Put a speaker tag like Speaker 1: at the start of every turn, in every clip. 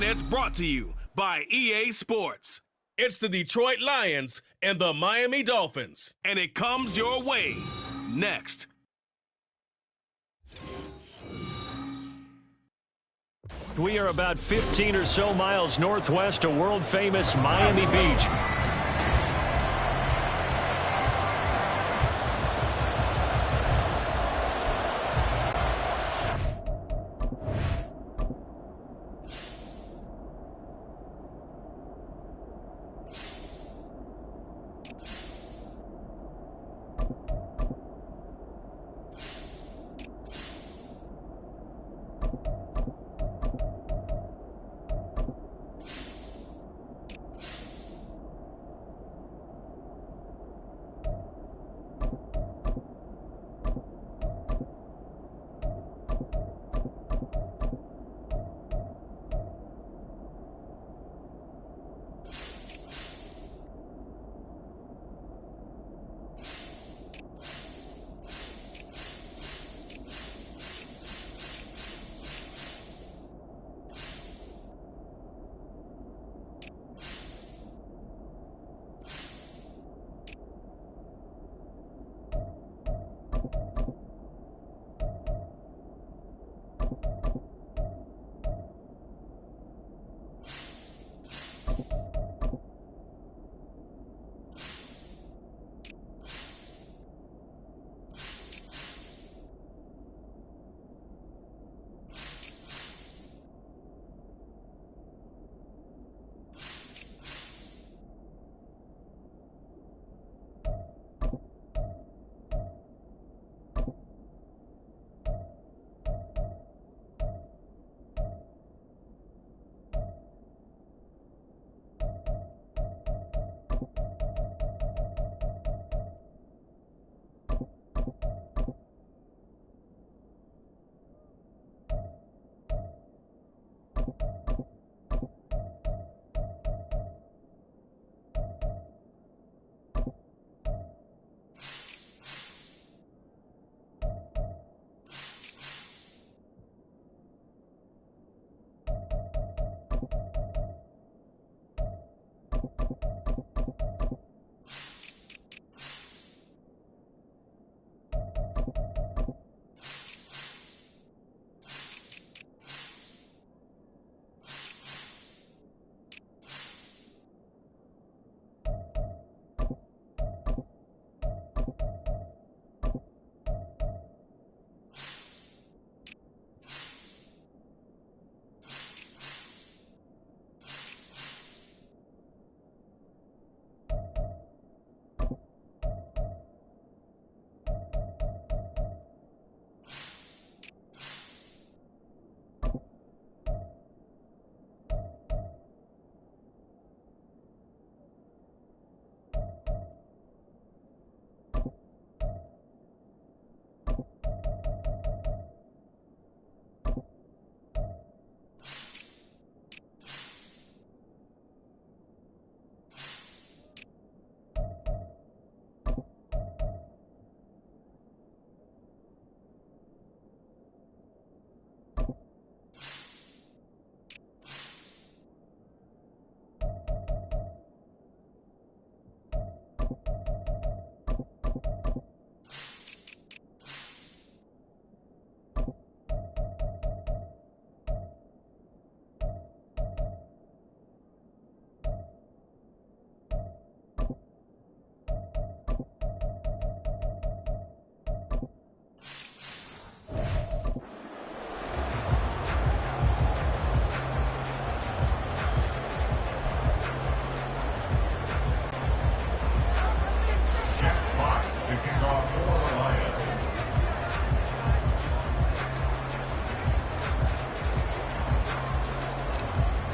Speaker 1: And it's brought to you by EA Sports. It's the Detroit Lions and the Miami Dolphins. And it comes your way next.
Speaker 2: We are about 15 or so miles northwest of world-famous Miami Beach.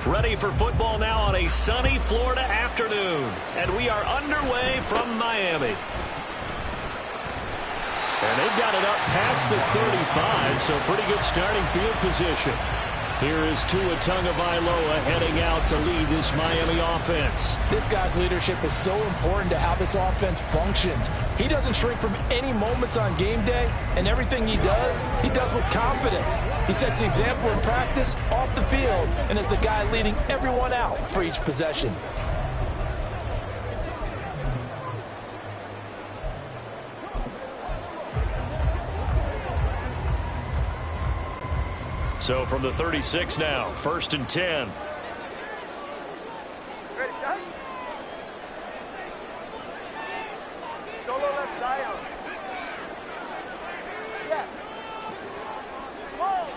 Speaker 2: Ready for football now on a sunny Florida afternoon. And we are underway from Miami. And they've got it up past the 35, so pretty good starting field position. Here is Tua Tagovailoa heading out to lead this Miami offense.
Speaker 3: This guy's leadership is so important to how this offense functions. He doesn't shrink from any moments on game day, and everything he does with confidence. He sets the example in practice, off the field, and is the guy leading everyone out for each possession.
Speaker 2: So from the 36 now, 1st and 10.
Speaker 4: Ready, shot? Solo left side. Yeah. Whoa.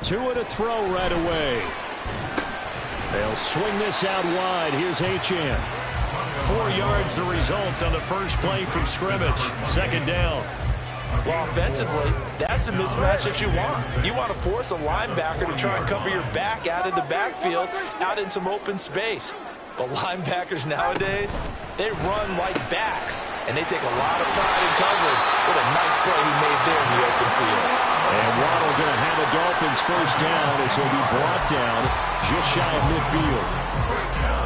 Speaker 2: Tua to throw right away. They'll swing this out wide. Here's Achane. 4 yards the result on the first play from scrimmage. 2nd down.
Speaker 3: Well, offensively, that's the mismatch that you want. You want to force a linebacker to try and cover your back out of the backfield, out in some open space. But linebackers nowadays, they run like backs, and they take a lot of pride in covering. What a nice play he made there in the open field.
Speaker 2: And Waddle going to have a Dolphins first down as he'll be brought down just shy of midfield.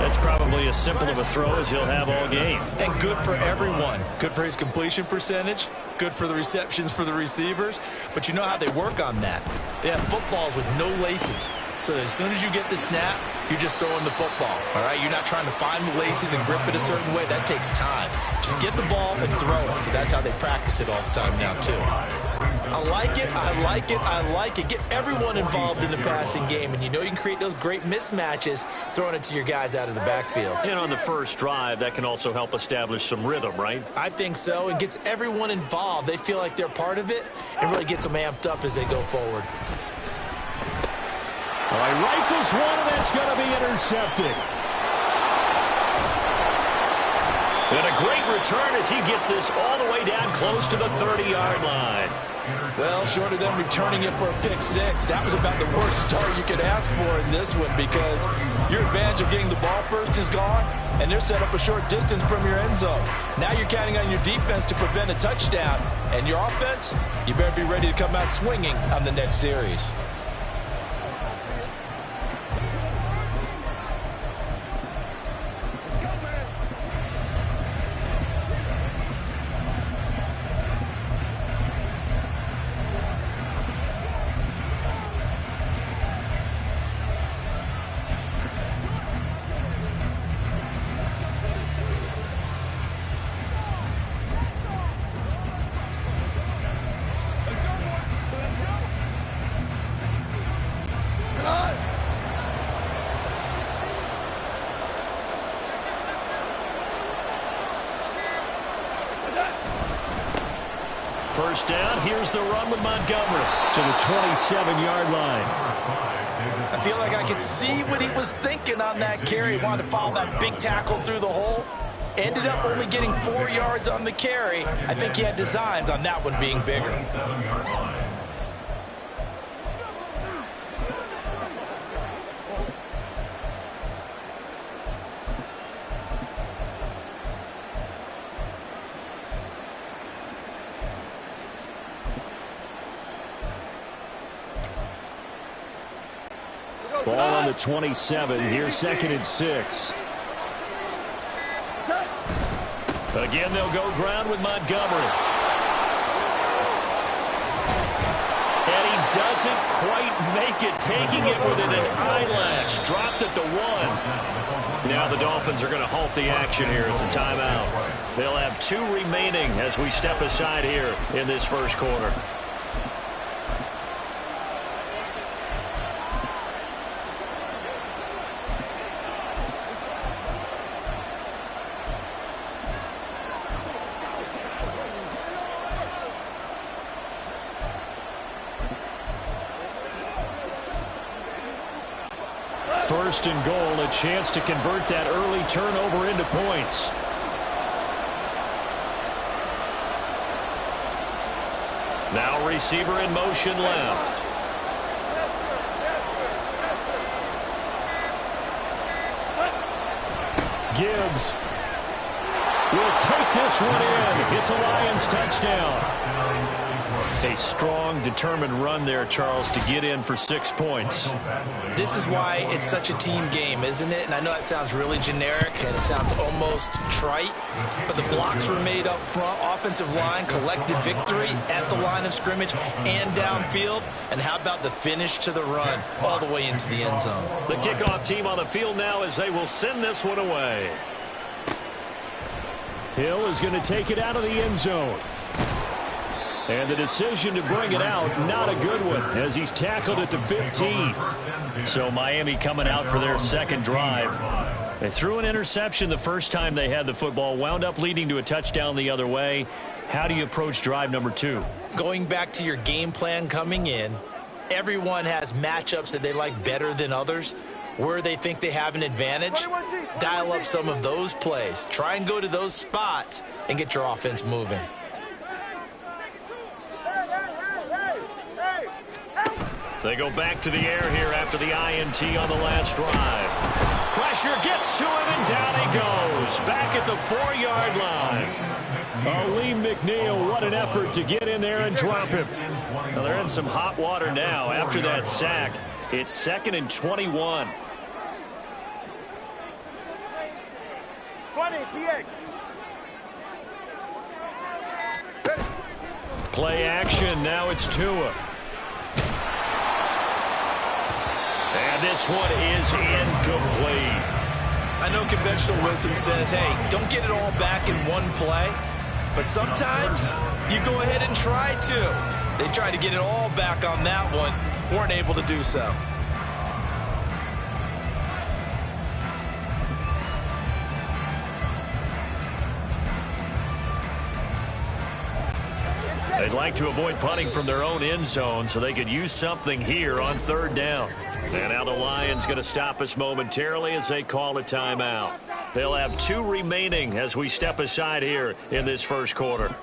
Speaker 2: That's probably as simple of a throw as he'll have all game.
Speaker 3: And good for everyone. Good for his completion percentage. Good for the receptions for the receivers. But you know how they work on that. They have footballs with no laces. So as soon as you get the snap, you're just throwing the football. All right? You're not trying to find the laces and grip it a certain way. That takes time. Just get the ball and throw it. So that's how they practice it all the time now, too. I like it. I like it. I like it. Get everyone involved in the passing game. And you know you can create those great mismatches throwing it to your guys out of the backfield.
Speaker 2: And on the first drive, that can also help establish some rhythm, right?
Speaker 3: I think so. It gets everyone involved. They feel like they're part of it and really gets them amped up as they go forward.
Speaker 2: Well, he rifles one, and that's going to be intercepted. And a great return as he gets this all the way down close to the 30-yard line.
Speaker 3: Well, short of them returning it for a pick six, that was about the worst start you could ask for in this one because your advantage of getting the ball first is gone, and they're set up a short distance from your end zone. Now you're counting on your defense to prevent a touchdown, and your offense, you better be ready to come out swinging on the next series.
Speaker 2: First down, here's the run with Montgomery to the 27-yard line.
Speaker 3: I feel like I could see what he was thinking on that carry. Wanted to follow that big tackle through the hole. Ended up only getting 4 yards on the carry. I think he had designs on that one being bigger.
Speaker 2: Ball on the 27. Here's 2nd and 6. Again, they'll go ground with Montgomery. And he doesn't quite make it, taking it within an eyelash. Dropped at the 1. Now the Dolphins are going to halt the action here. It's a timeout. They'll have 2 remaining as we step aside here in this first quarter. First and goal, a chance to convert that early turnover into points. Now receiver in motion left. Gibbs will take this one in. It's a Lions touchdown. A strong, determined run there, Charles, to get in for 6 points.
Speaker 3: This is why it's such a team game, isn't it? And I know that sounds really generic and it sounds almost trite, but the blocks were made up front, offensive line, collective victory at the line of scrimmage and downfield. And how about the finish to the run all the way into the end zone?
Speaker 2: The kickoff team on the field now as they will send this one away. Hill is going to take it out of the end zone. And the decision to bring it out, not a good one, as he's tackled at the 15. So Miami coming out for their second drive. They threw an interception the first time they had the football, wound up leading to a touchdown the other way. How do you approach drive number 2?
Speaker 3: Going back to your game plan coming in, everyone has matchups that they like better than others. Where they think they have an advantage, dial up some of those plays. Try and go to those spots and get your offense moving.
Speaker 2: They go back to the air here after the INT on the last drive. Pressure gets to him, and down he goes. Back at the 4-yard line. Lee McNeil, what an effort to get in there and drop him. Well, they're in some hot water now after that sack. It's 2nd and 21.
Speaker 4: 20, TX.
Speaker 2: Play action, now it's Tua. And this one is incomplete.
Speaker 3: I know conventional wisdom says, hey, don't get it all back in one play. But sometimes you go ahead and try to. They tried to get it all back on that one. Weren't able to do so.
Speaker 2: They'd like to avoid punting from their own end zone so they could use something here on 3rd down. And now the Lions going to stop us momentarily as they call a timeout. They'll have 2 remaining as we step aside here in this first quarter.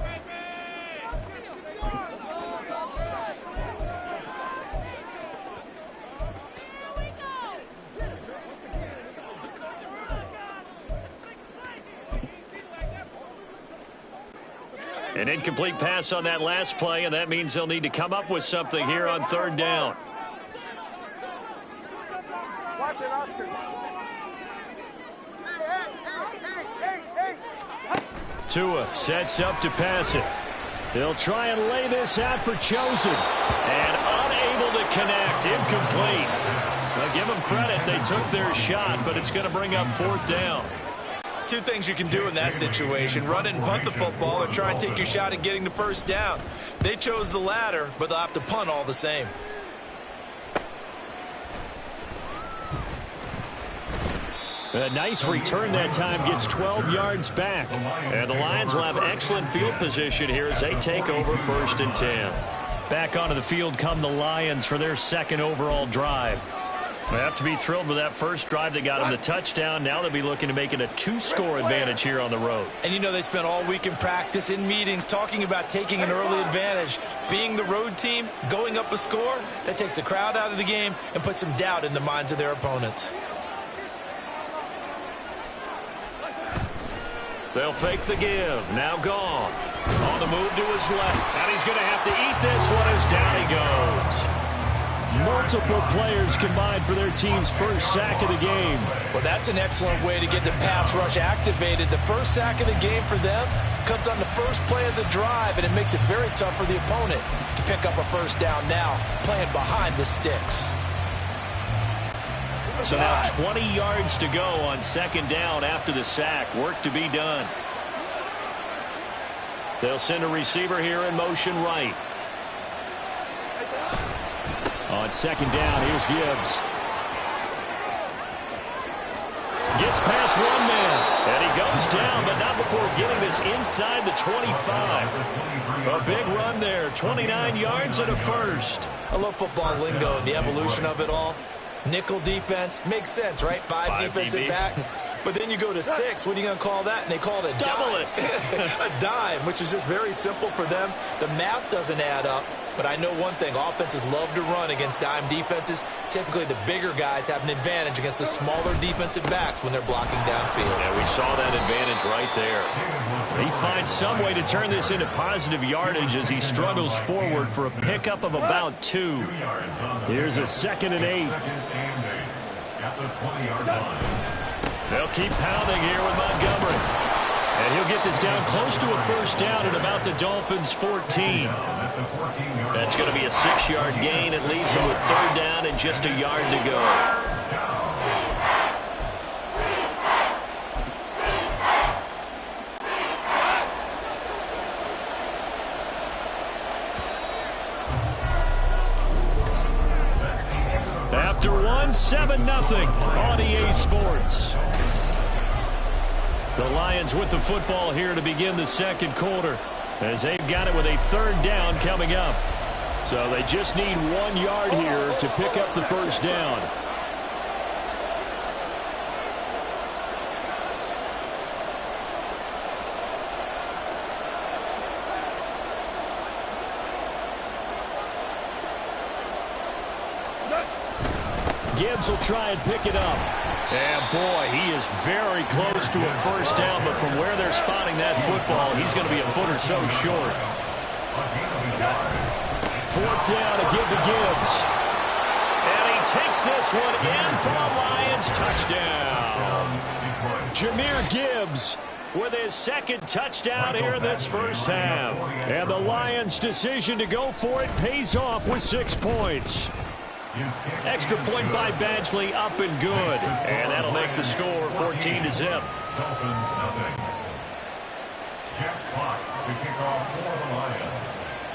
Speaker 2: An incomplete pass on that last play, and that means they'll need to come up with something here on 3rd down.
Speaker 4: Watch it, Oscar.
Speaker 2: Tua sets up to pass it. They'll try and lay this out for Chosen. And unable to connect. Incomplete. Now give them credit. They took their shot, but it's going to bring up 4th down.
Speaker 3: 2 things you can do in that situation: run and punt the football, or try and take your shot at getting the 1st down. They chose the latter, but they'll have to punt all the same.
Speaker 2: A nice return that time, gets 12 yards back. And the Lions will have excellent field position here as they take over 1st and 10. Back onto the field come the Lions for their 2nd overall drive. They have to be thrilled with that first drive that got them the touchdown. Now they'll be looking to make it a 2-score advantage here on the road.
Speaker 3: And you know they spent all week in practice, in meetings, talking about taking an early advantage. Being the road team, going up a score, that takes the crowd out of the game and puts some doubt in the minds of their opponents.
Speaker 2: They'll fake the give. Now Goff on the move to his left. And he's going to have to eat this one as down he goes. Multiple players combined for their team's first sack of the game.
Speaker 3: Well, that's an excellent way to get the pass rush activated. The first sack of the game for them comes on the first play of the drive, and it makes it very tough for the opponent to pick up a 1st down now, playing behind the sticks.
Speaker 2: So now 20 yards to go on 2nd down after the sack. Work to be done. They'll send a receiver here in motion right. On 2nd down, here's Gibbs. Gets past one man, and he goes down, but not before getting this inside the 25. A big run there, 29 yards and a 1st.
Speaker 3: I love football lingo and the evolution of it all. Nickel defense makes sense, right? 5 defensive backs. But then you go to 6. What are you going to call that? And they call it a
Speaker 2: double
Speaker 3: dime. A dime, which is just very simple for them. The math doesn't add up. But I know one thing, offenses love to run against dime defenses. Typically, the bigger guys have an advantage against the smaller defensive backs when they're blocking downfield.
Speaker 2: Yeah, we saw that advantage right there. He finds some way to turn this into positive yardage as he struggles forward for a pickup of about 2. Here's a 2nd and 8. They'll keep pounding here with Montgomery. And he'll get this down close to a 1st down at about the Dolphins' 14. That's going to be a 6-yard gain. It leaves him with 3rd down and just a yard to go. After 7-0 on EA Sports. The Lions with the football here to begin the 2nd quarter as they've got it with a 3rd down coming up. So they just need 1 yard here to pick up the 1st down. Gibbs will try and pick it up. And, boy, he is very close to a 1st down, but from where they're spotting that football, he's going to be a foot or so short. 4th down to give to Gibbs. And he takes this one in for the Lions. Touchdown. Jahmyr Gibbs with his 2nd touchdown here in this 1st half. And the Lions' decision to go for it pays off with 6 points. Extra point by Badgley, up and good. And that'll make the score 14-0.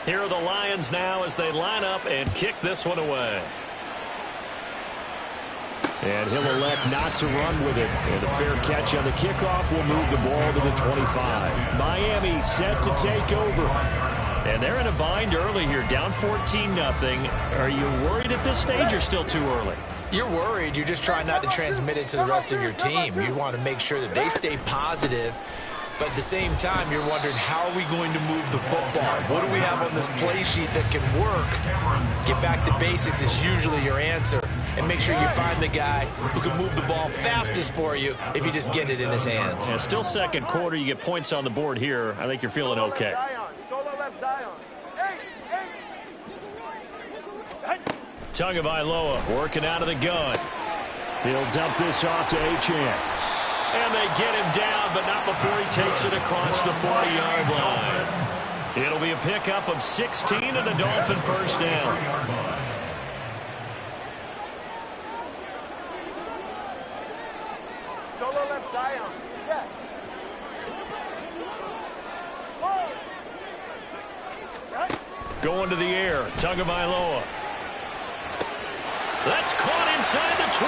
Speaker 2: Here are the Lions now as they line up and kick this one away. And he'll elect not to run with it. And a fair catch on the kickoff will move the ball to the 25. Miami set to take over. And they're in a bind early here, down 14-0. Are you worried at this stage or still too early?
Speaker 3: You're worried. You're just trying not to transmit it to the rest of your team. You want to make sure that they stay positive. But at the same time, you're wondering, how are we going to move the football? What do we have on this play sheet that can work? Get back to basics is usually your answer. And make sure you find the guy who can move the ball fastest for you if you just get it in his hands.
Speaker 2: Yeah, still 2nd quarter. You get points on the board here. I think you're feeling okay. Tagovailoa working out of the gun. He'll dump this off to Achane. And they get him down, but not before he takes it across the 40-yard line. It'll be a pickup of 16 and a Dolphin 1st down.
Speaker 4: Solo left Zion. Yeah.
Speaker 2: Going to the air, Tagovailoa. That's caught inside the 20.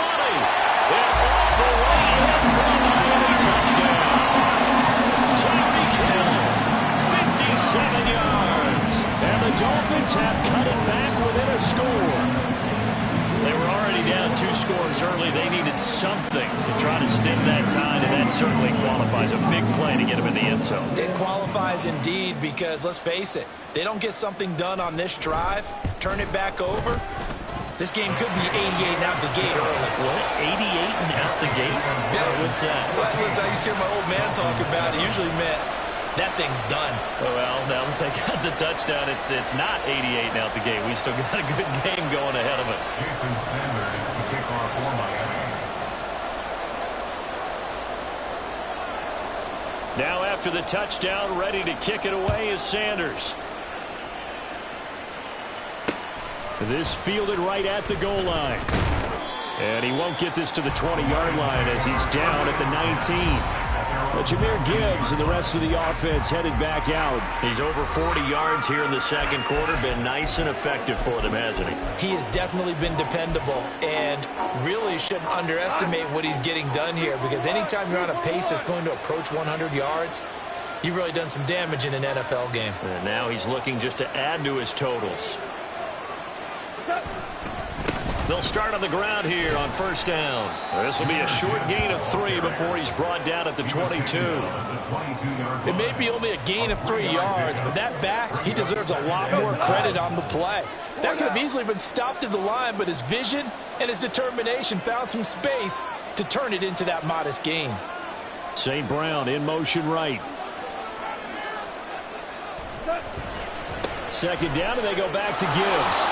Speaker 2: And all the way in for a Miami touchdown. Tyreek Hill, 57 yards. And the Dolphins have cut it back within a score. They were already down 2 scores early. They needed something to try to stem that tide, and that certainly qualifies. A big play to get him in the end zone.
Speaker 3: It qualifies indeed because, let's face it, they don't get something done on this drive, turn it back over, this game could be 88 and out the gate early.
Speaker 2: What? 88 and out the gate?
Speaker 3: Yeah.
Speaker 2: What's that?
Speaker 3: Well, listen, I used to hear my old man talk about it. Usually meant that thing's done.
Speaker 2: Well, now that they got the touchdown, it's not 88 and out the gate. We still got a good game going ahead of us.
Speaker 5: Jason Sanders is the kickoff for Miami.
Speaker 2: Now after the touchdown, ready to kick it away is Sanders. This fielded right at the goal line. And he won't get this to the 20-yard line as he's down at the 19. But Jahmyr Gibbs and the rest of the offense headed back out. He's over 40 yards here in the 2nd quarter. Been nice and effective for them, hasn't he?
Speaker 3: He has definitely been dependable, and really shouldn't underestimate what he's getting done here, because anytime you're on a pace that's going to approach 100 yards, you've really done some damage in an NFL game.
Speaker 2: And now he's looking just to add to his totals. They'll start on the ground here on first down. This will be a short gain of 3 before he's brought down at the 22.
Speaker 3: It may be only a gain of 3 yards, but that back, he deserves a lot more credit on the play. That could have easily been stopped at the line, but his vision and his determination found some space to turn it into that modest gain.
Speaker 2: St. Brown in motion right. Second down, and they go back to Gibbs.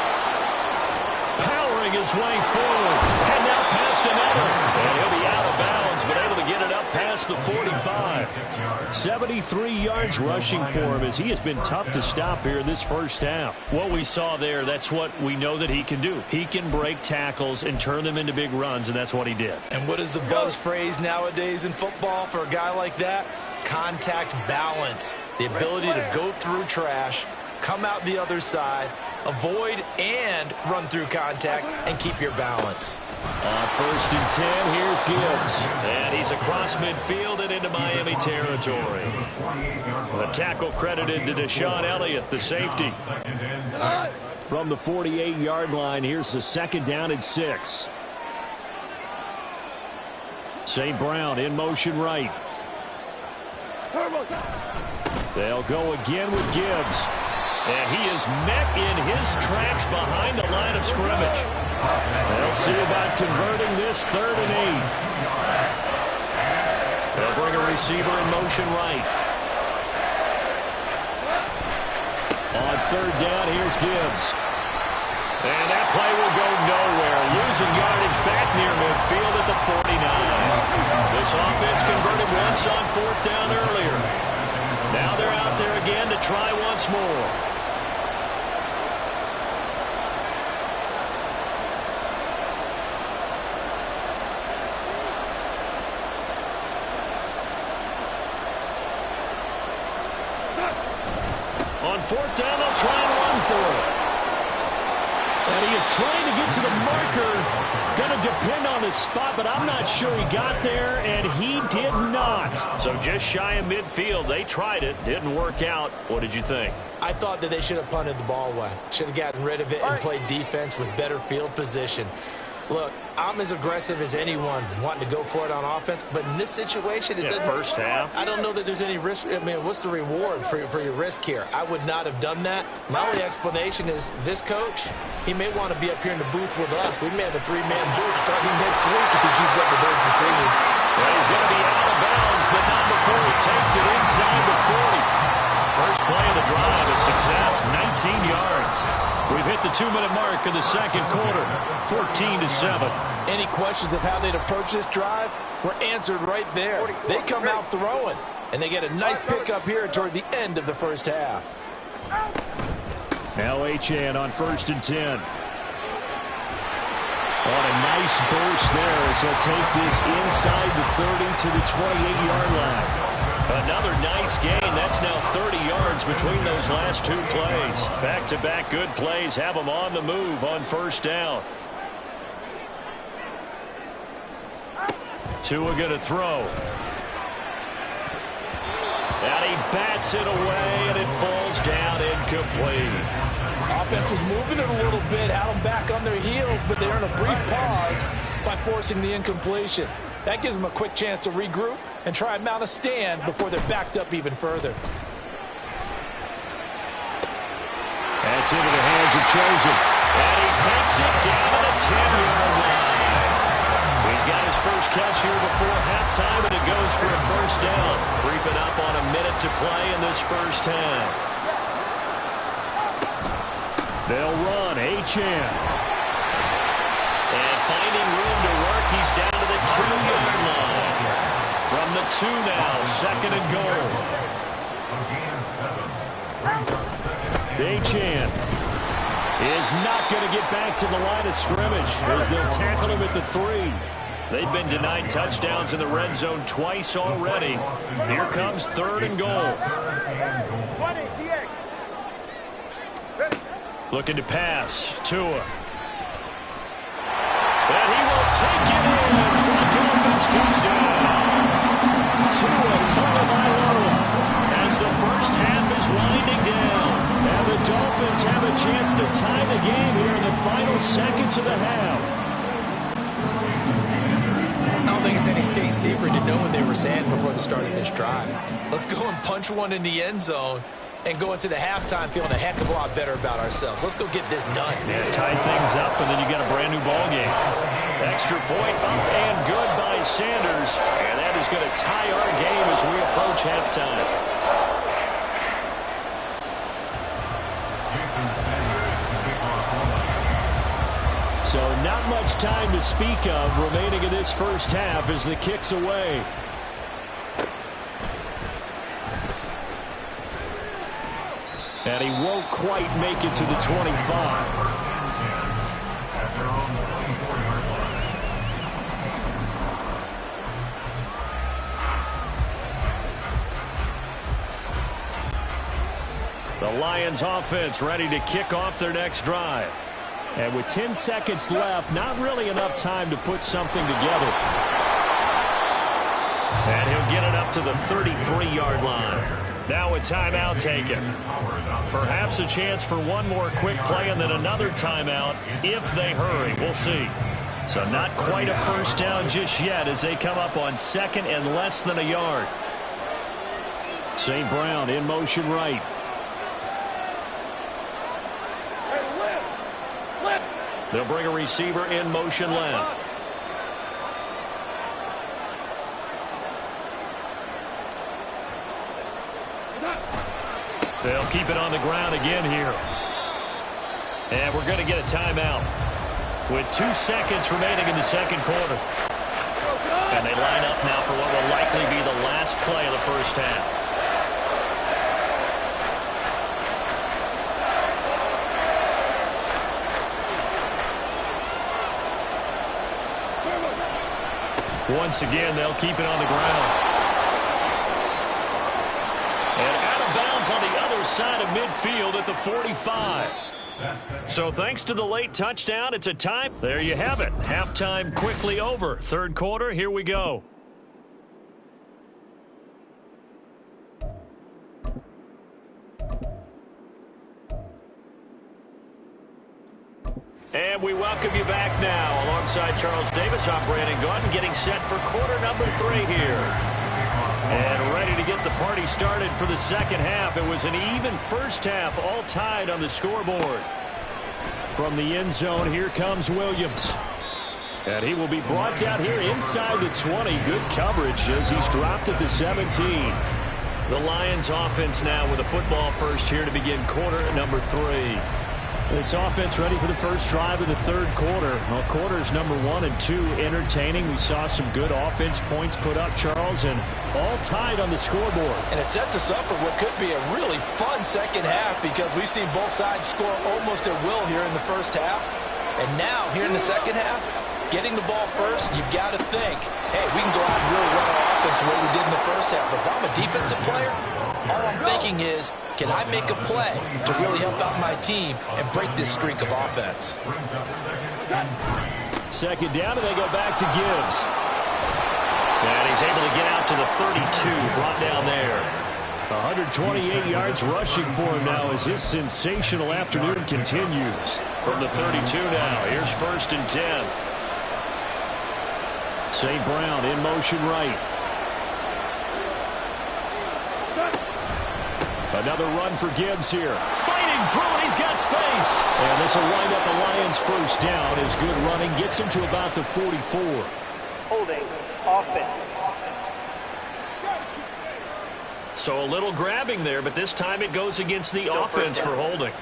Speaker 2: Powering his way forward. And now past another. And he'll be out of bounds, but able to get it up past the 45. 73 yards rushing for him as he has been tough to stop here in this first half. What we saw there, that's what we know that he can do. He can break tackles and turn them into big runs, and that's what he did.
Speaker 3: And what is the buzz phrase nowadays in football for a guy like that? Contact balance. The ability to go through trash, come out the other side, avoid and run through contact, and keep your balance.
Speaker 2: On first and 10, here's Gibbs. And he's across midfield and into Miami territory. The tackle credited to Deshaun Elliott, the safety. From the 48-yard line, here's the second down and 6. St. Brown in motion right. They'll go again with Gibbs. And he is met in his tracks behind the line of scrimmage. They'll see about converting this 3rd and 8. They'll bring a receiver in motion right. On 3rd down, here's Gibbs. And that play will go nowhere. Losing yardage back near midfield at the 49. This offense converted once on 4th down earlier. Now they're out there again to try once more. On 4th down, they'll try and run for it. And he is trying to get to the marker. Going to depend on his spot, but I'm not sure he got there, and he did not. So just shy of midfield. They tried it. Didn't work out. What did you think?
Speaker 3: I thought that they should have punted the ball away. Should have gotten rid of it and played defense with better field position. Look, I'm as aggressive as anyone wanting to go for it on offense, but in this situation, it doesn't.
Speaker 2: First half.
Speaker 3: I don't know that there's any risk. I mean, what's the reward for your risk here? I would not have done that. My only explanation is this coach, he may want to be up here in the booth with us. We may have a 3-man booth starting next week if he keeps up with those decisions.
Speaker 2: Well, he's going to be out of bounds, but not before he takes it inside the 40. First play of the drive, a success, 19 yards. We've hit the 2-minute mark in the second quarter, 14-7.
Speaker 3: Any questions of how they'd approach this drive were answered right there. They come out throwing, and they get a nice pickup here toward the end of the first half.
Speaker 2: Now Achane on 1st and 10. On a nice burst there as he'll take this inside the 30 to the 28-yard line. Another nice gain. That's now 30 yards between those last 2 plays. Back-to-back good plays have them on the move on first down. Tua going to throw. And he bats it away, and it falls down incomplete.
Speaker 3: Offense was moving it a little bit, had them back on their heels, but they earn a brief pause by forcing the incompletion. That gives them a quick chance to regroup and try and mount a stand before they're backed up even further.
Speaker 2: That's into the hands of Chosen. And he takes it down at a 10-yard line. He's got his first catch here before halftime, and it goes for a first down. Creeping up on a minute to play in this first half. They'll run. Achane. And finding room to work, he's down to the 2-yard line. From the 2 now, 2nd and goal. Achane is not going to get back to the line of scrimmage as they'll tackle him at the 3. They've been denied touchdowns in the red zone twice already. Here comes 3rd and goal. Looking to pass. Tua. And he will take it in for a Dolphins touchdown. Tua Tagovailoa as the first half is winding down. And the Dolphins Dolphins have a chance to tie the game here in the final seconds of the half.
Speaker 3: I don't think it's any state secret to know what they were saying before the start of this drive. Let's go and punch one in the end zone and go into the halftime feeling a heck of a lot better about ourselves. Let's go get this done.
Speaker 2: Yeah, tie things up, and then you got a brand new ball game. Extra point up and good by Sanders. And that is going to tie our game as we approach halftime. So not much time to speak of remaining in this first half as the kick's away. And he won't quite make it to the 25. The Lions offense ready to kick off their next drive. And with 10 seconds left, not really enough time to put something together. And he'll get it up to the 33-yard line. Now a timeout taken. Perhaps a chance for one more quick play and then another timeout if they hurry. We'll see. So not quite a first down just yet as they come up on second and less than a yard. St. Brown in motion right. They'll bring a receiver in motion left. They'll keep it on the ground again here. And we're going to get a timeout with 2 seconds remaining in the second quarter. And they line up now for what will likely be the last play of the first half. Once again, they'll keep it on the ground. And out of bounds on the other side of midfield at the 45. So thanks to the late touchdown, it's a tie. There you have it. Halftime quickly over. Third quarter, here we go. And we welcome you back now. Alongside Charles Davis, I'm Brandon Gordon, getting set for quarter number 3 here. And ready to get the party started for the second half. It was an even first half, all tied on the scoreboard. From the end zone, here comes Williams. And he will be brought down here inside the 20. Good coverage as he's dropped at the 17. The Lions offense now with a football first here to begin quarter number 3. This offense ready for the first drive of the third quarter. Well, quarters number 1 and 2 entertaining. We saw some good offense points put up, Charles, and all tied on the scoreboard.
Speaker 3: And it sets us up for what could be a really fun second half because we've seen both sides score almost at will here in the first half. And now, here in the second half, getting the ball first, you've got to think, hey, we can go out and really run our offense the way we did in the first half. But if I'm a defensive player, all I'm thinking is, can I make a play to really help out my team and break this streak of offense?
Speaker 2: Second down, and they go back to Gibbs. And he's able to get out to the 32, brought down there. 128 yards rushing for him now as his sensational afternoon continues. From the 32 now, here's first and 10. St. Brown in motion right. Another run for Gibbs here. Fighting through, and he's got space. And this will wind up the Lions' first down as good running gets him to about the 44.
Speaker 4: Holding offense.
Speaker 2: So a little grabbing there, but this time it goes against the offense for holding.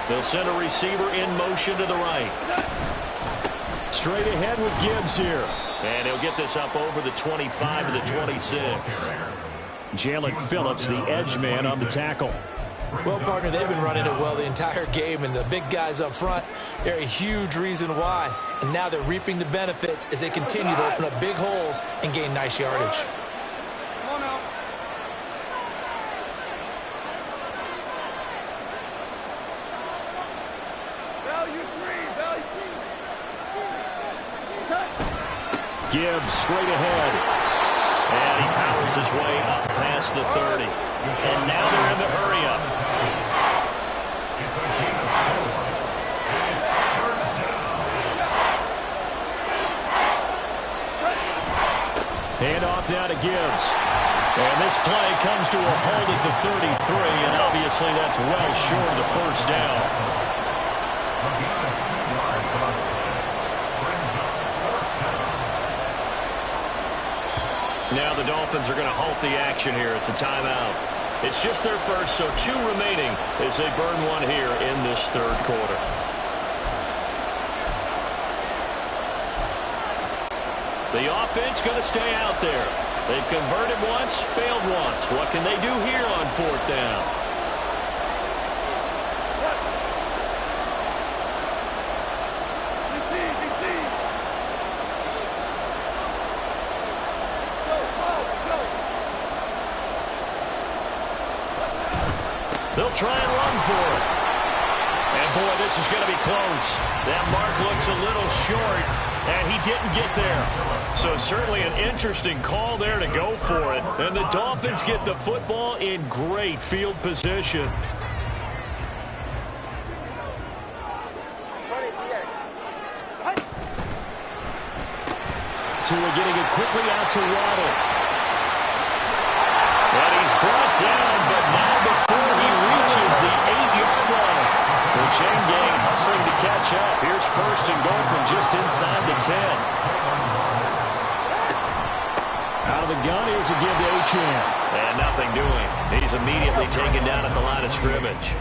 Speaker 2: They'll send a receiver in motion to the right. Straight ahead with Gibbs here. And he'll get this up over the 25 to the 26. Jalen Phillips, the edge man on the tackle.
Speaker 3: Well, partner, they've been running it well the entire game, and the big guys up front, they're a huge reason why. And now they're reaping the benefits as they continue to open up big holes and gain nice yardage.
Speaker 4: Value 3.
Speaker 2: Gibbs straight ahead. And he powers his way up past the 30. And now they're in the hurry-up. Hand off now to Gibbs. And this play comes to a halt at the 33, and obviously that's well short of the first down. Now the Dolphins are going to halt the action here. It's a timeout. It's just their first, so 2 remaining as they burn one here in this third quarter. The offense going to stay out there. They've converted once, failed once. What can they do here on 4th down? They'll try and run for it. And boy, this is going to be close. That mark looks a little short, and he didn't get there. So certainly an interesting call there to go for it. And the Dolphins get the football in great field position. Tua getting it quickly out to Waddle. And he's brought down, but not before he reaches the 8-yard line. The chain gang hustling to catch up. Here's 1st and goal from just inside the 10. Out of the gun, here's a give to Achane. And nothing doing. He's immediately taken down at the line of scrimmage.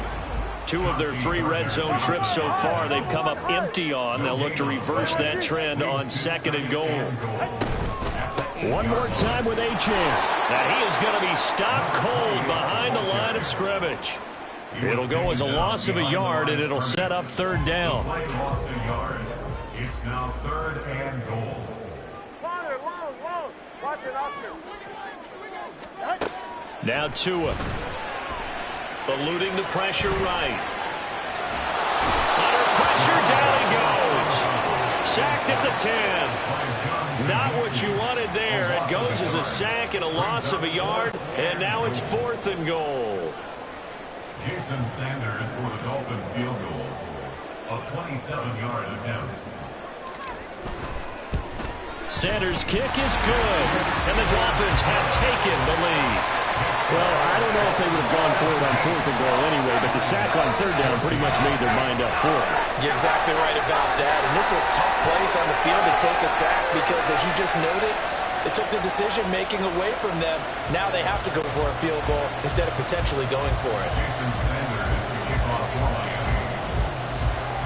Speaker 2: 2 of their 3 red zone trips so far, they've come up empty on. They'll look to reverse that trend on 2nd and goal. One more time with Achane. Now he is going to be stopped cold behind the line of scrimmage. It'll go as a loss of a yard, and it'll set up 3rd down.
Speaker 5: It's now 3rd and goal.
Speaker 2: Now Tua. Eluding the pressure right. Under pressure, down he goes. Sacked at the 10. Not what you wanted there. It goes as a sack and a loss of a yard, and now it's 4th and goal.
Speaker 5: Jason Sanders for the Dolphin field goal. A 27-yard attempt.
Speaker 2: Sanders' kick is good, and the Dolphins have taken the lead. Well, I don't know if they would have gone for it on 4th and goal anyway, but the sack on 3rd down pretty much made their mind up for it.
Speaker 3: You're exactly right about that. And this is a tough place on the field to take a sack because, as you just noted, it took the decision-making away from them. Now they have to go for a field goal instead of potentially going for it.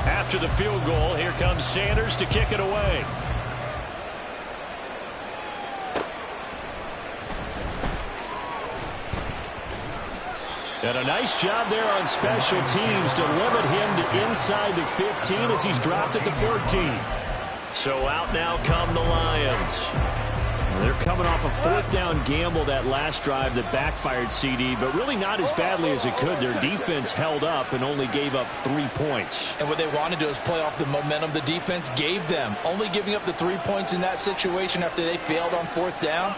Speaker 2: After the field goal, here comes Sanders to kick it away. And a nice job there on special teams to limit him to inside the 15 as he's dropped at the 14. So out now come the Lions. They're coming off a 4th down gamble that last drive that backfired, CD, but really not as badly as it could. Their defense held up and only gave up 3 points.
Speaker 3: And what they want to do is play off the momentum the defense gave them. Only giving up the 3 points in that situation after they failed on 4th down.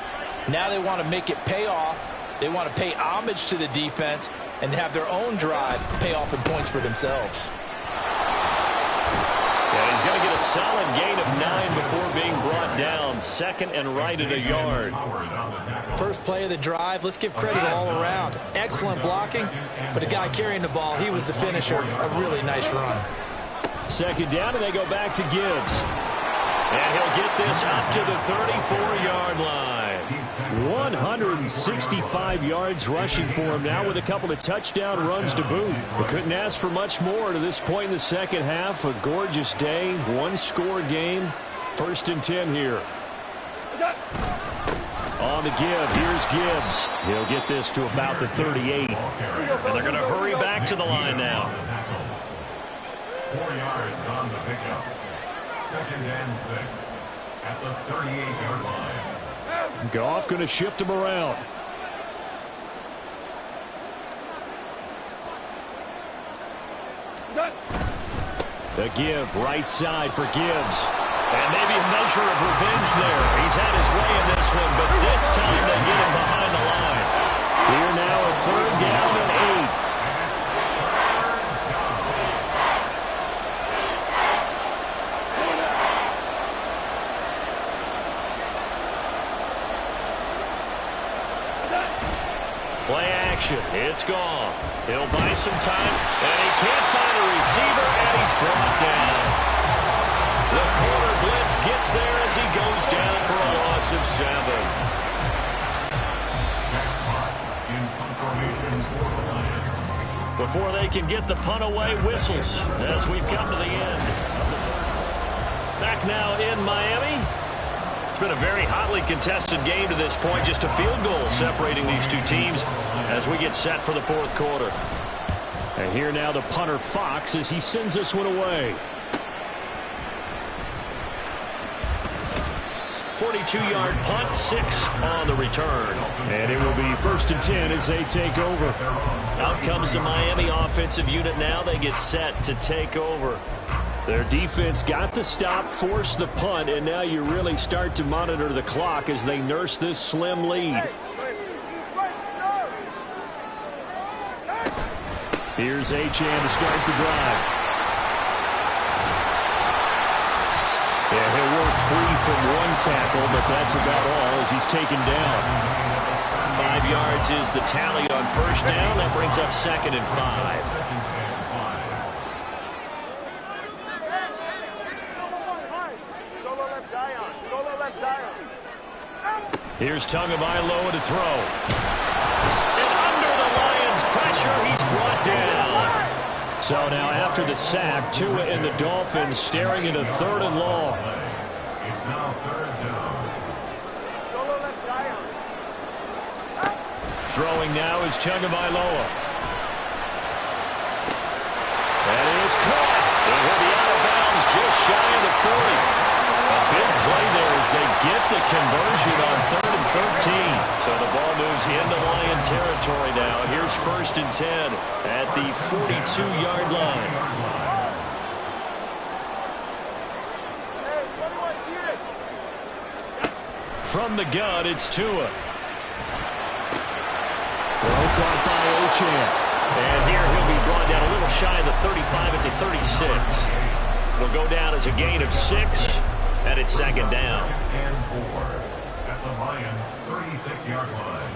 Speaker 3: Now they want to make it pay off. They want to pay homage to the defense and have their own drive pay off in points for themselves.
Speaker 2: Yeah, he's going to get a solid gain of 9 before being brought down. 2nd and right at a yard.
Speaker 3: First play of the drive. Let's give credit all around. Excellent blocking, but the guy carrying the ball, he was the finisher. A really nice run.
Speaker 2: 2nd down, and they go back to Gibbs. And he'll get this up to the 34-yard line. 165 yards rushing for him now with a couple of touchdown runs to boot. We couldn't ask for much more to this point in the second half. A gorgeous day, 1-score game. 1st and 10 here. On the give, here's Gibbs. He'll get this to about the 38. And they're going to hurry back to the line now.
Speaker 5: 4 yards on the pickup. 2nd and 6 at the 38-yard line.
Speaker 2: Goff going to shift him around. The give, right side for Gibbs. And maybe a measure of revenge there. He's had his way in this one, but this time they get him behind the line. Here now a 3rd down and 8. Play action. It's Goff. He'll buy some time, and he can't find a receiver, and he's brought down. The corner blitz gets there as he goes down for a loss of 7. Before they can get the punt away, whistles as we've come to the end. Back now in Miami. It's been a very hotly contested game to this point. Just a field goal separating these two teams as we get set for the 4th quarter. And here now the punter Fox as he sends this one away. 42-yard punt, 6 on the return. And it will be 1st and 10 as they take over. Out comes the Miami offensive unit now. They get set to take over. Their defense got the stop, forced the punt, and now you really start to monitor the clock as they nurse this slim lead. Here's Achane to start the drive. Yeah, he'll work free from 1 tackle, but that's about all as he's taken down. 5 yards is the tally on 1st down. That brings up 2nd and 5. Here's Tagovailoa to throw. And under the Lions' pressure, he's brought down. So now after the sack, Tua and the Dolphins staring into 3rd and long.
Speaker 5: It's now 3rd down.
Speaker 2: Throwing now is Tagovailoa. That is caught. It will be out of bounds just shy of the 40. A big play there as they get the conversion on 3rd and 13. So the ball moves into Lion territory now. Here's 1st and 10 at the 42-yard line. From the gun, it's Tua. Throw caught by Achane. And here he'll be brought down a little shy of the 35 at the 36. It'll go down as a gain of 6. And it's 2nd down.
Speaker 5: And 4 at the Lions' 36-yard line.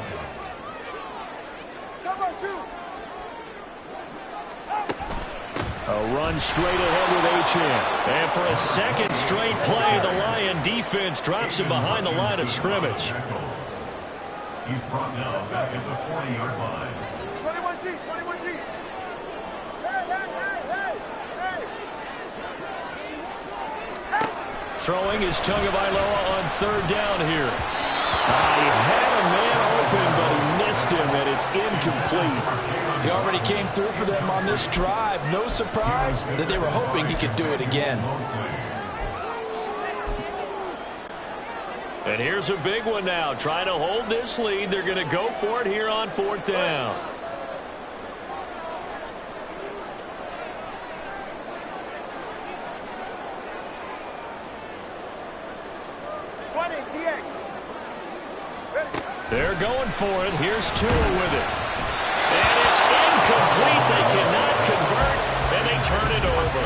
Speaker 2: A run straight ahead with Achane. And for a 2nd straight play, the Lion defense drops him behind the line of scrimmage.
Speaker 5: He's brought down back at the 40-yard line.
Speaker 6: 21G.
Speaker 2: Throwing is Tagovailoa on 3rd down here. He had a man open, but he missed him, and it's incomplete.
Speaker 3: He already came through for them on this drive. No surprise that they were hoping he could do it again.
Speaker 2: And here's a big one now. Trying to hold this lead. They're going to go for it here on 4th down. They're going for it. Here's Tua with it. And it's incomplete. They cannot convert, and they turn it over.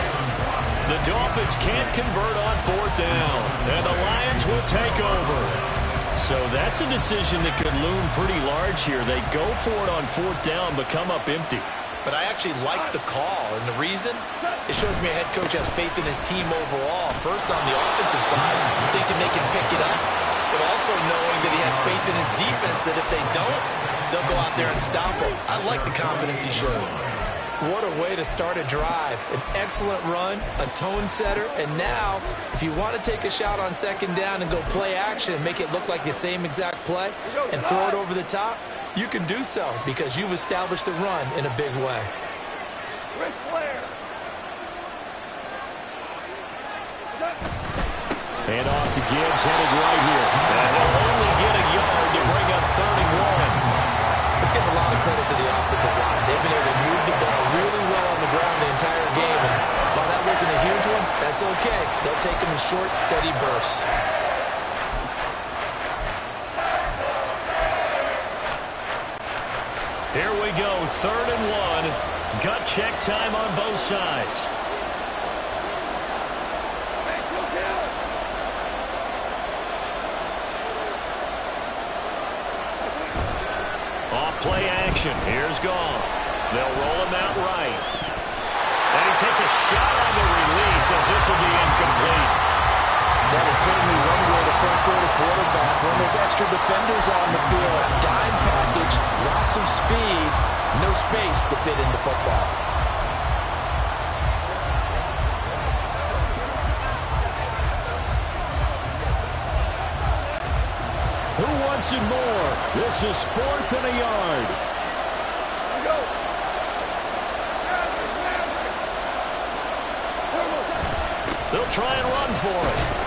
Speaker 2: The Dolphins can't convert on 4th down, and the Lions will take over. So that's a decision that could loom pretty large here. They go for it on 4th down, but come up empty.
Speaker 3: But I actually like the call, and the reason? It shows me a head coach has faith in his team overall. First on the offensive side, thinking they can pick it up, but also knowing that he has faith in his defense that if they don't, they'll go out there and stop him. I like the confidence he showed. What a way to start a drive. An excellent run, a tone setter, and now, if you want to take a shot on 2nd down and go play action and make it look like the same exact play and throw it over the top, you can do so because you've established the run in a big way.
Speaker 2: And off to Gibbs, headed right here. And he'll only get a yard to bring up 3rd and 1.
Speaker 3: Let's give a lot of credit to the offensive line. They've been able to move the ball really well on the ground the entire game. And while that wasn't a huge one, that's okay. They'll take them and short, steady bursts.
Speaker 2: Here we go, 3rd and 1. Gut check time on both sides. Off play action. Here's Goff. They'll roll him out right. And he takes a shot on the release as this will be incomplete.
Speaker 7: That is certainly one way to frustrate a quarterback when there's extra defenders on the field. Dime package, lots of speed, no space to fit into football.
Speaker 2: Who wants it more? This is 4th and a yard. They'll try and run for it.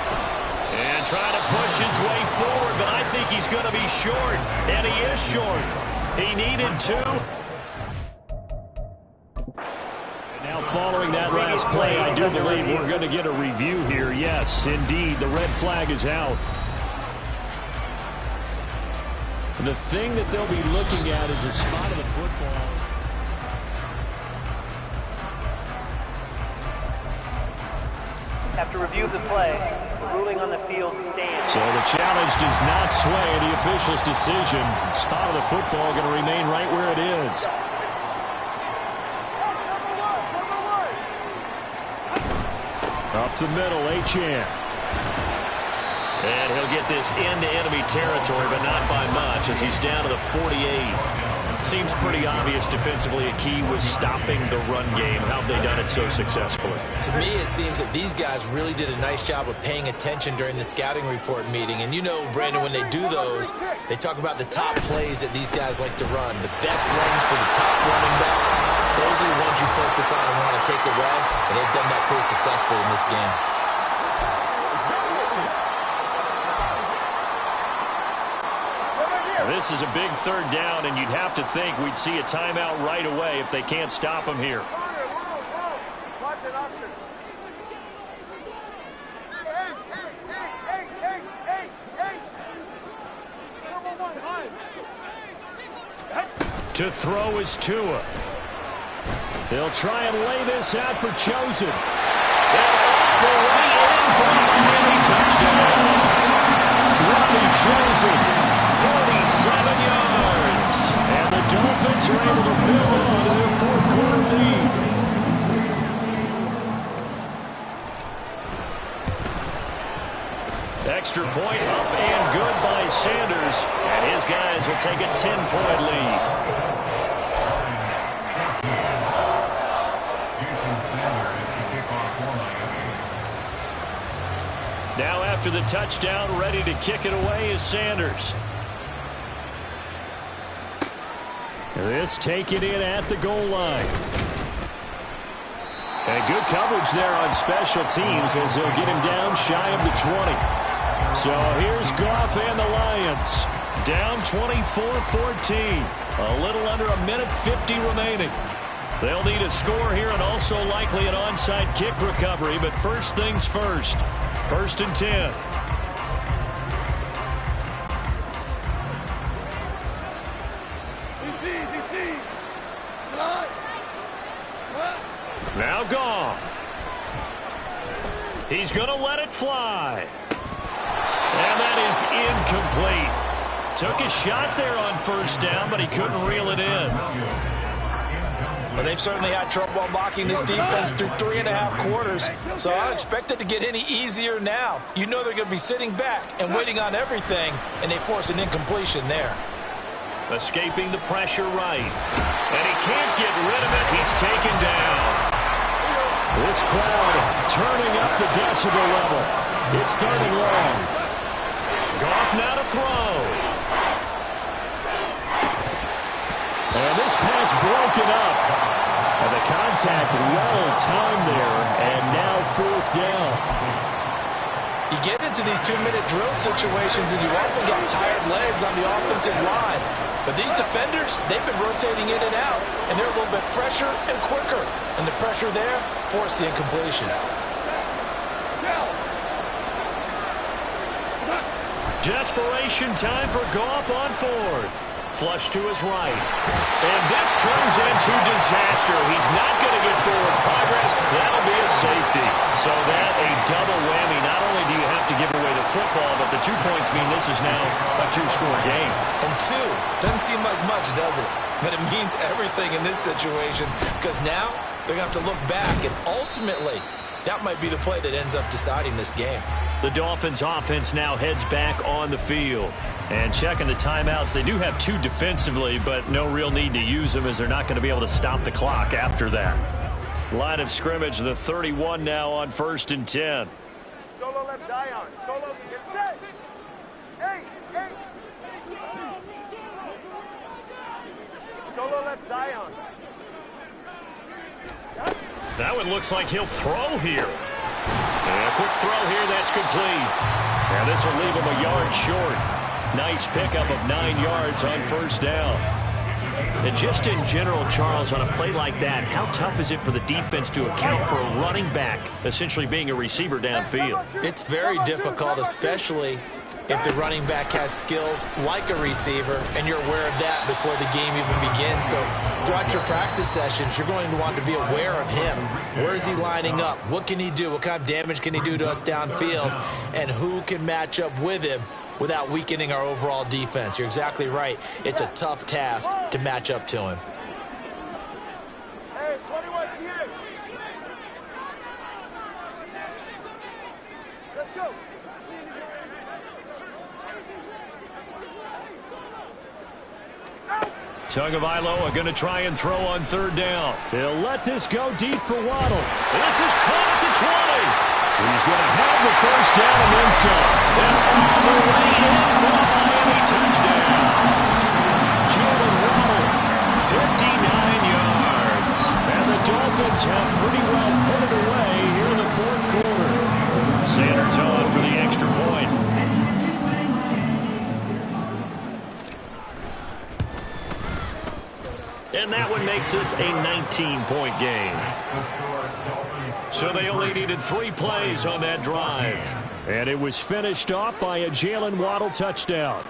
Speaker 2: And trying to push his way forward, but I think he's going to be short. And he is short. He needed 2. Now following that last play, I do believe we're going to get a review here. Yes, indeed, the red flag is out. The thing that they'll be looking at is a spot of the football.
Speaker 4: After review of the play, the ruling on the field stands.
Speaker 2: So the challenge does not sway the official's decision. Spot of the football going to remain right where it is. Up the middle, Achane. And he'll get this into enemy territory, but not by much as he's down to the 48. Seems pretty obvious defensively a key was stopping the run game. How have they done it so successfully?
Speaker 3: To me, it seems that these guys really did a nice job of paying attention during the scouting report meeting. And you know, Brandon, when they do those, they talk about the top plays that these guys like to run. The best runs for the top running back. Those are the ones you focus on and want to take away. And they've done that pretty successfully in this game.
Speaker 2: This is a big 3rd down, and you'd have to think we'd see a timeout right away if they can't stop him here.
Speaker 6: Watch it, Oscar.
Speaker 2: To throw is Tua. They'll try and lay this out for Chosen. The right end for the Miami touchdown. Robbie Chosen. 47 yards. And the Dolphins are able to build on to their 4th quarter lead. Extra point up and good by Sanders. And his guys will take a 10-point lead. Now after the touchdown, ready to kick it away is Sanders. This taken in at the goal line. And good coverage there on special teams as they'll get him down shy of the 20. So here's Goff and the Lions. Down 24-14. A little under a minute 50 remaining. They'll need a score here and also likely an onside kick recovery. But first things first. 1st and 10. Now Goff. He's going to let it fly. And that is incomplete. Took a shot there on 1st down, but he couldn't reel it in.
Speaker 7: Well, they've certainly had trouble unlocking this defense through 3.5 quarters, so I don't expect it to get any easier now. You know they're going to be sitting back and waiting on everything, and they force an incompletion there.
Speaker 2: Escaping the pressure right. And he can't get rid of it. He's taken down. This crowd turning up the decibel level. It's 3rd and long. Goff now to throw. And this pass broken up. And the contact well timed there. And now 4th down.
Speaker 7: You get into these 2-minute drill situations and you often got tired legs on the offensive line. But these defenders, they've been rotating in and out, and they're a little bit fresher and quicker. And the pressure there forced the incompletion.
Speaker 2: Desperation time for Goff on fourth. Flush to his right. And this turns into disaster. He's not going to get forward progress. That'll be a safety. So that a double whammy. Not only do you have to give away the football, but the 2 points mean this is now a 2-score game.
Speaker 3: And 2 doesn't seem like much, does it? But it means everything in this situation because now they're going to have to look back, and ultimately that might be the play that ends up deciding this game.
Speaker 2: The Dolphins offense now heads back on the field. And checking the timeouts, they do have 2 defensively, but no real need to use them as they're not going to be able to stop the clock after that. Line of scrimmage, the 31 now on 1st and 10.
Speaker 6: Solo left Zion. Solo, get set. Hey. Solo left Zion.
Speaker 2: That one looks like he'll throw here. And a quick throw here, that's complete. And this will leave him a yard short. Nice pickup of 9 yards on 1st down. And just in general, Charles, on a play like that, how tough is it for the defense to account for a running back essentially being a receiver downfield?
Speaker 3: It's very difficult, especially if the running back has skills like a receiver, and you're aware of that before the game even begins. So throughout your practice sessions, you're going to want to be aware of him. Where is he lining up? What can he do? What kind of damage can he do to us downfield? And who can match up with him without weakening our overall defense? You're exactly right. It's a tough task to match up to him.
Speaker 6: Hey, 21's here. Let's go.
Speaker 2: Tagovailoa going to try and throw on 3rd down. They'll let this go deep for Waddle. This is caught at the 20. He's going to have the 1st down and then some. And all the way in for a Miami touchdown. Jalen Waddle, 59 yards. And the Dolphins have pretty well put it away here in the 4th quarter. Sanders on for the extra point. And that one makes this a 19-point game. So they only needed 3 plays on that drive. And it was finished off by a Jalen Waddle touchdown.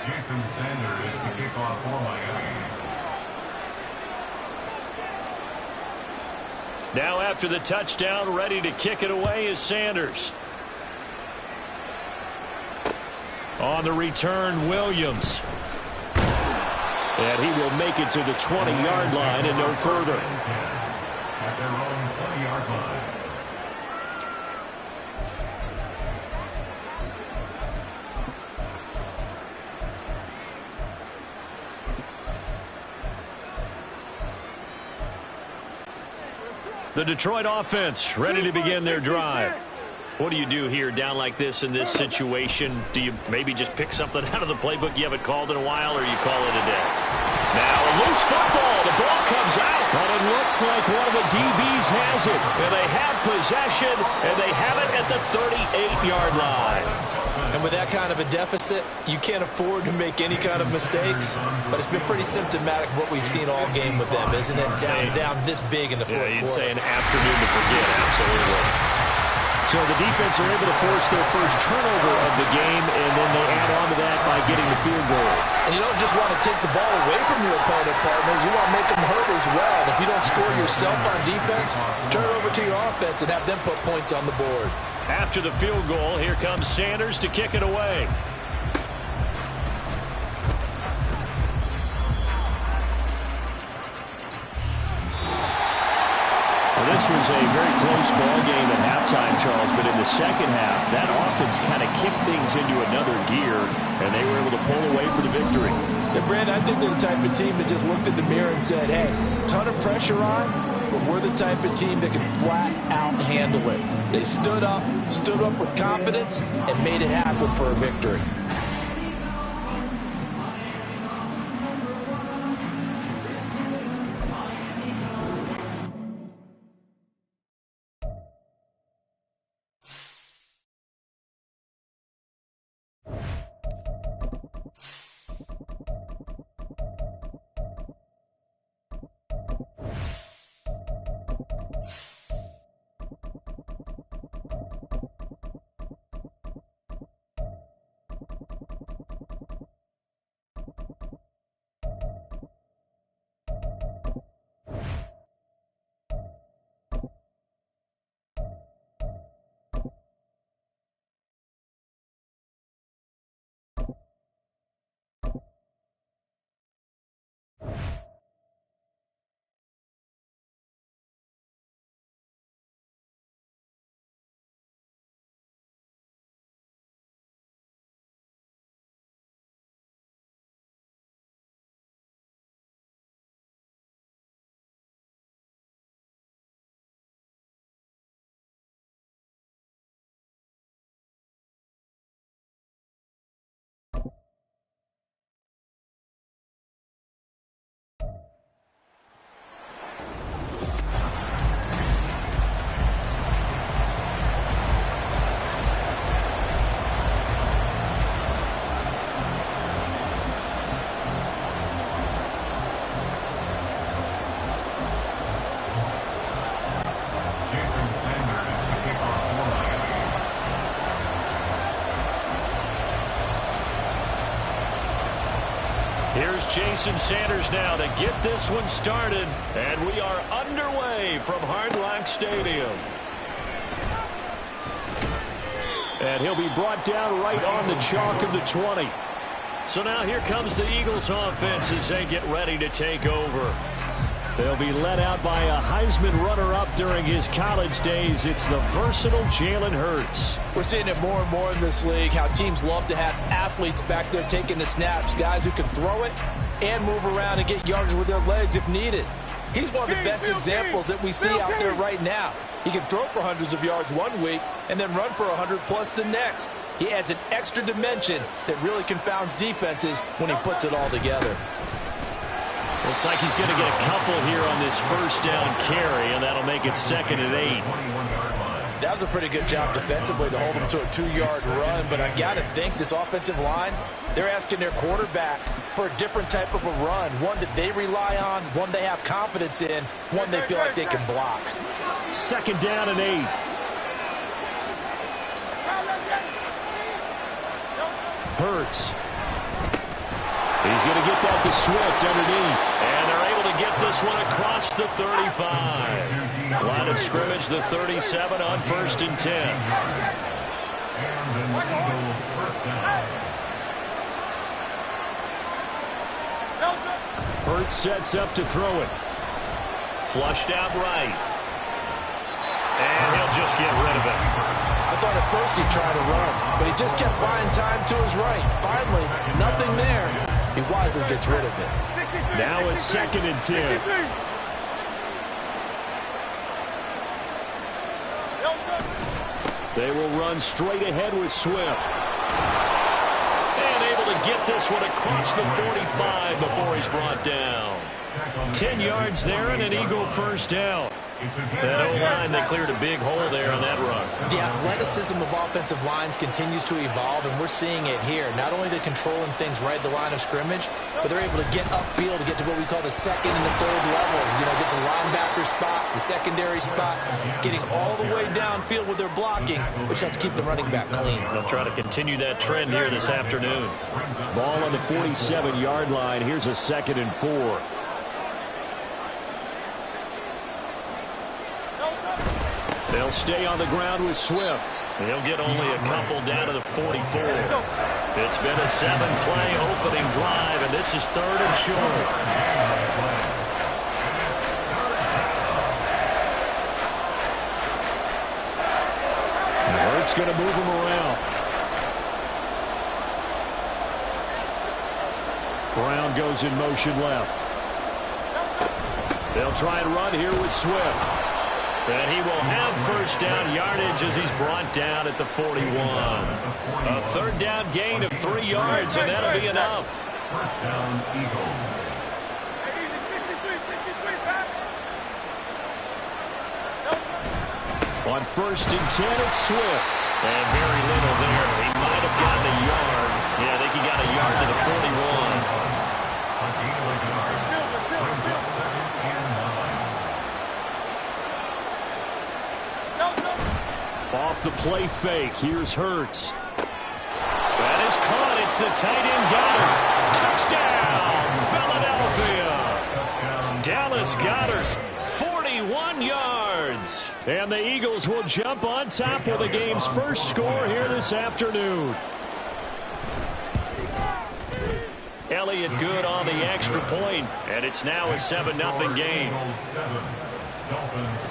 Speaker 5: Jason Sanders is the kickoff for Miami.
Speaker 2: Now after the touchdown, ready to kick it away is Sanders. On the return, Williams. And he will make it to the 20-yard line and no further.
Speaker 5: At their own 20-yard line.
Speaker 2: The Detroit offense ready to begin their drive. What do you do here down like this in this situation? Do you maybe just pick something out of the playbook you haven't called in a while, or you call it a day? Now a loose football. The ball comes out. But it looks like one of the DBs has it. And they have possession, and they have it at the 38-yard line.
Speaker 3: And with that kind of a deficit, you can't afford to make any kind of mistakes. But it's been pretty symptomatic of what we've seen all game with them, isn't it? Down this big in the 4th quarter.
Speaker 2: You'd say an afternoon to forget, absolutely. So the defense are able to force their first turnover of the game, and then they add on to that by getting the field goal.
Speaker 7: And you don't just want to take the ball away from your opponent, partner. You want to make them hurt as well. And if you don't score yourself on defense, turn it over to your offense and have them put points on the board.
Speaker 2: After the field goal, here comes Sanders to kick it away. Well, this was a very close ball game at halftime, Charles, but in the second half, that offense kind of kicked things into another gear, and they were able to pull away for the victory.
Speaker 7: Yeah, Brandon, I think they're the type of team that just looked in the mirror and said, hey, ton of pressure on, but we're the type of team that can flat out handle it. They stood up with confidence, and made it happen for a victory.
Speaker 2: Here's Jason Sanders now to get this one started. And we are underway from Hard Rock Stadium. And he'll be brought down right on the chalk of the 20. So now here comes the Eagles offense as they get ready to take over. They'll be led out by a Heisman runner-up during his college days. It's the versatile Jalen Hurts.
Speaker 7: We're seeing it more and more in this league, how teams love to have athletes back there taking the snaps, guys who can throw it and move around and get yards with their legs if needed. He's one of the best examples that we see out there right now. He can throw for hundreds of yards one week and then run for 100+ the next. He adds an extra dimension that really confounds defenses when he puts it all together.
Speaker 2: Looks like he's going to get a couple here on this first down carry, and that'll make it 2nd and 8.
Speaker 7: That was a pretty good job defensively to hold him to a 2-yard run, but I've got to think this offensive line, they're asking their quarterback for a different type of a run, one that they rely on, one they have confidence in, one they feel like they can block.
Speaker 2: 2nd down and 8. Hurts. He's going to get that to Swift underneath. And they're able to get this one across the 35. Line of scrimmage, the 37 on 1st and 10. Hurts sets up to throw it. Flushed out right. And he'll just get rid of it.
Speaker 7: I thought at first he'd try to run, but he just kept buying time to his right. Finally, nothing there. He wisely gets rid of it.
Speaker 2: Now it's 2nd and 10. They will run straight ahead with Swift. And able to get this one across the 45 before he's brought down. 10 yards there and an Eagle first down. That O-line, they cleared a big hole there on that run.
Speaker 7: The athleticism of offensive lines continues to evolve, and we're seeing it here. Not only are they controlling things right at the line of scrimmage, but they're able to get upfield to get to what we call the 2nd and the 3rd levels. You know, get to the linebacker spot, the secondary spot, getting all the way downfield with their blocking, which helps keep the running back clean.
Speaker 2: They'll try to continue that trend here this afternoon. Ball on the 47-yard line. Here's a 2nd and 4. They'll stay on the ground with Swift. He'll get only a couple down to the 44. It's been a 7-play opening drive, and this is 3rd and short. Hurts going to move him around. Brown goes in motion left. They'll try and run here with Swift. And he will have first down yardage as he's brought down at the 41. A 3rd down gain of 3 yards, and that'll be enough.
Speaker 5: First down, Eagle.
Speaker 2: On 1st and 10, it's Swift. And very little there. He might have gotten a yard. Yeah, I think he got a yard to the 41.
Speaker 5: A gain of a yard. Brings up 2nd and 9.
Speaker 2: Off the play fake, here's Hurts. That is caught. It's the tight end Goddard. Touchdown, Philadelphia. Dallas Goedert, 41 yards. And the Eagles will jump on top with the game's first score here this afternoon. Elliott good on the extra point, and it's now a 7-0 game.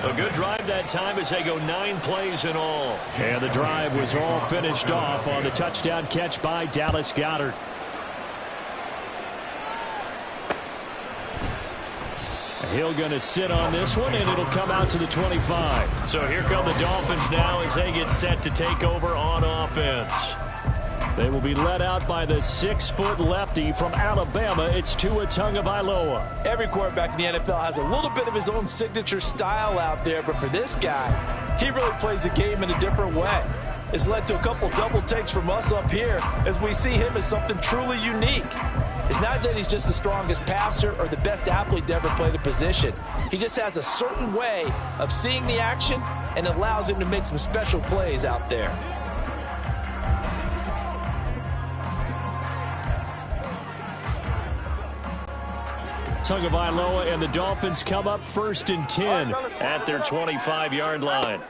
Speaker 2: A good drive that time as they go 9 plays in all. And the drive was all finished off on the touchdown catch by Dallas Goedert. Hill going to sit on this one, and it'll come out to the 25. So here come the Dolphins now as they get set to take over on offense. They will be led out by the 6-foot lefty from Alabama. It's Tua Tagovailoa.
Speaker 7: Every quarterback in the NFL has a little bit of his own signature style out there, but for this guy, he really plays the game in a different way. It's led to a couple double takes from us up here as we see him as something truly unique. It's not that he's just the strongest passer or the best athlete to ever play the position. He just has a certain way of seeing the action, and it allows him to make some special plays out there.
Speaker 2: Tagovailoa and the Dolphins come up 1st and 10 at their 25-yard line.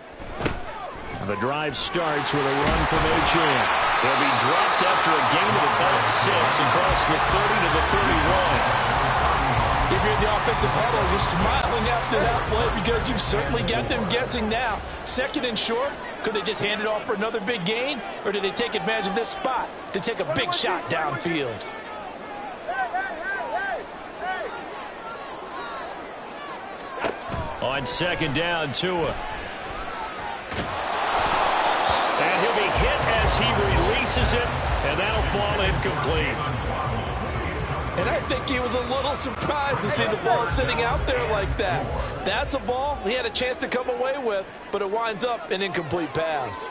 Speaker 2: The drive starts with a run from Etienne. He'll be dropped after a gain of about 6 across the 30 to the 31.
Speaker 7: If you're in the offensive huddle, you're smiling after that play because you've certainly got them guessing now. 2nd and short, could they just hand it off for another big gain? Or did they take advantage of this spot to take a big shot downfield?
Speaker 2: On 2nd down, Tua. And he'll be hit as he releases it, and that'll fall incomplete.
Speaker 7: And I think he was a little surprised to see the ball sitting out there like that. That's a ball he had a chance to come away with, but it winds up an incomplete pass.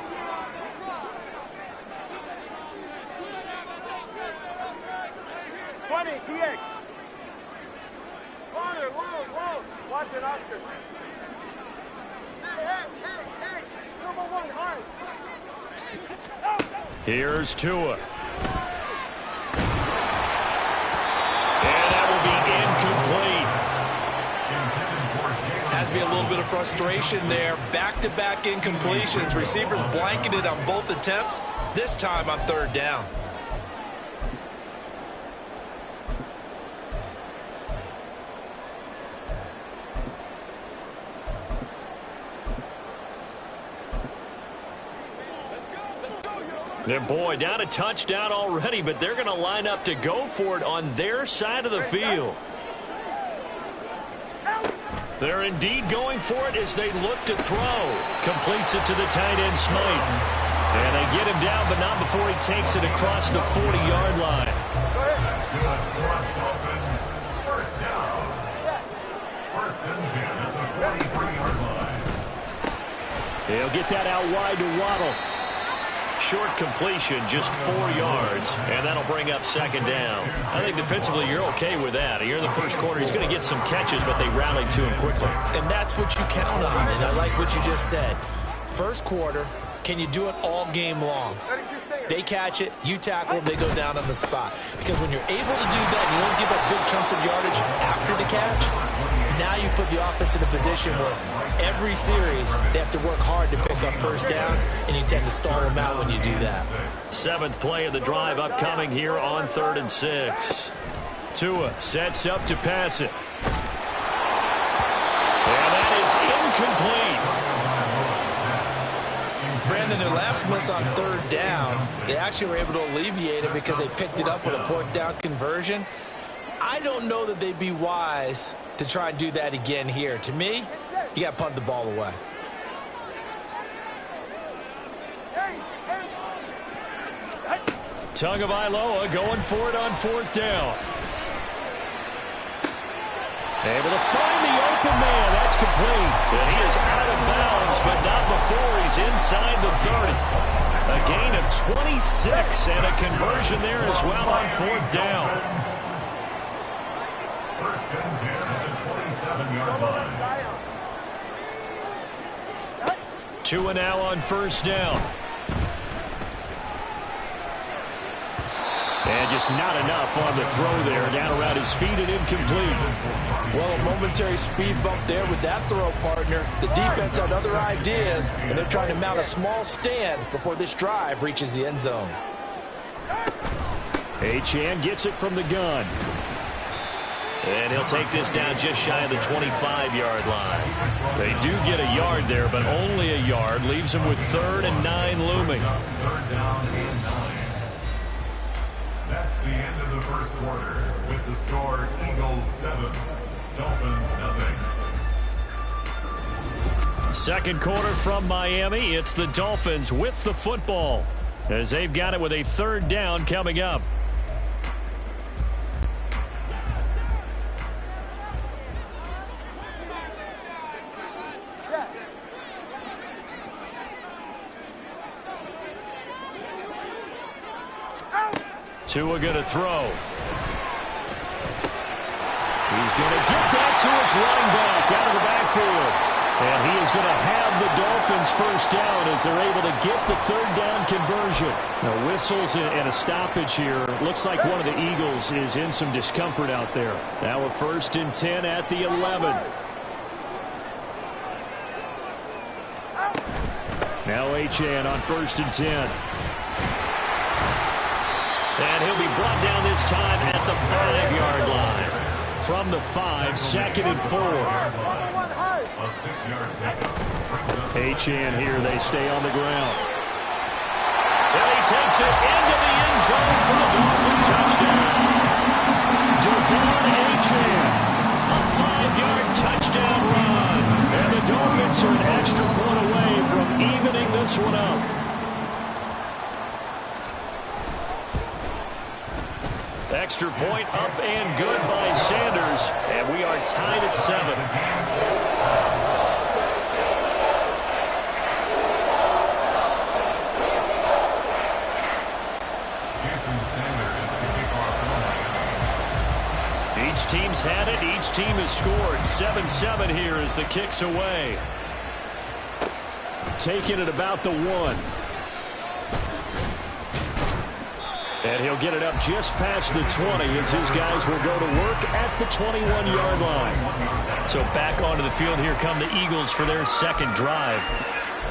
Speaker 6: TX. Long. Watch it, Oscar. Hey. Turbo 1, hard.
Speaker 2: Here's Tua. And that will be incomplete.
Speaker 3: Has to be a little bit of frustration there. Back-to-back incompletions. Receivers blanketed on both attempts, this time on 3rd down.
Speaker 2: And boy, down a touchdown already, but they're going to line up to go for it on their side of the field. They're indeed going for it as they look to throw. Completes it to the tight end, Smythe. And they get him down, but not before he takes it across the 40-yard line.
Speaker 5: That's good. Dolphins, 1st down. 1st and 10 at the 43-yard line.
Speaker 2: He'll get that out wide to Waddle. Short completion, just 4 yards, and that'll bring up 2nd down. I think defensively you're okay with that. Here in the 1st quarter, he's going to get some catches, but they rallied to him quickly.
Speaker 3: And that's what you count on, and I like what you just said. 1st quarter, can you do it all game long? They catch it, you tackle them, they go down on the spot. Because when you're able to do that, you don't give up big chunks of yardage after the catch, now you put the offense in a position where every series they have to work hard to pick up 1st downs, and you tend to stall them out when you do that.
Speaker 2: 7th play of the drive upcoming here on 3rd and 6. Tua sets up to pass it. And that is incomplete.
Speaker 3: Brandon, their last miss on 3rd down, they actually were able to alleviate it because they picked it up with a 4th down conversion. I don't know that they'd be wise to try and do that again here. To me, you got to punt the ball away.
Speaker 2: Tagovailoa going for it on 4th down. Able to find the open man. That's complete. And he is out of bounds, but not before he's inside the 30. A gain of 26 and a conversion there as well on 4th down.
Speaker 5: 1st and 10 at the 27-yard line.
Speaker 2: Tua now on 1st down. And just not enough on the throw there. Down around his feet and incomplete.
Speaker 7: Well, a momentary speed bump there with that throw, partner. The defense had other ideas, and they're trying to mount a small stand before this drive reaches the end zone.
Speaker 2: Etienne gets it from the gun. And he'll take this down just shy of the 25-yard line. They do get a yard there, but only a yard. Leaves them with 3rd and 9 looming.
Speaker 5: 3rd down and 9. That's the end of the 1st quarter with the score Eagles 7, Dolphins nothing.
Speaker 2: 2nd quarter from Miami. It's the Dolphins with the football as they've got it with a 3rd down coming up. Tua going to throw. He's going to get that to his running back out of the backfield. And he is going to have the Dolphins first down as they're able to get the third down conversion. Now, whistles and a stoppage here. Looks like one of the Eagles is in some discomfort out there. Now a 1st and 10 at the 11. Now Achane on 1st and 10. And he'll be brought down this time at the 5-yard line. From the 5, 2nd and 4.
Speaker 5: A 6-yard pickup.
Speaker 2: Achane here, they stay on the ground. And he takes it into the end zone for the Dolphin touchdown. Devon Achane, a 5-yard touchdown run. And the Dolphins are an extra point away from evening this one up. Extra point up and good by Sanders. And we are tied at 7. Each team's had it. Each team has scored. 7-7 here as the kick's away. Taking it about the 1. And he'll get it up just past the 20 as his guys will go to work at the 21-yard line. So back onto the field here come the Eagles for their second drive.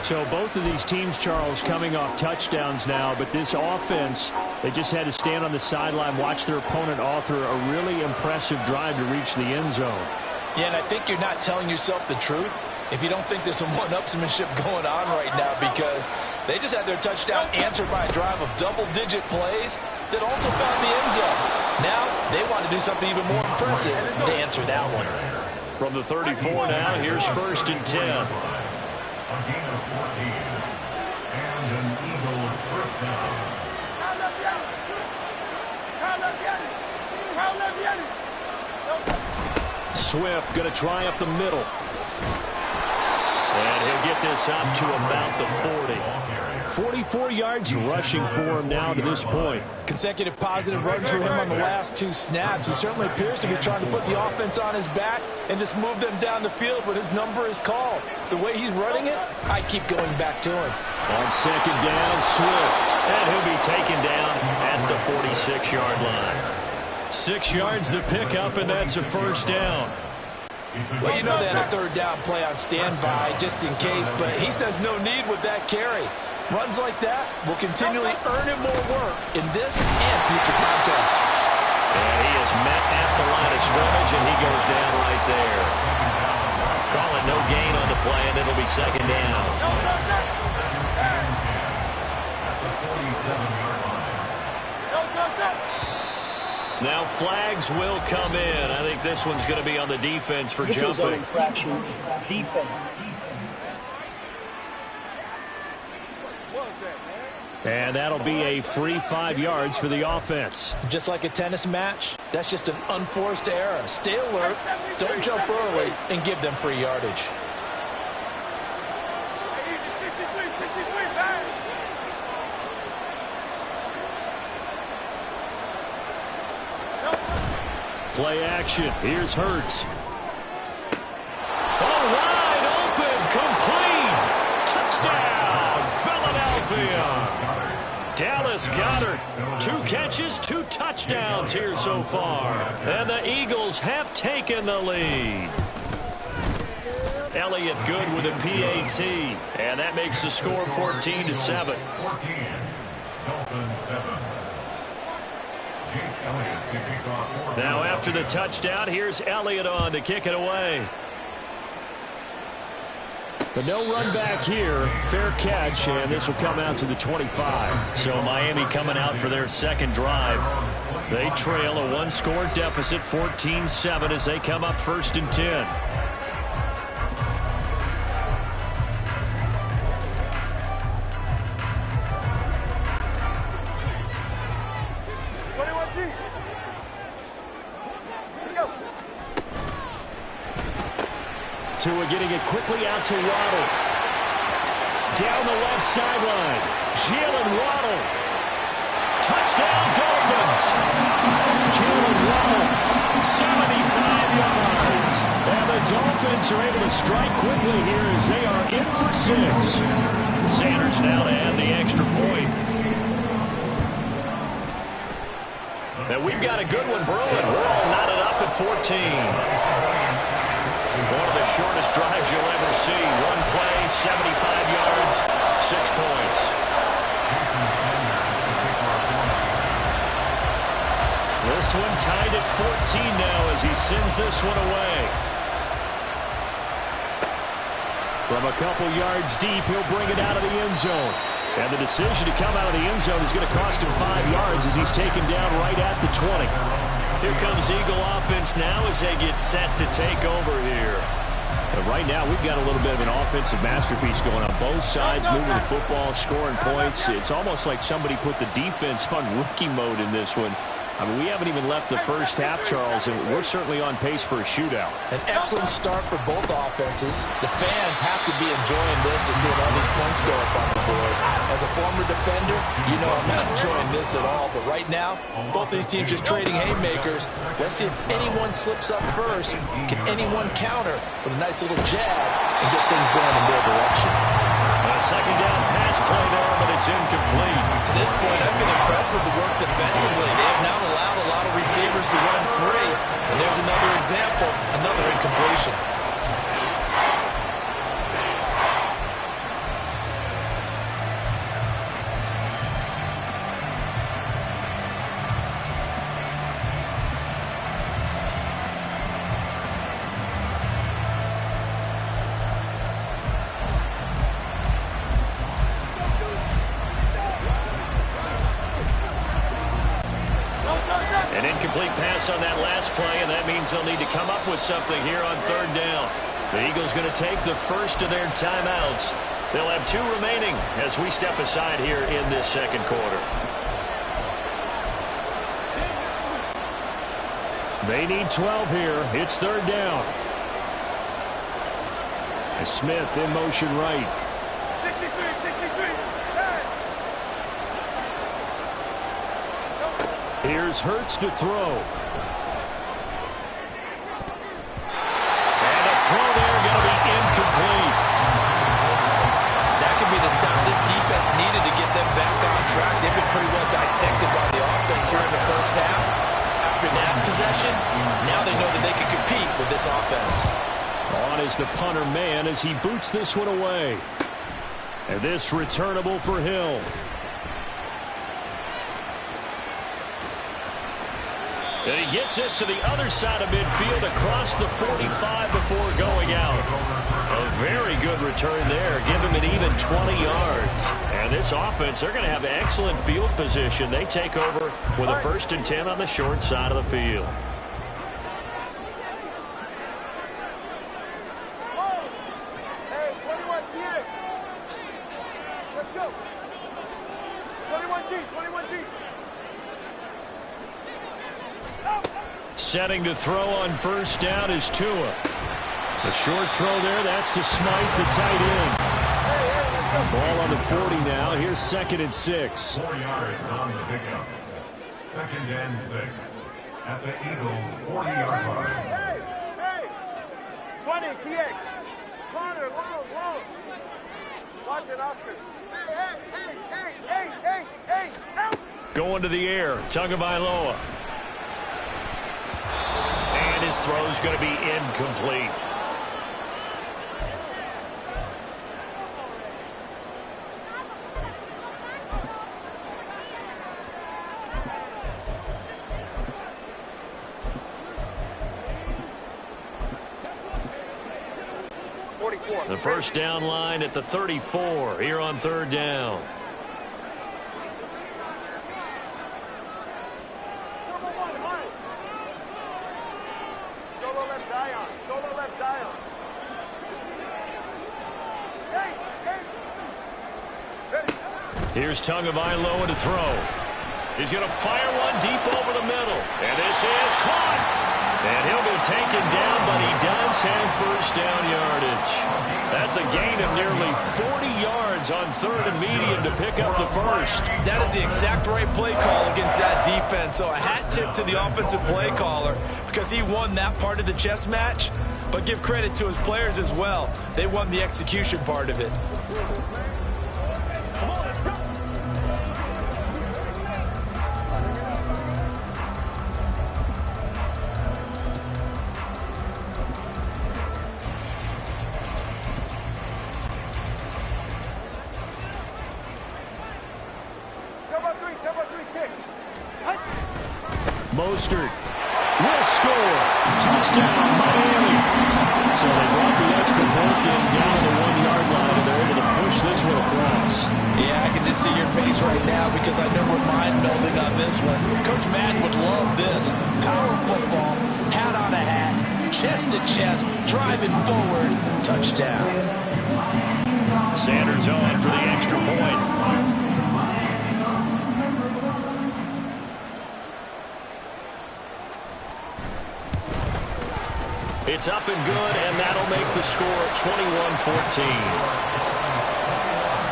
Speaker 2: So both of these teams, Charles, coming off touchdowns now, but this offense, they just had to stand on the sideline, watch their opponent author a really impressive drive to reach the end zone.
Speaker 7: Yeah, and I think you're not telling yourself the truth if you don't think there's some one-upsmanship going on right now, because they just had their touchdown answered by a drive of double-digit plays that also found the end zone. Now they want to do something even more impressive to answer that one.
Speaker 2: From the 34 now, here's 1st and 10.
Speaker 5: A gain of 14. And an Eagle first down.
Speaker 2: Swift going to try up the middle. And he'll get this up to about the 40. 44 yards rushing for him now to this point.
Speaker 7: Consecutive positive runs for him on the last 2 snaps. He certainly appears to be trying to put the offense on his back and just move them down the field when his number is called. The way he's running it, I keep going back to him.
Speaker 2: On 2nd down, Swift. And he'll be taken down at the 46-yard line. 6 yards the pickup, and that's a first down.
Speaker 7: Well, you know they had a 3rd down play on standby just in case, but he says no need with that carry. Runs like that will continually earn him more work in this and future contests.
Speaker 2: And he is met at the line of scrimmage, and he goes down right there. Call it no gain on the play, and it'll be 2nd down.
Speaker 5: At the 47-yard line.
Speaker 2: Now flags will come in. I think this one's going to be on the defense for jumping.
Speaker 4: Infraction, defense.
Speaker 7: And that'll be a free 5 yards for the offense. Just like a tennis match, that's just an unforced error. Stay alert, don't jump early, and give them free yardage.
Speaker 2: Play action. Here's Hurts. All wide open, complete. Touchdown, Philadelphia. Dallas Goedert. 2 catches, 2 touchdowns here so far. And the Eagles have taken the lead. Elliott good with a PAT. And that makes the score 14-7.
Speaker 5: 14. Dolphins 7.
Speaker 2: Now after the touchdown, here's Elliott on to kick it away. But no run back here. Fair catch, and this will come out to the 25. So Miami coming out for their second drive. They trail a 1-score deficit, 14-7, as they come up 1st and 10. Tua getting it quickly out to Waddle. Down the left sideline. Jalen Waddle. Touchdown Dolphins. Jalen Waddle. 75 yards. And the Dolphins are able to strike quickly here as they are in for 6. Sanders now to add the extra point. And we've got a good one brewing. We're all knotted up at 14. One of the shortest drives you'll ever see. One play, 75 yards, 6 points. This one tied at 14 now as he sends this one away. From a couple yards deep, he'll bring it out of the end zone. And the decision to come out of the end zone is going to cost him 5 yards as he's taken down right at the 20. Here comes Eagle offense now as they get set to take over here. But right now, we've got a little bit of an offensive masterpiece going on both sides, moving the football, scoring points. It's almost like somebody put the defense on rookie mode in this one. I mean, we haven't even left the first half, Charles, and we're certainly on pace for a shootout.
Speaker 7: An excellent start for both offenses. The fans have to be enjoying this to see all these points go up on the board. As a former defender, you know I'm not enjoying this at all. But right now, both these teams just trading haymakers. Let's see if anyone slips up first. Can anyone counter with a nice little jab and get things going in their direction?
Speaker 2: A second down pass play there, but it's incomplete.
Speaker 7: To this point, I've been impressed with the work defensively. They have now allowed a lot of receivers to run free. And there's another example, another incompletion.
Speaker 2: An incomplete pass on that last play, and that means they'll need to come up with something here on third down. The Eagles going to take the first of their timeouts. They'll have 2 remaining as we step aside here in this second quarter. They need 12 here. It's third down. And Smith in motion right.
Speaker 6: 63.
Speaker 2: Here's Hurts to throw. And a throw there going to be incomplete.
Speaker 7: That could be the stop this defense needed to get them back on track. They've been pretty well dissected by the offense here in the first half. After that possession, now they know that they can compete with this offense.
Speaker 2: On is the punter man as he boots this one away. And this returnable for Hill. And he gets this to the other side of midfield across the 45 before going out. A very good return there. Give him an even 20 yards. And this offense, they're going to have excellent field position. They take over with a 1st and 10 on the short side of the field.
Speaker 6: Hey, 21 TA. Let's go. 21G.
Speaker 2: Setting to throw on first down is Tua. A short throw there. That's to Smythe, the tight end. Ball on the 40 now. Here's 2nd and 6.
Speaker 5: 4 yards on the pickup. 2nd and 6 at the Eagles' 40-yard line.
Speaker 6: Hey. 20 TX. Corner, long. Watch it, Oscar. Hey. Help.
Speaker 2: Going to the air. Tagovailoa. And his throw's going to be incomplete. The first down line at the 34 here on third down.
Speaker 6: Solo left Zion.
Speaker 2: Here's Tagovailoa to throw. He's going to fire one deep over the middle. And this is caught. And he'll be taken down, but he does have first down yardage. That's a gain of nearly 40 yards on third and medium to pick up the first.
Speaker 3: That is the exact right play call against that defense. So a hat tip to the offensive play caller because he won that part of the chess match. But give credit to his players as well. They won the execution part of it.
Speaker 2: Mostert will score. Touchdown, Miami. So they brought the extra point in down the 1-yard line, and they're able to push this one across.
Speaker 7: Yeah, I can just see your face right now because I know we're mind-melding on this one. Coach Madden would love this. Power football, hat on a hat, chest to chest, driving forward, touchdown.
Speaker 2: Sanders on for the extra point. It's up and good, and that'll make the score 21-14.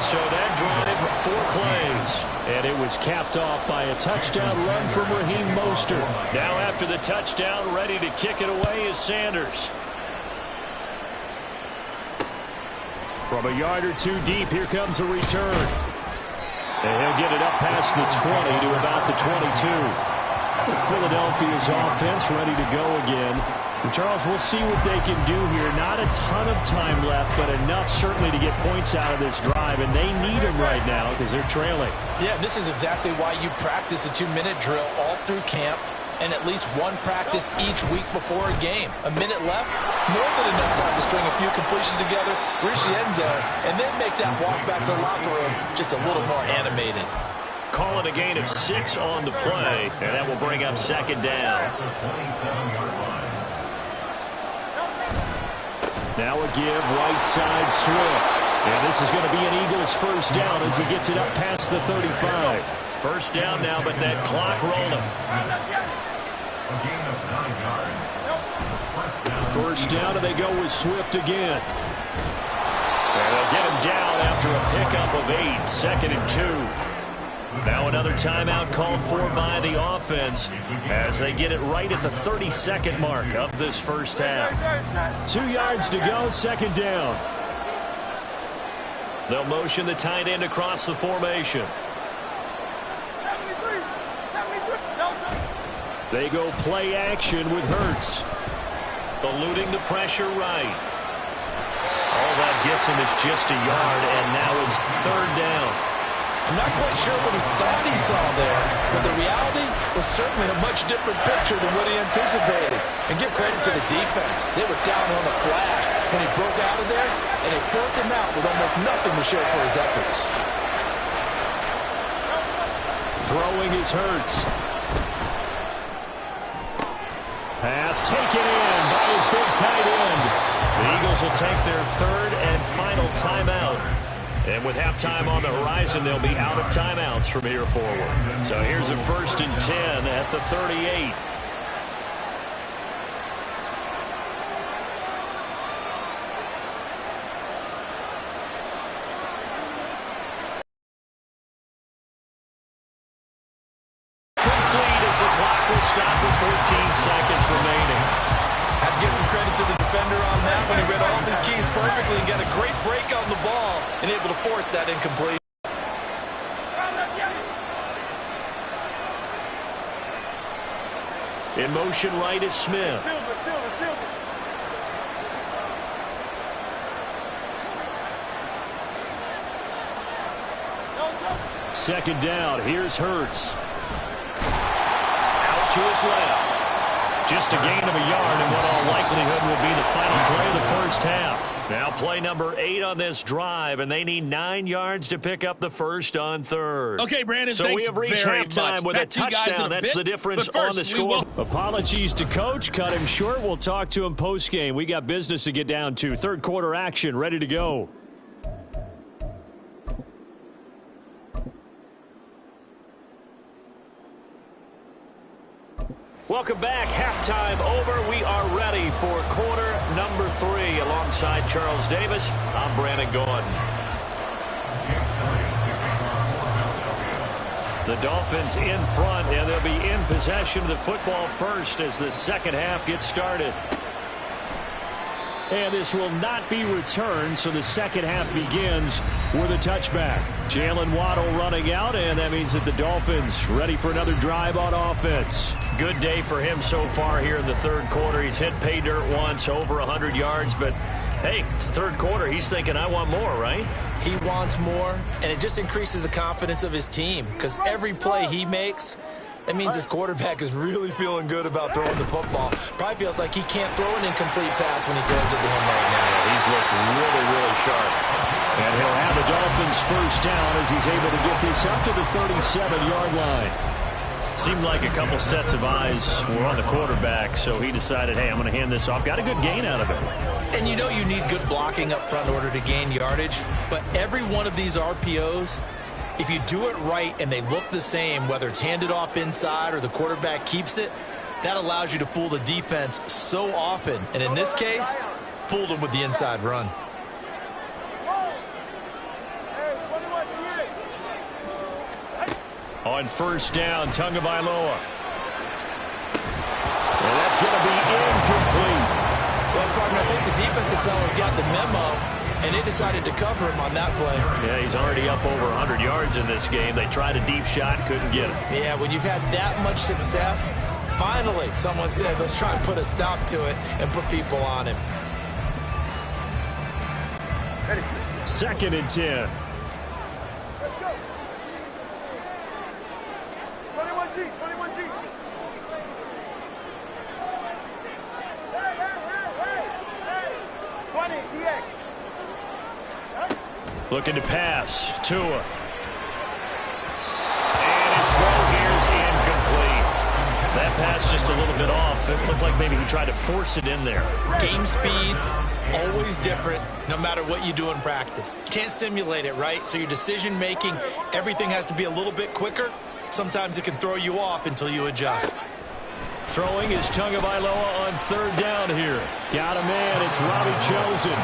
Speaker 2: So that drive, 4 plays. And it was capped off by a touchdown run from Raheem Mostert. Now after the touchdown, ready to kick it away is Sanders. From a yard or two deep, here comes a return. And he'll get it up past the 20 to about the 22. Philadelphia's offense ready to go again. And Charles, we'll see what they can do here. Not a ton of time left, but enough certainly to get points out of this drive, and they need them right now because they're trailing.
Speaker 7: Yeah, this is exactly why you practice a 2-minute drill all through camp and at least one practice each week before a game. A minute left, more than enough time to string a few completions together, reach the end zone, and then make that walk back to the locker room just a little more animated.
Speaker 2: Call it a gain of 6 on the play, and that will bring up second down. Now a give, right side, Swift. And this is going to be an Eagles first down as he gets it up past the 35. First down now, but that clock rolling. First down, and they go with Swift again. And they'll get him down after a pickup of 8, 2nd and 2. Now another timeout called for by the offense as they get it right at the 32nd mark of this first half. 2 yards to go, second down. They'll motion the tight end across the formation. They go play action with Hurts. Eluding the pressure right. All that gets him is just a yard, and now it's third down.
Speaker 7: I'm not quite sure what he thought he saw there, but the reality was certainly a much different picture than what he anticipated. And give credit to the defense. They were down on the flash when he broke out of there, and they forced him out with almost nothing to show for his efforts.
Speaker 2: Throwing is Hurts. Pass taken in by his big tight end. The Eagles will take their third and final timeout. And with halftime on the horizon, they'll be out of timeouts from here forward. So here's a 1st and 10 at the 38. Complete as the clock will stop with 14 seconds remaining.
Speaker 3: Have to give some credit to the defender on that when he read all of his keys perfectly and got a great break on the ball and able to force that incomplete.
Speaker 2: In motion right is Smith. Second down, here's Hurts. Out to his left. Just a gain of a yard in what all likelihood will be the final play of the first half. Now play number 8 on this drive, and they need 9 yards to pick up the first on third.
Speaker 8: Okay, Brandon,
Speaker 2: so we have reached halftime with a touchdown. That's the difference on the score. Apologies to Coach. Cut him short. We'll talk to him post-game. We got business to get down to. Third quarter action ready to go. Welcome back. Halftime over. We are ready for quarter number 3. Alongside Charles Davis, I'm Brandon Gordon. The Dolphins in front, and they'll be in possession of the football first as the second half gets started. And this will not be returned, so the second half begins with a touchback. Jalen Waddle running out, and that means that the Dolphins ready for another drive on offense. Good day for him so far here in the third quarter. He's hit pay dirt once, over 100 yards, but hey, it's the third quarter. He's thinking, I want more, right?
Speaker 7: He wants more, and it just increases the confidence of his team because every play he makes, that means his quarterback is really feeling good about throwing the football. Probably feels like he can't throw an incomplete pass when he throws it to him right now.
Speaker 2: He's looked really, really sharp. And he'll have the Dolphins first down as he's able to get this up to the 37-yard line. Seemed like a couple sets of eyes were on the quarterback, so he decided, hey, I'm going to hand this off. Got a good gain out of it.
Speaker 7: And you know you need good blocking up front in order to gain yardage, but every one of these RPOs, if you do it right and they look the same, whether it's handed off inside or the quarterback keeps it, that allows you to fool the defense so often. And in this case, fooled them with the inside run.
Speaker 2: On first down, Tagovailoa. And that's going to be incomplete.
Speaker 7: Well, partner, I think the defensive fellas got the memo, and they decided to cover him on that play.
Speaker 2: Yeah, he's already up over 100 yards in this game. They tried a deep shot, couldn't get it.
Speaker 7: Yeah, when you've had that much success, finally someone said, let's try and put a stop to it and put people on him.
Speaker 2: 2nd and 10.
Speaker 6: 21G, 21G. Hey. 20, TX.
Speaker 2: Looking to pass. Tua. And his throw here is incomplete. That pass just a little bit off. It looked like maybe he tried to force it in there.
Speaker 7: Game speed, always different, no matter what you do in practice. You can't simulate it, right? So your decision making, everything has to be a little bit quicker. Sometimes it can throw you off until you adjust.
Speaker 2: Throwing is Tagovailoa on third down here. Got a man. It's Robbie Chosen.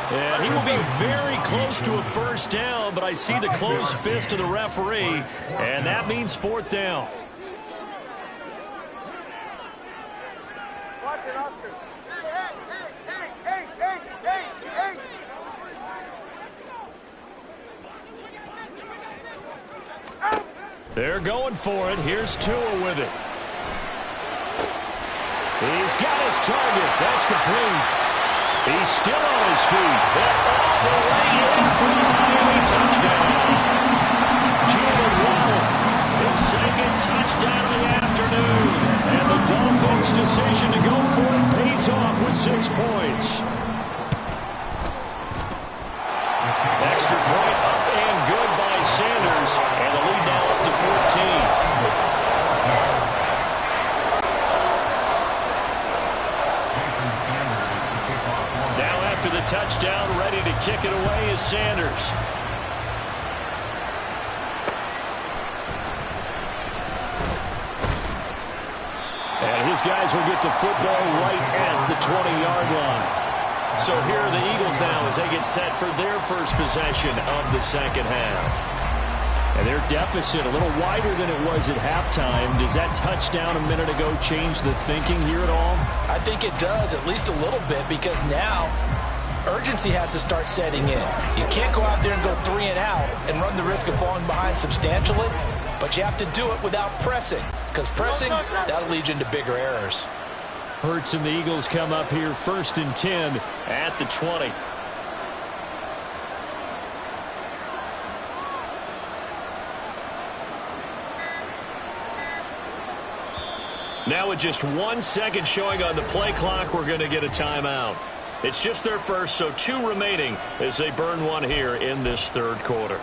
Speaker 2: And he will be very close to a first down, but I see the closed fist of the referee, and that means 4th down.
Speaker 6: Watch it, Oscar. Hey.
Speaker 2: They're going for it. Here's Tua with it. He's got his target. That's complete. He's still on his feet. And all the way in for the Miami touchdown. Jalen Waddle, his 2nd touchdown of the afternoon. And the Dolphins' decision to go for it pays off with 6 points. Extra point up and good by Sanders. And the lead now up to 14. After the touchdown, ready to kick it away is Sanders. And his guys will get the football right at the 20-yard line. So here are the Eagles now as they get set for their first possession of the second half. And their deficit a little wider than it was at halftime. Does that touchdown a minute ago change the thinking here at all?
Speaker 7: I think it does, at least a little bit, because now urgency has to start setting in. You can't go out there and go 3 and out and run the risk of falling behind substantially, but you have to do it without pressing, because pressing, that'll lead you into bigger errors.
Speaker 2: Hurts and the Eagles come up here 1st and 10 at the 20. Now with just 1 second showing on the play clock, we're going to get a timeout. It's just their first, so 2 remaining as they burn one here in this third quarter.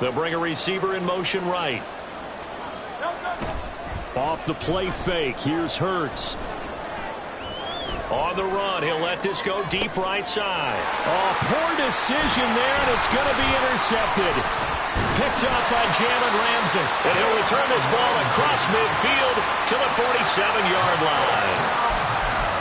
Speaker 2: They'll bring a receiver in motion right. Off the play fake, here's Hurts. On the run, he'll let this go deep right side. Oh, poor decision there, and it's going to be intercepted. Picked up by Jalen Ramsey. And he'll return this ball across midfield to the 47-yard line.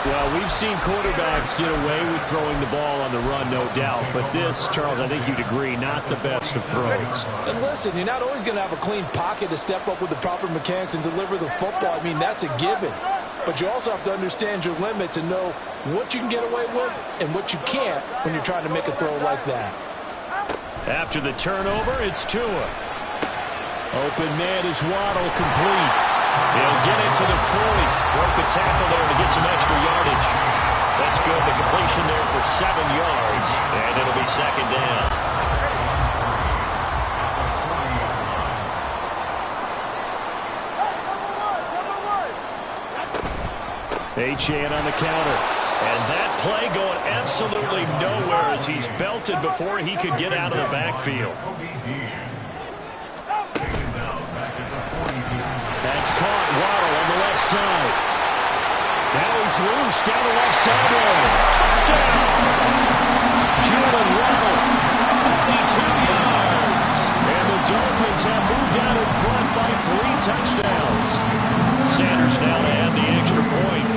Speaker 8: Well, we've seen quarterbacks get away with throwing the ball on the run, no doubt. But this, Charles, I think you'd agree, not the best of throws.
Speaker 7: And listen, you're not always going to have a clean pocket to step up with the proper mechanics and deliver the football. I mean, that's a given. But you also have to understand your limits and know what you can get away with and what you can't when you're trying to make a throw like that.
Speaker 2: After the turnover, it's Tua. Open man is Waddle, complete. He'll get it to the 40. Broke the tackle there to get some extra yardage. That's good. The completion there for 7 yards. And it'll be second down.
Speaker 8: Achane on the counter.
Speaker 2: And that play going absolutely nowhere as he's belted before he could get out of the backfield.
Speaker 8: That's caught. Waddle on the left side. Now he's loose down the left sideline.
Speaker 2: Touchdown! Jalen Waddle, 42 yards.
Speaker 8: And the Dolphins have moved out in front by 3 touchdowns.
Speaker 2: Sanders now to add the extra point.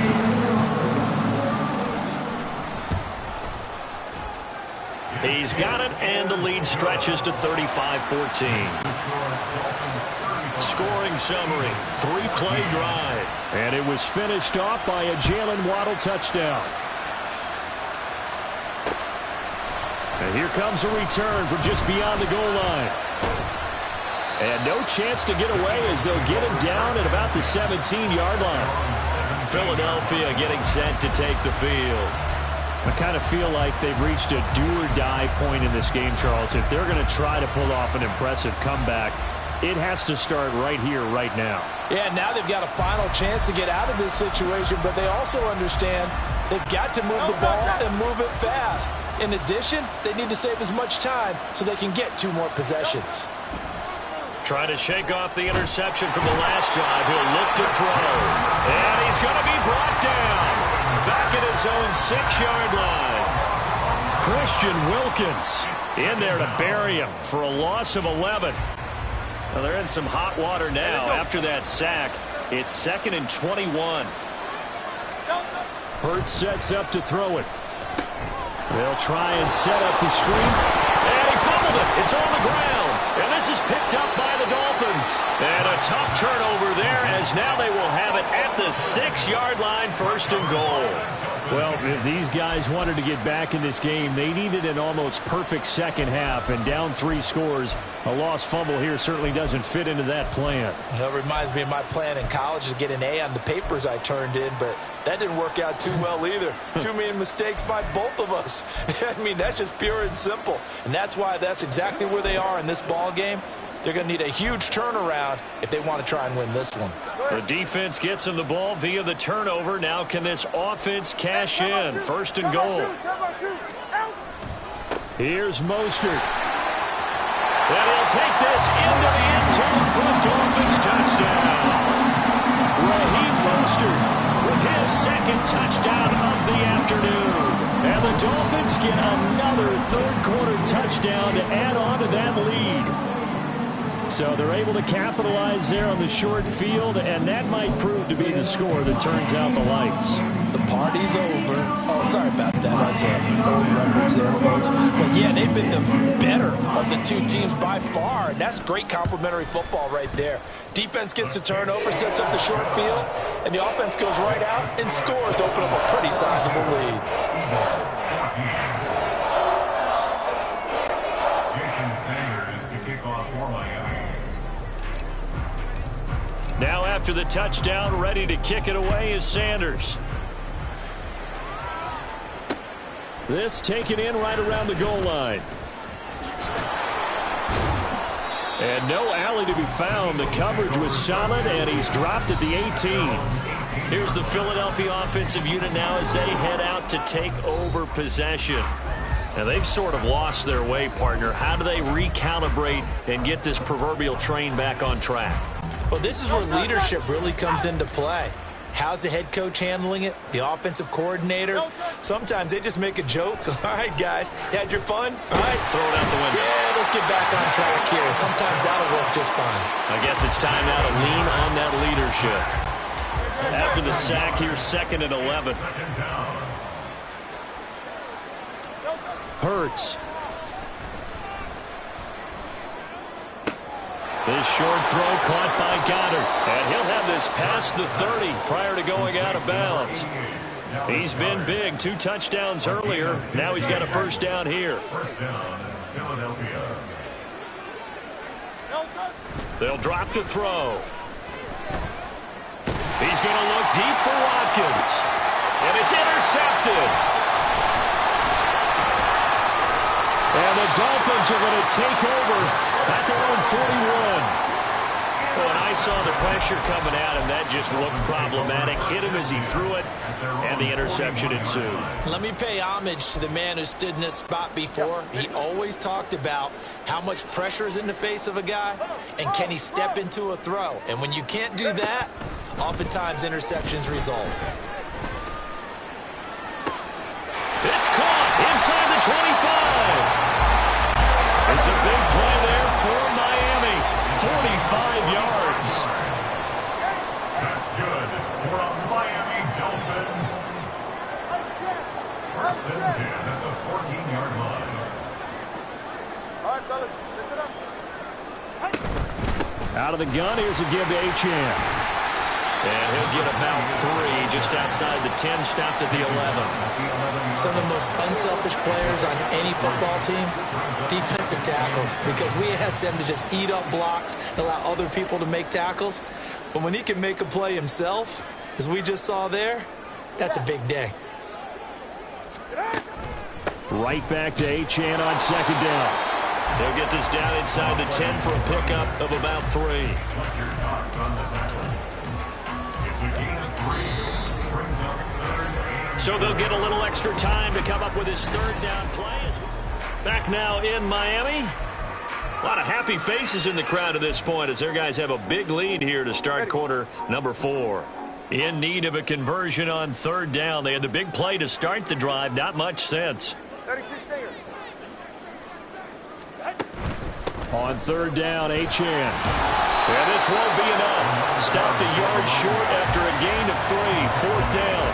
Speaker 2: He's got it, and the lead stretches to 35-14. Scoring summary, 3-play drive.
Speaker 8: And it was finished off by a Jalen Waddle touchdown. And here comes a return from just beyond the goal line. And no chance to get away as they'll get him down at about the 17-yard line.
Speaker 2: Philadelphia getting set to take the field.
Speaker 8: I kind of feel like they've reached a do-or-die point in this game, Charles. If they're going to try to pull off an impressive comeback, it has to start right here, right now.
Speaker 7: Yeah, now they've got a final chance to get out of this situation, but they also understand they've got to move the ball and move it fast. In addition, they need to save as much time so they can get 2 more possessions.
Speaker 2: Trying to shake off the interception from the last drive. He'll look to throw. And he's going to be brought down. Back at his own 6-yard line.
Speaker 8: Christian Wilkins in there to bury him for a loss of 11.
Speaker 2: Well, they're in some hot water now after that sack. It's 2nd and 21.
Speaker 8: Hurts sets up to throw it. They'll try and set up the screen.
Speaker 2: And he fumbled it. It's on the ground. And this is picked up by the Dolphins. And a tough turnover there as now they will have it at the 6-yard line, 1st and goal.
Speaker 8: Well, if these guys wanted to get back in this game, they needed an almost perfect second half, and down 3 scores, a lost fumble here certainly doesn't fit into that plan.
Speaker 7: That reminds me of my plan in college to get an A on the papers I turned in, but that didn't work out too well either. Too many mistakes by both of us. I mean, that's just pure and simple, and that's why that's exactly where they are in this ball game. They're going to need a huge turnaround if they want to try and win this one.
Speaker 2: The defense gets him the ball via the turnover. Now can this offense cash in? 1st and goal.
Speaker 8: Here's Mostert.
Speaker 2: And he'll take this into the end zone for the Dolphins touchdown.
Speaker 8: Raheem Mostert
Speaker 2: with his 2nd touchdown of the afternoon.
Speaker 8: And the Dolphins get another 3rd-quarter touchdown to add on to that lead. So they're able to capitalize there on the short field, and that might prove to be the score that turns out the lights.
Speaker 7: The party's over. Oh, sorry about that. That's an old reference there, folks. But, yeah, they've been the better of the 2 teams by far, and that's great complimentary football right there. Defense gets the turnover, sets up the short field, and the offense goes right out and scores to open up a pretty sizable lead.
Speaker 2: Now after the touchdown, ready to kick it away is Sanders.
Speaker 8: This taken in right around the goal line. And no alley to be found. The coverage was solid, and he's dropped at the 18.
Speaker 2: Here's the Philadelphia offensive unit now as they head out to take over possession. Now they've sort of lost their way, partner. How do they recalibrate and get this proverbial train back on track?
Speaker 7: Well, this is where leadership really comes into play. How's the head coach handling it? The offensive coordinator? Sometimes they just make a joke. All right, guys, you had your fun? All right.
Speaker 2: Throw it out the window.
Speaker 7: Yeah, let's get back on track here. And sometimes that'll work just fine.
Speaker 2: I guess it's time now to lean on that leadership. After the sack here, 2nd and 11.
Speaker 8: Hurts.
Speaker 2: This short throw caught by Goddard. And he'll have this past the 30 prior to going out of bounds. He's been big. 2 touchdowns earlier. Now he's got a first down here.
Speaker 5: First down, Philadelphia.
Speaker 2: They'll drop to throw. He's going to look deep for Watkins. And it's intercepted.
Speaker 8: And the Dolphins are going to take over at their own 41.
Speaker 2: Well, and I saw the pressure coming at him. That just looked problematic. Hit him as he threw it, and the interception ensued.
Speaker 7: Let me pay homage to the man who stood in this spot before. He always talked about how much pressure is in the face of a guy, and can he step into a throw. And when you can't do that, oftentimes interceptions result.
Speaker 2: It's caught inside the 25. It's a big play there for Miami. 45 yards.
Speaker 5: That's good for a Miami Dolphin. First and 10 at the 14-yard line.
Speaker 6: All right, fellas, listen up.
Speaker 8: Out of the gun, here's a give to Achane.
Speaker 2: And he'll get about 3 just outside the 10, stopped at the 11.
Speaker 7: Some of the most unselfish players on any football team, defensive tackles, because we ask them to just eat up blocks and allow other people to make tackles. But when he can make a play himself, as we just saw there, that's a big day.
Speaker 8: Right back to Achane on 2nd down.
Speaker 2: They'll get this down inside the 10 for a pickup of about 3.
Speaker 5: What's your thoughts on the tackle? It's a gain of 3. Brings up 3rd and
Speaker 2: So they'll get a little extra time to come up with his 3rd down play. Back now in Miami. A lot of happy faces in the crowd at this point as their guys have a big lead here to start quarter number 4. In need of a conversion on 3rd down. They had the big play to start the drive. Not much sense.
Speaker 6: 32 stingers.
Speaker 8: On 3rd down, Achane.
Speaker 2: Yeah, this won't be enough. Stopped a yard short after a gain of 3. 4th down.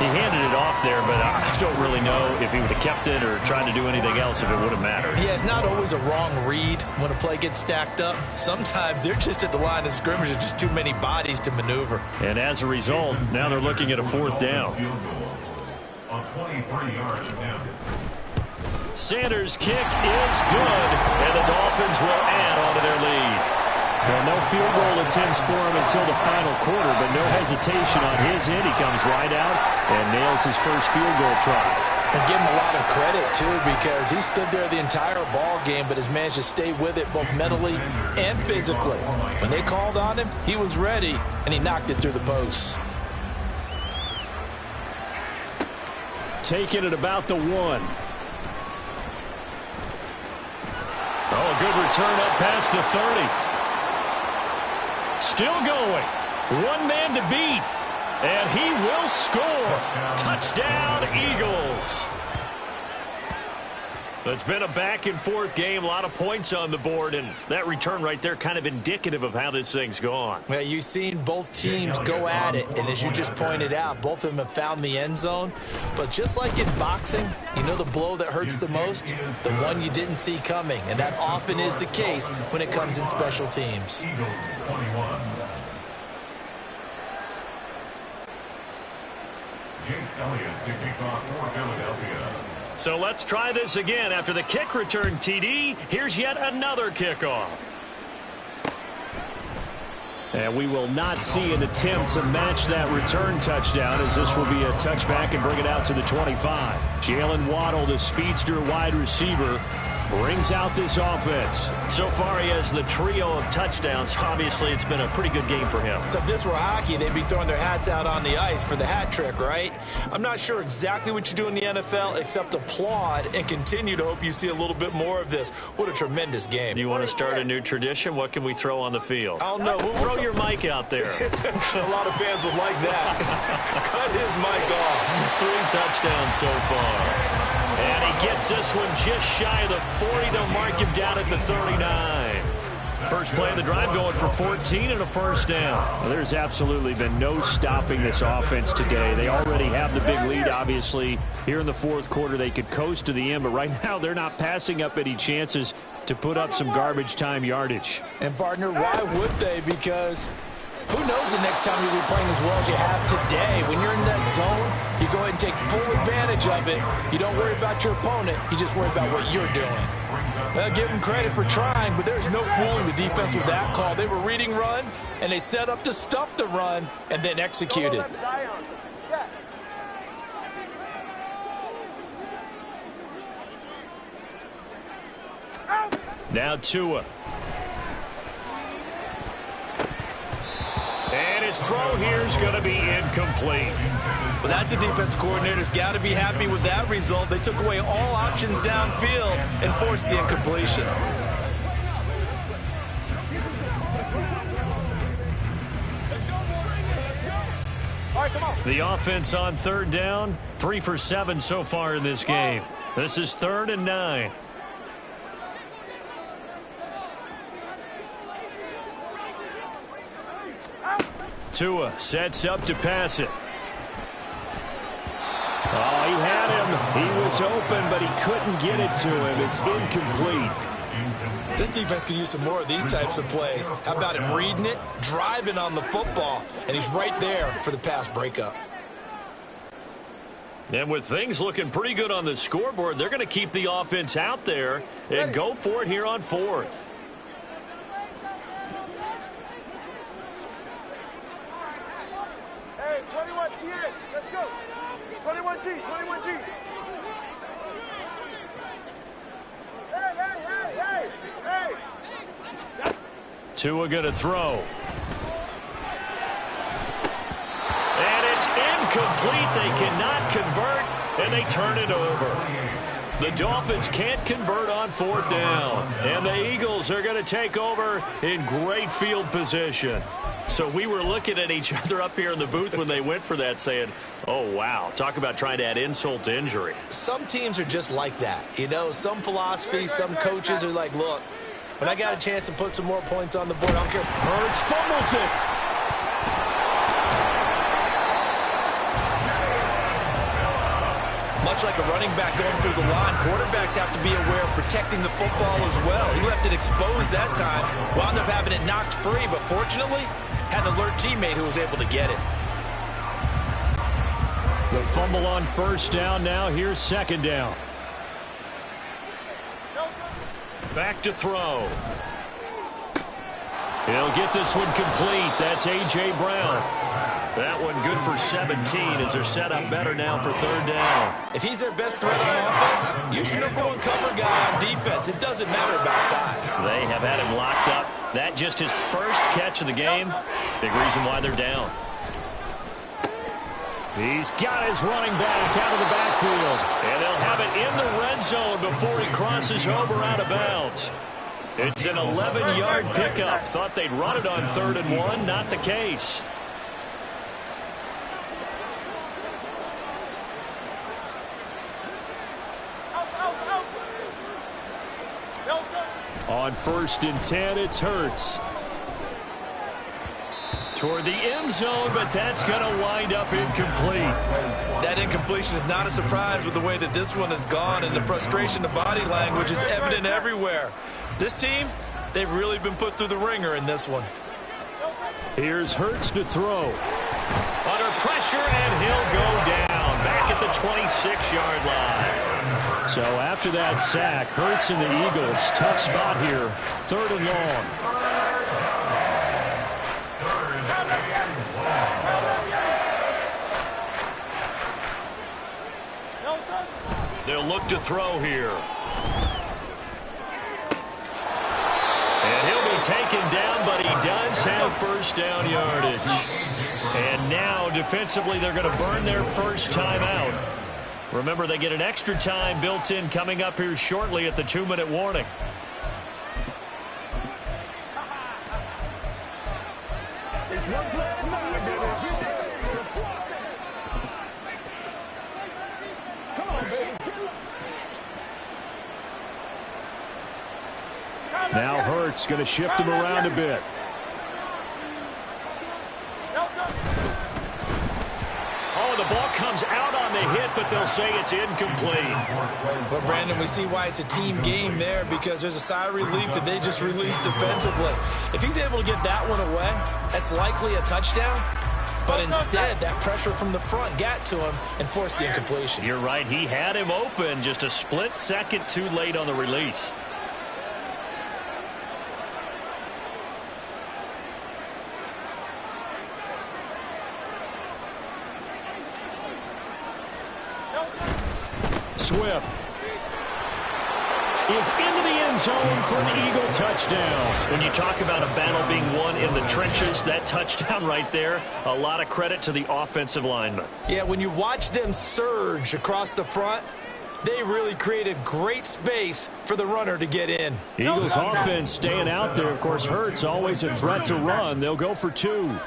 Speaker 2: He handed it off there, but I don't really know if he would have kept it or tried to do anything else if it would have mattered.
Speaker 7: Yeah, it's not always a wrong read when a play gets stacked up. Sometimes they're just at the line of scrimmage. There's just too many bodies to maneuver.
Speaker 2: And as a result, now they're looking at a 4th down.
Speaker 5: field goal on 23 yards now.
Speaker 2: Sanders' kick is good, and the Dolphins will add on to their lead.
Speaker 8: Well, no field goal attempts for him until the final quarter, but no hesitation on his end. He comes right out and nails his first field goal try.
Speaker 7: And give him a lot of credit, too, because he stood there the entire ball game, but has managed to stay with it both mentally and physically. When they called on him, he was ready, and he knocked it through the posts.
Speaker 8: Taking it about the 1.
Speaker 2: Oh, a good return up past the 30. Still going. 1 man to beat. And he will score. Touchdown, Eagles. It's been a back-and-forth game. A lot of points on the board. And that return right there kind of indicative of how this thing's gone.
Speaker 7: Well, you've seen both teams go at it. And as you just pointed out, both of them have found the end zone. But just like in boxing, you know the blow that hurts the most? The one you didn't see coming. And that often is the case when it comes in special teams.
Speaker 5: Eagles 21. Jake Elliott to kick off for Philadelphia.
Speaker 2: So let's try this again. After the kick return TD, here's yet another kickoff.
Speaker 8: And we will not see an attempt to match that return touchdown, as this will be a touchback and bring it out to the 25. Jalen Waddle, the speedster wide receiver, brings out this offense.
Speaker 2: So far, he has the trio of touchdowns. Obviously, it's been a pretty good game for him.
Speaker 7: So if this were hockey, they'd be throwing their hats out on the ice for the hat trick, right? I'm not sure exactly what you do in the NFL except applaud and continue to hope you see a little bit more of this. What a tremendous game.
Speaker 2: You want to start a new tradition? What can we throw on the field?
Speaker 7: I don't know.
Speaker 2: Throw your mic out there.
Speaker 7: A lot of fans would like that. Cut his mic off.
Speaker 2: 3 touchdowns so far. And he gets this one just shy of the 40. They'll mark him down at the 39. First play of the drive going for 14 and a first down.
Speaker 8: Well, there's absolutely been no stopping this offense today. They already have the big lead, obviously. Here in the fourth quarter, they could coast to the end, but right now they're not passing up any chances to put up some garbage time yardage.
Speaker 7: And, partner, why would they? Because who knows the next time you'll be playing as well as you have today. When you're in that zone, you go ahead and take full advantage of it. You don't worry about your opponent. You just worry about what you're doing. Give them credit for trying, but there's no fooling the defense with that call. They were reading run, and they set up to stuff the run and then executed.
Speaker 2: Now Tua. And his throw here is going to be incomplete.
Speaker 7: Well, that's a defense coordinator's got to be happy with that result. They took away all options downfield and forced the incompletion.
Speaker 2: The offense on third down, 3 for 7 so far in this game. This is 3rd and 9. Tua sets up to pass it.
Speaker 8: Oh, he had him. He was open, but he couldn't get it to him. It's incomplete.
Speaker 7: This defense could use some more of these types of plays. How about him reading it, driving on the football, and he's right there for the pass breakup.
Speaker 2: And with things looking pretty good on the scoreboard, they're going to keep the offense out there and go for it here on 4th.
Speaker 6: Hey, 21T, let's go. 21G, 21G. Hey.
Speaker 2: Tua going to throw. And it's incomplete. They cannot convert, and they turn it over. The Dolphins can't convert on 4th down, and the Eagles are going to take over in great field position. So we were looking at each other up here in the booth when they went for that saying, oh, wow, talk about trying to add insult to injury.
Speaker 7: Some teams are just like that. You know, some philosophies, some coaches are like, look, when I got a chance to put some more points on the board, I don't care.
Speaker 8: Hurts fumbles it.
Speaker 7: Much like a running back going through the line, quarterbacks have to be aware of protecting the football as well. He left it exposed that time, wound up having it knocked free, but fortunately, had an alert teammate who was able to get it.
Speaker 8: The fumble on 1st down. Now here's 2nd down.
Speaker 2: Back to throw. He'll get this one complete. That's A.J. Brown. That one good for 17 as they're set up better now for 3rd down.
Speaker 7: If he's their best threat on offense, use your #1 cover guy on defense. It doesn't matter about size.
Speaker 2: They have had him locked up. That just his first catch of the game. Big reason why they're down.
Speaker 8: He's got his running back out of the backfield.
Speaker 2: And they'll have it in the red zone before he crosses over out of bounds. It's an 11-yard pickup. Thought they'd run it on 3rd and 1. Not the case.
Speaker 8: On 1st and 10, it's Hurts.
Speaker 2: Toward the end zone, but that's going to wind up incomplete.
Speaker 7: That incompletion is not a surprise with the way that this one has gone, and the frustration, the body language is evident everywhere. This team, they've really been put through the ringer in this one.
Speaker 8: Here's Hurts to throw.
Speaker 2: Under pressure, and he'll go down. Back at the 26-yard line.
Speaker 8: So after that sack, Hurts and the Eagles, tough spot here. 3rd and long.
Speaker 2: They'll look to throw here. taken down, but he does have first down yardage. And now, defensively, they're going to burn their first timeout. Remember, they get an extra time built in coming up here shortly at the 2-minute warning.
Speaker 8: Now Hurts going to shift him around a bit.
Speaker 2: Oh, the ball comes out on the hit, but they'll say it's incomplete.
Speaker 3: But, Brandon, we see why it's a team game there, because there's a sigh of relief that they just released defensively. If he's able to get that one away, that's likely a touchdown. But instead, that pressure from the front got to him and forced the incompletion.
Speaker 2: You're right. He had him open, just a split second too late on the release.
Speaker 8: Swift is into the end zone for an Eagle touchdown.
Speaker 2: When you talk about a battle being won in the trenches, that touchdown right there, a lot of credit to the offensive lineman.
Speaker 3: Yeah, when you watch them surge across the front, they really created great space for the runner to get in.
Speaker 8: Eagles offense staying out there. Of course, Hurts always a threat to run. They'll go for 2.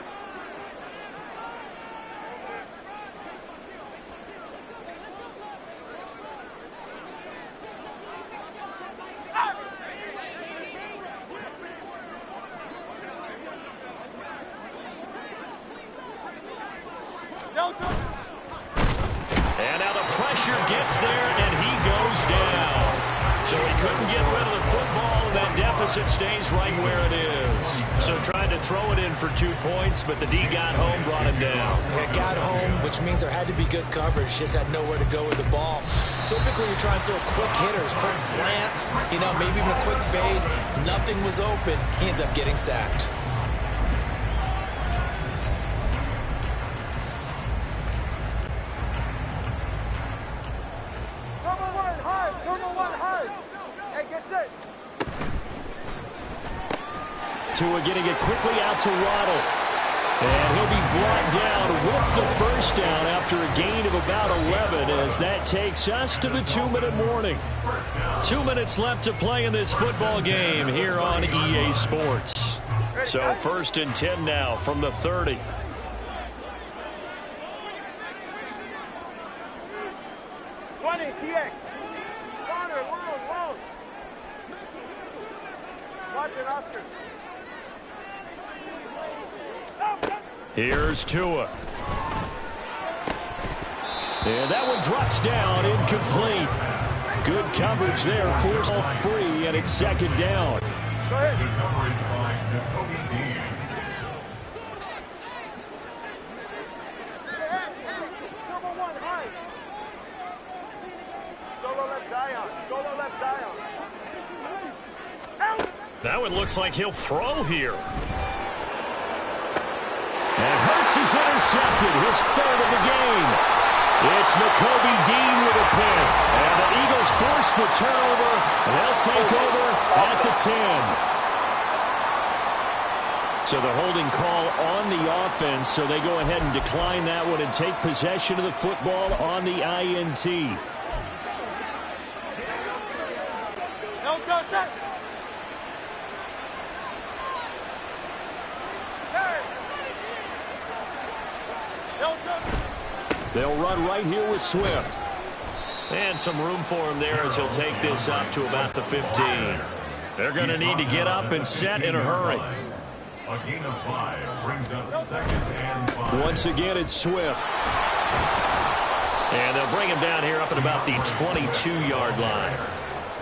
Speaker 2: And now the pressure gets there, and he goes down. So he couldn't get rid of the football, and that deficit stays right where it is. So tried to throw it in for 2 points, but the D got home, brought him down.
Speaker 3: It got home, which means there had to be good coverage. Just had nowhere to go with the ball. Typically, you're trying to throw quick hitters, quick slants, maybe even a quick fade. Nothing was open. He ends up getting sacked.
Speaker 8: Tua getting it quickly out to Waddle. And he'll be brought down with the first down after a gain of about 11, as that takes us to the 2-minute warning.
Speaker 2: 2 minutes left to play in this football game here on EA Sports. So 1st and 10 now from the 30.
Speaker 6: TX. Connor, long. Watch it, Oscar.
Speaker 2: Here's Tua.
Speaker 8: And that one drops down, incomplete. Good coverage there, forced off free, and it's 2nd down.
Speaker 6: Go ahead.
Speaker 5: Good coverage by Jacoby Dean.
Speaker 6: Turbo 1, high. Solo left Zion. Out.
Speaker 2: That one looks like he'll throw here.
Speaker 8: And Hurts is intercepted, his 3rd of the game. It's Jacoby Dean with a pick. And the Eagles force the turnover. They'll take over at the 10. So the holding call on the offense, so they go ahead and decline that one and take possession of the football on the INT.
Speaker 6: No, go, set.
Speaker 8: They'll run right here with Swift.
Speaker 2: And some room for him there as he'll take this up to about the 15. They're going to need to get up and set in a hurry.
Speaker 5: A gain of 5 brings up 2nd and 5.
Speaker 8: Once again, it's Swift.
Speaker 2: And they'll bring him down here up at about the 22-yard line.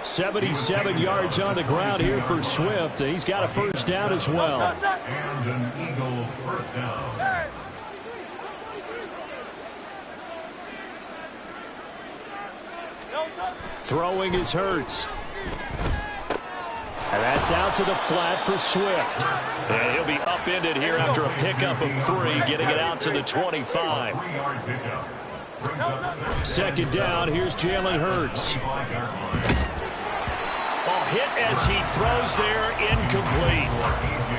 Speaker 8: 77 yards on the ground here for Swift. He's got a first down as well.
Speaker 5: And an Eagle first down.
Speaker 8: Throwing is Hurts. And that's out to the flat for Swift.
Speaker 2: And he'll be upended here after a pickup of 3, getting it out to the 25.
Speaker 5: 3-yard pickup.
Speaker 8: 2nd down, here's Jalen Hurts.
Speaker 2: Oh, hit as he throws there, incomplete.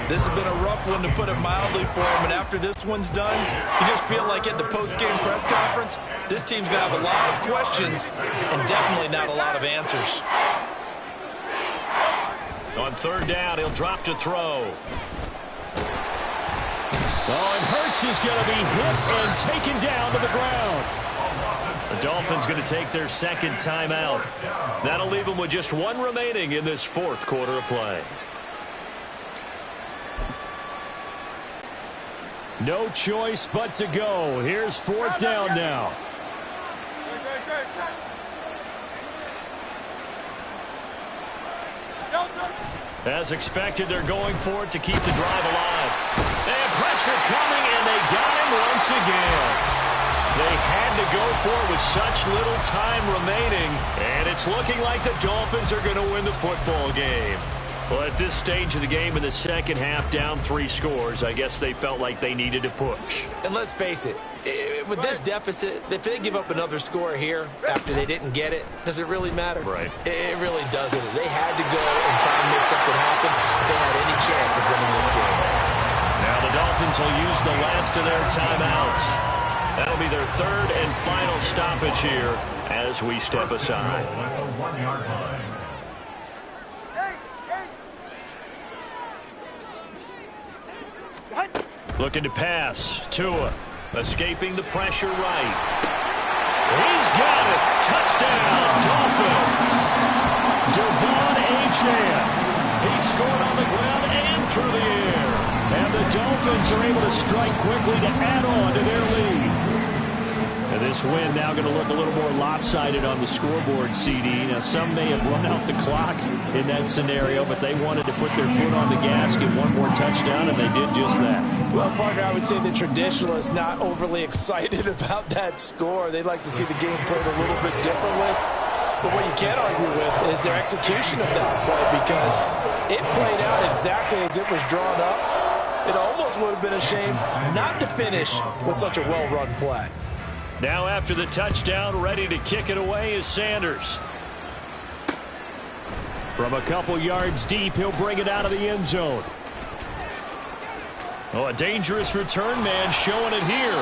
Speaker 3: This has been a rough one, to put it mildly, for him. And after this one's done, you just feel like at the post-game press conference, this team's going to have a lot of questions and definitely not a lot of answers.
Speaker 2: On third down, he'll drop to throw.
Speaker 8: Oh, and Hurts is going to be hit and taken down to the ground.
Speaker 2: The Dolphins going to take their second timeout. That'll leave them with just one remaining in this fourth quarter of play.
Speaker 8: No choice but to go. Here's fourth down now.
Speaker 2: As expected, they're going for it to keep the drive alive. And pressure coming, and they got him once again. They had to go for it with such little time remaining, and it's looking like the Dolphins are going to win the football game. Well, at this stage of the game in the second half, down 3 scores, I guess they felt like they needed to push.
Speaker 3: And let's face it, with this deficit, if they give up another score here after they didn't get it, does it really matter?
Speaker 2: Right.
Speaker 3: It really doesn't. They had to go and try and make something happen if they had any chance of winning this game.
Speaker 2: Now the Dolphins will use the last of their timeouts. That'll be their third and final stoppage here as we step aside.
Speaker 5: At the 1-yard line.
Speaker 2: Looking to pass. Tua escaping the pressure right. He's got it. Touchdown, Dolphins.
Speaker 8: Devon Achane.
Speaker 2: He scored on the ground and through the air.
Speaker 8: And the Dolphins are able to strike quickly to add on to their lead. And this win now going to look a little more lopsided on the scoreboard, CD. Now, some may have run out the clock in that scenario, but they wanted to put their foot on the gas, get one more touchdown, and they did just that.
Speaker 7: Well, partner, I would say the traditionalists not overly excited about that score. They'd like to see the game played a little bit differently. But what you can't argue with is their execution of that play, because it played out exactly as it was drawn up. It almost would have been a shame not to finish with such a well-run play.
Speaker 2: Now after the touchdown, ready to kick it away is Sanders.
Speaker 8: From a couple yards deep, he'll bring it out of the end zone.
Speaker 2: Oh, a dangerous return man showing it here.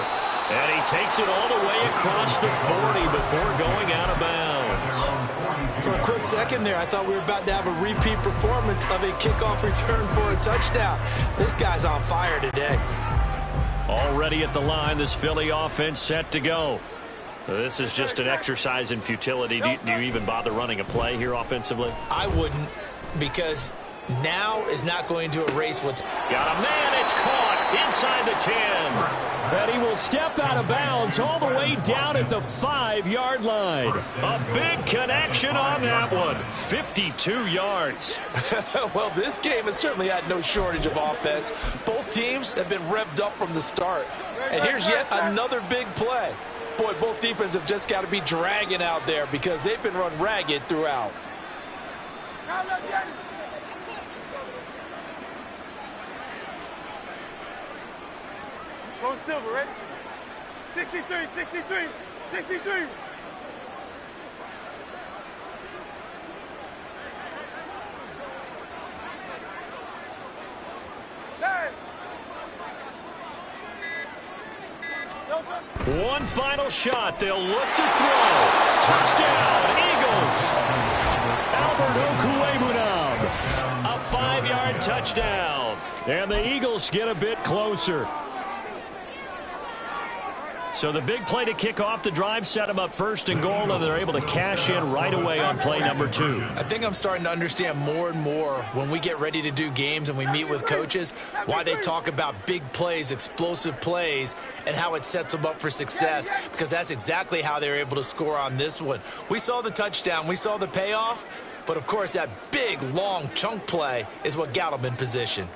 Speaker 2: And he takes it all the way across the 40 before going out of bounds.
Speaker 3: For a quick second there, I thought we were about to have a repeat performance of a kickoff return for a touchdown. This guy's on fire today.
Speaker 2: Already at the line, this Philly offense set to go. This is just an exercise in futility. Do you even bother running a play here offensively?
Speaker 3: I wouldn't, because now is not going to erase what's...
Speaker 2: Got a man, it's caught inside the 10.
Speaker 8: And he will step out of bounds all the way down at the 5-yard line.
Speaker 2: A big connection on that one. 52 yards.
Speaker 7: Well, this game has certainly had no shortage of offense. Both teams have been revved up from the start. And here's yet another big play. Boy, both defenses have just got to be dragging out there because they've been run ragged throughout.
Speaker 6: Go Silver, ready? 63, 63, 63.
Speaker 2: One final shot. They'll look to throw. Touchdown, Eagles.
Speaker 8: Albert Okwuegbunam.
Speaker 2: A 5-yard touchdown.
Speaker 8: And the Eagles get a bit closer.
Speaker 2: So the big play to kick off the drive set them up first and goal, and they're able to cash in right away on play number 2.
Speaker 3: I think I'm starting to understand more and more when we get ready to do games and we meet with coaches why they talk about big plays, explosive plays, and how it sets them up for success, because that's exactly how they're able to score on this one. We saw the touchdown. We saw the payoff. But, of course, that big, long chunk play is what got them in position.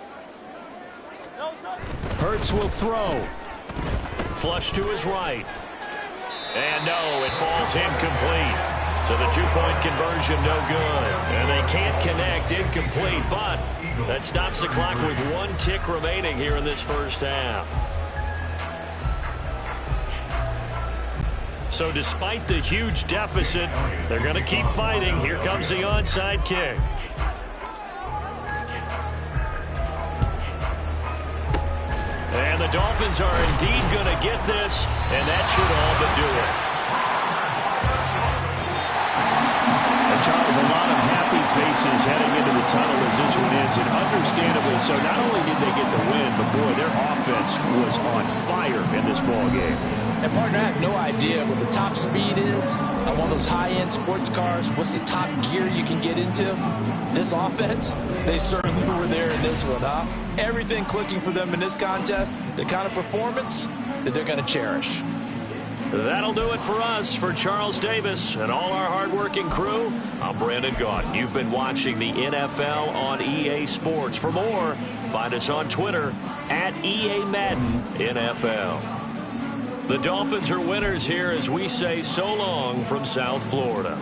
Speaker 8: Hurts will throw.
Speaker 2: Flush to his right. And no, it falls incomplete. So the 2-point conversion no good. And they can't connect, incomplete. But that stops the clock with 1 tick remaining here in this first half. So despite the huge deficit, they're going to keep fighting. Here comes the onside kick. And the Dolphins are indeed going to get this, and that should all but do it.
Speaker 8: And Charles, a lot of happy faces heading into the tunnel as this one ends, and understandably so. Not only did they get the win, but boy, their offense was on fire in this ball game.
Speaker 7: And partner, I have no idea what the top speed is on one of those high-end sports cars. What's the top gear you can get into? This offense, they certainly were there in this one, huh? Everything clicking for them in this contest, the kind of performance that they're going to cherish.
Speaker 2: That'll do it for us. For Charles Davis and all our hardworking crew, I'm Brandon Gaudin. You've been watching the NFL on EA Sports. For more, find us on Twitter at EA Madden NFL. The Dolphins are winners here as we say so long from South Florida.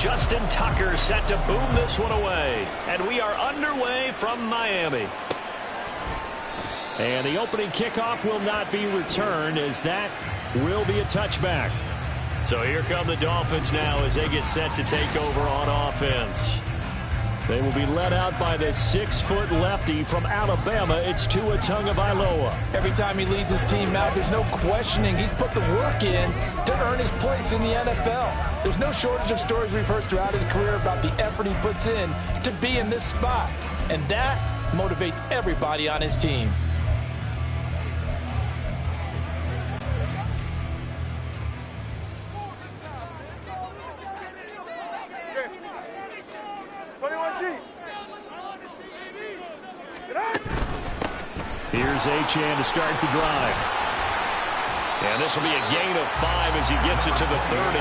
Speaker 2: Justin Tucker set to boom this one away. And we are underway from Miami.
Speaker 8: And the opening kickoff will not be returned, as that will be a touchback.
Speaker 2: So here come the Dolphins now as they get set to take over on offense.
Speaker 8: They will be led out by the 6-foot lefty from Alabama. It's Tua Tagovailoa.
Speaker 7: Every time he leads his team out, there's no questioning. He's put the work in to earn his place in the NFL. There's no shortage of stories we've heard throughout his career about the effort he puts in to be in this spot. And that motivates everybody on his team.
Speaker 8: Here's Achane to start the drive.
Speaker 2: And this will be a gain of 5 as he gets it to the 30.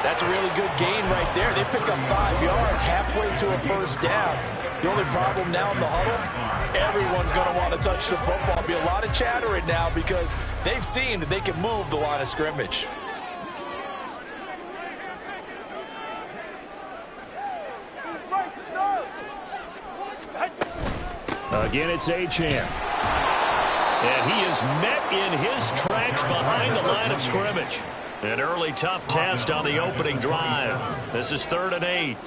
Speaker 7: That's a really good gain right there. They pick up 5 yards halfway to a first down. The only problem now in the huddle, everyone's going to want to touch the football. There'll be a lot of chatter right now because they've seen that they can move the line of scrimmage.
Speaker 8: Again, it's Achane.
Speaker 2: And he is met in his tracks behind the line of scrimmage. An early tough test on the opening drive. This is 3rd and 8.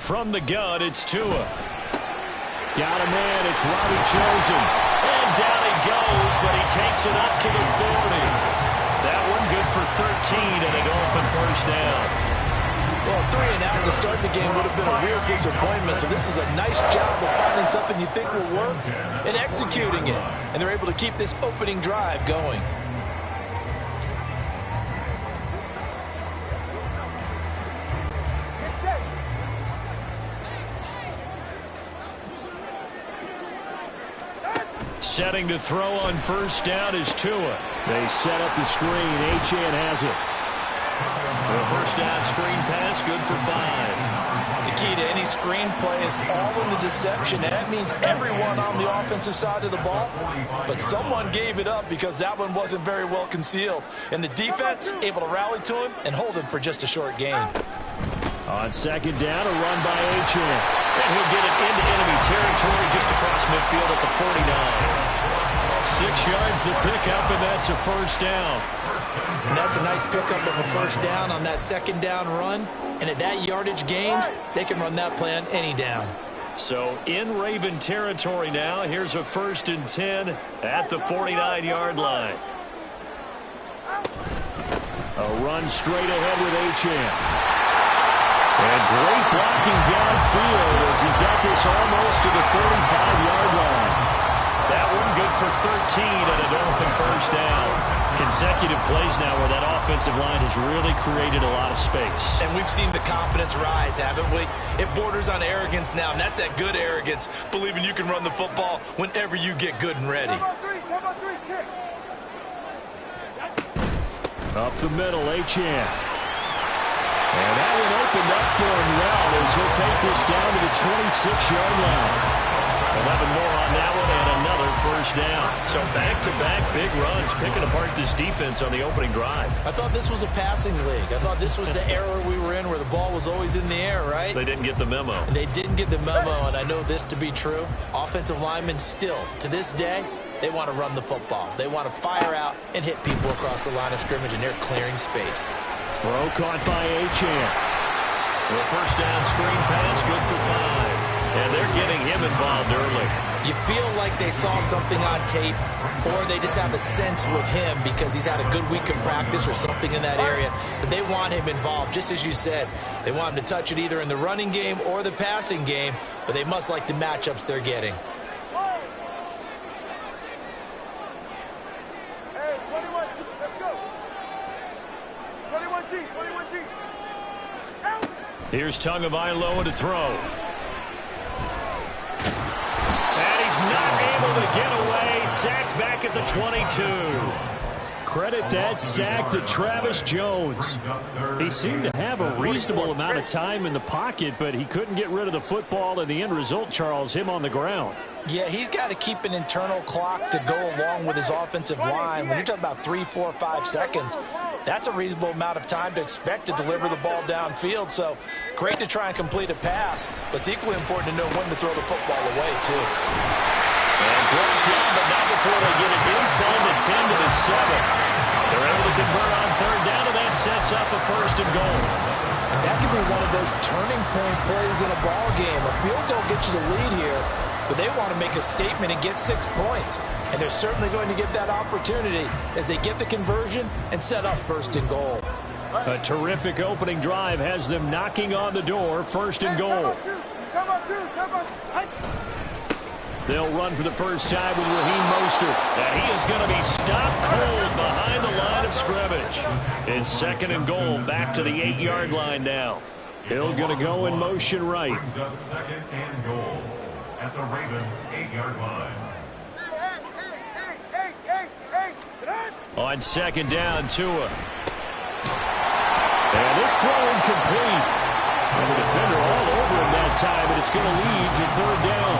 Speaker 8: From the gun, it's Tua. Got a man, it's Robbie Chosen. And down he goes, but he takes it up to the 40. That one good for 13 and a Dolphin first down.
Speaker 7: Well, 3 and out to start the game would have been a real disappointment, so this is a nice job of finding something you think will work and executing it. And they're able to keep this opening drive going.
Speaker 8: Setting to throw on first down is Tua. They set up the screen. Achane has it.
Speaker 2: The first down screen pass, good for 5.
Speaker 7: The key to any screen play is all in the deception, and that means everyone on the offensive side of the ball. But someone gave it up because that one wasn't very well concealed. And the defense able to rally to him and hold him for just a short gain.
Speaker 8: On second down, a run by Achane.
Speaker 2: And he'll get it into enemy territory just across midfield at the 49.
Speaker 8: 6 yards the pickup, and that's a first down.
Speaker 7: And that's a nice pickup of a first down on that second down run. And at that yardage gained, they can run that play on any down.
Speaker 8: So in Raven territory now, here's a 1st and 10 at the 49-yard line. A run straight ahead with Achane. And great blocking downfield as he's got this almost to the 45-yard line.
Speaker 2: That one good for 13 and a Dolphin first down.
Speaker 8: Consecutive plays now where that offensive line has really created a lot of space.
Speaker 7: And we've seen the confidence rise, haven't we? It borders on arrogance now, and that's that good arrogance, believing you can run the football whenever you get good and ready.
Speaker 8: Up the middle, Achane. And that one opened up for him well as he'll take this down to the 26-yard line.
Speaker 2: 11 more on that one and another first down. So back-to-back big runs, picking apart this defense on the opening drive.
Speaker 7: I thought this was a passing league. I thought this was the era we were in where the ball was always in the air, right?
Speaker 2: They didn't get the memo.
Speaker 7: And they didn't get the memo, and I know this to be true. Offensive linemen still, to this day, they want to run the football. They want to fire out and hit people across the line of scrimmage, and they're clearing space.
Speaker 8: Throw caught by Achane.
Speaker 2: The first down screen pass, good for 5. And they're getting him involved early.
Speaker 7: You feel like they saw something on tape, or they just have a sense with him because he's had a good week of practice or something in that area that they want him involved. Just as you said, they want him to touch it either in the running game or the passing game, but they must like the matchups they're getting.
Speaker 6: Hey, 21G, let's go. 21G, 21G. Out.
Speaker 8: Here's Tagovailoa to throw.
Speaker 2: Not able to get away. Sacked back at the 22.
Speaker 8: Credit that sack to Travis Jones. He seemed to have a reasonable amount of time in the pocket, but he couldn't get rid of the football, and the end result, Charles, him on the ground.
Speaker 7: Yeah, he's got to keep an internal clock to go along with his offensive line. When you're talking about 3, 4, 5 seconds, that's a reasonable amount of time to expect to deliver the ball downfield. So great to try and complete a pass, but it's equally important to know when to throw the football away, too.
Speaker 2: And brought down, but not before they get it inside the 10 to the 7. They're able to convert on third down, and that sets up a 1st and goal.
Speaker 7: That could be one of those turning point plays in a ball game. A field goal gets you the lead here, but they want to make a statement and get 6 points. And they're certainly going to get that opportunity as they get the conversion and set up 1st and goal.
Speaker 8: A terrific opening drive has them knocking on the door, 1st and goal. They'll run for the first time with Raheem Mostert.
Speaker 2: And he is going to be stopped cold behind the line of scrimmage.
Speaker 8: It's 2nd and goal, back to the 8-yard line now. Hill going to go in motion right.
Speaker 5: Brings up 2nd and goal at the Ravens' 8-yard line.
Speaker 8: On 2nd down, Tua. And this throw incomplete. And the defender all over him that time, and it's going to lead to 3rd down.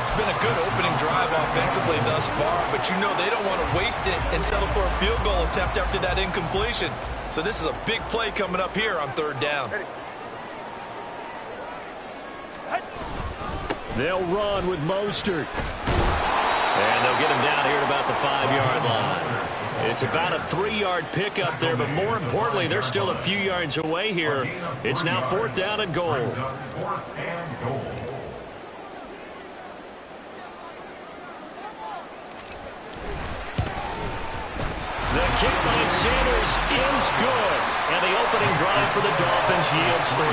Speaker 7: It's been a good opening drive offensively thus far, but you know they don't want to waste it and settle for a field goal attempt after that incompletion. So this is a big play coming up here on 3rd down.
Speaker 8: They'll run with Mostert.
Speaker 2: And they'll get him down here at about the 5-yard line. It's about a 3-yard pickup there, but more importantly, they're still a few yards away here. It's now 4th down and goal. The kick by Sanders is good. And the opening drive for the Dolphins yields 3.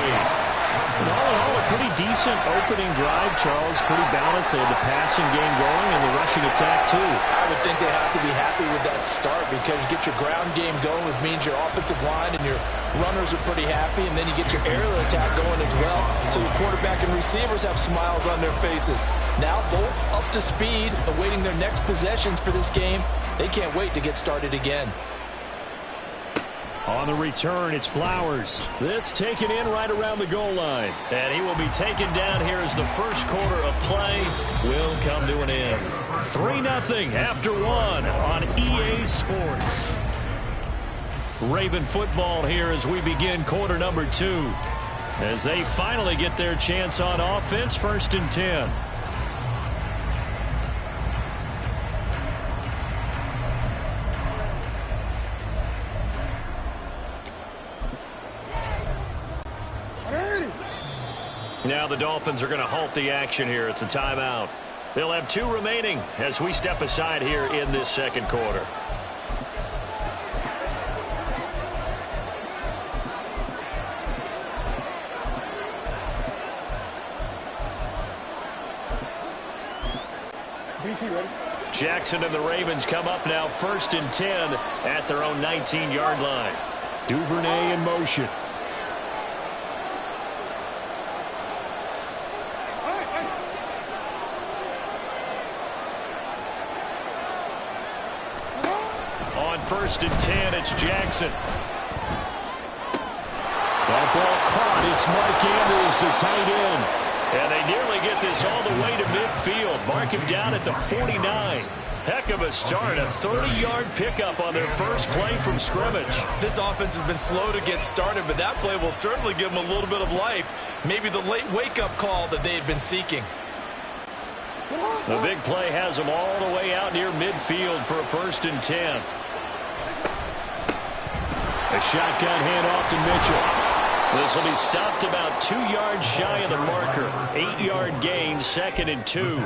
Speaker 8: All in all, a pretty decent opening drive, Charles. Pretty balanced. They had the passing game going and the rushing attack, too.
Speaker 7: I would think they have to be happy with that start because you get your ground game going, which means your offensive line and your runners are pretty happy, and then you get your aerial attack going as well, so the quarterback and receivers have smiles on their faces. Now both up to speed, awaiting their next possessions for this game. They can't wait to get started again.
Speaker 8: On the return, it's Flowers. This taken in right around the goal line.
Speaker 2: And he will be taken down here as the first quarter of play will come to an end. 3-0 after 1 on EA Sports. Raven football here as we begin quarter number 2. As they finally get their chance on offense, 1st and 10. Now the Dolphins are going to halt the action here. It's a timeout. They'll have 2 remaining as we step aside here in this second quarter. Jackson and the Ravens come up now 1st and 10 at their own 19-yard line.
Speaker 8: Duvernay in motion.
Speaker 2: On 1st and 10, it's Jackson.
Speaker 8: That ball caught. It's Mike Andrews, the tight end.
Speaker 2: And they nearly get this all the way to midfield. Mark him down at the 49. Heck of a start. A 30-yard pickup on their first play from scrimmage.
Speaker 3: This offense has been slow to get started, but that play will certainly give them a little bit of life. Maybe the late wake-up call that they had been seeking.
Speaker 2: The big play has them all the way out near midfield for a 1st and 10.
Speaker 8: A shotgun handoff to Mitchell.
Speaker 2: This will be stopped about 2 yards shy of the marker. 8-yard gain, 2nd and 2.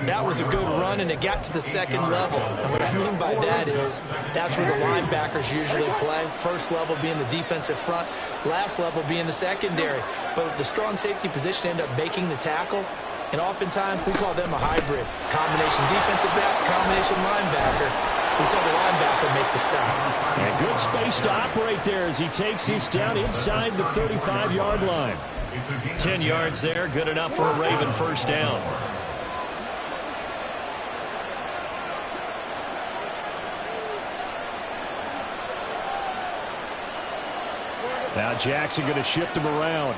Speaker 7: That was a good run, and it got to the second level. And what I mean by that is that's where the linebackers usually play. First level being the defensive front, last level being the secondary. But the strong safety position ended up making the tackle. And oftentimes we call them a hybrid. Combination defensive back, combination linebacker. We saw the linebacker make the stop.
Speaker 8: And good space to operate there as he takes this down inside the 35-yard line.
Speaker 2: 10 yards there, good enough for a Raven 1st down.
Speaker 8: Now Jackson going to shift him around.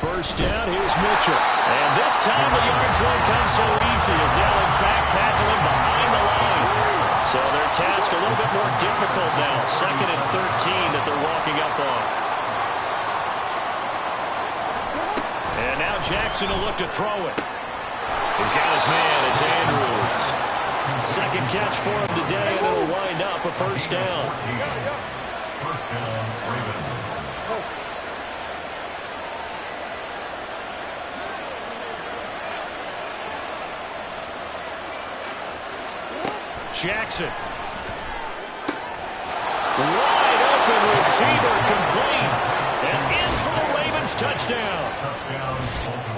Speaker 8: First down, here's Mitchell.
Speaker 2: And this time the yards won't come so easy as they'll in fact tackle him behind the line. So their task a little bit more difficult now. 2nd and 13 that they're walking up on. And now Jackson will look to throw it. He's got his man. It's Andrews. Second catch for him today, and it'll wind up a 1st down.
Speaker 5: First down, Ravens.
Speaker 2: Jackson. Wide open receiver complete. And in for the Ravens touchdown.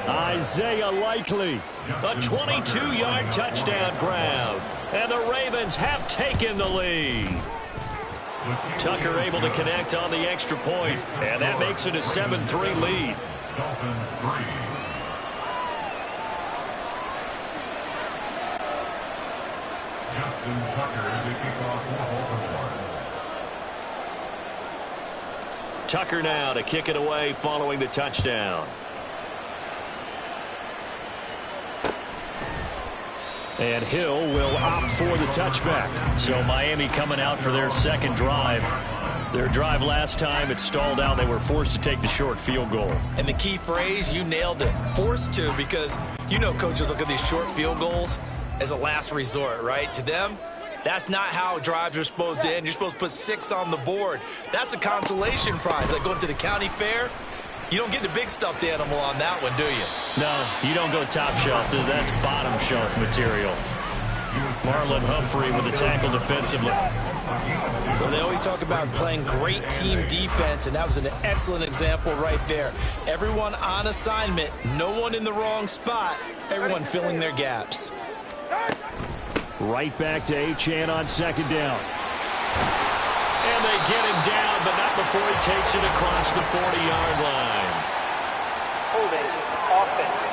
Speaker 8: Isaiah Likely.
Speaker 2: A 22-yard touchdown grab. And the Ravens have taken the lead. Tucker able to connect on the extra point. And that makes it a 7-3 lead.
Speaker 5: Dolphins 3. Justin Tucker to kick off for Baltimore.
Speaker 2: Tucker now to kick it away following the touchdown.
Speaker 8: And Hill will opt for the touchback.
Speaker 2: So Miami coming out for their second drive. Their drive last time, it stalled out. They were forced to take the short field goal.
Speaker 3: And the key phrase, you nailed it. Forced to, because you know coaches look at these short field goals as a last resort, right? To them, that's not how drives are supposed to end. You're supposed to put 6 on the board. That's a consolation prize. Like going to the county fair, you don't get the big stuffed animal on that one, do you?
Speaker 2: No, you don't go top shelf. That's bottom shelf material. Marlon Humphrey with the tackle defensively.
Speaker 3: Well, they always talk about playing great team defense, and that was an excellent example right there. Everyone on assignment, no one in the wrong spot, everyone filling their gaps.
Speaker 8: Right back to Achane on second down.
Speaker 2: And they get him down, but not before he takes it across the 40-yard line.
Speaker 4: Holding offense.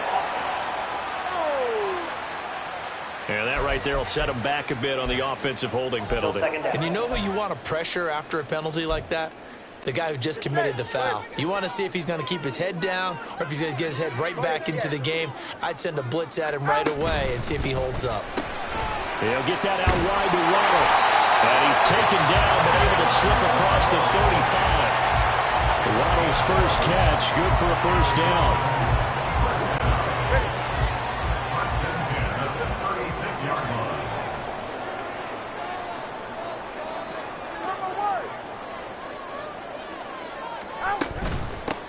Speaker 2: And that right there will set him back a bit on the offensive holding penalty.
Speaker 3: And you know who you want to pressure after a penalty like that? The guy who just committed the foul. You want to see if he's going to keep his head down or if he's going to get his head right back into the game. I'd send a blitz at him right away and see if he holds up.
Speaker 8: He'll get that out wide to Waddle.
Speaker 2: And he's taken down but able to slip across the 35.
Speaker 8: Waddle's first catch, good for a first down.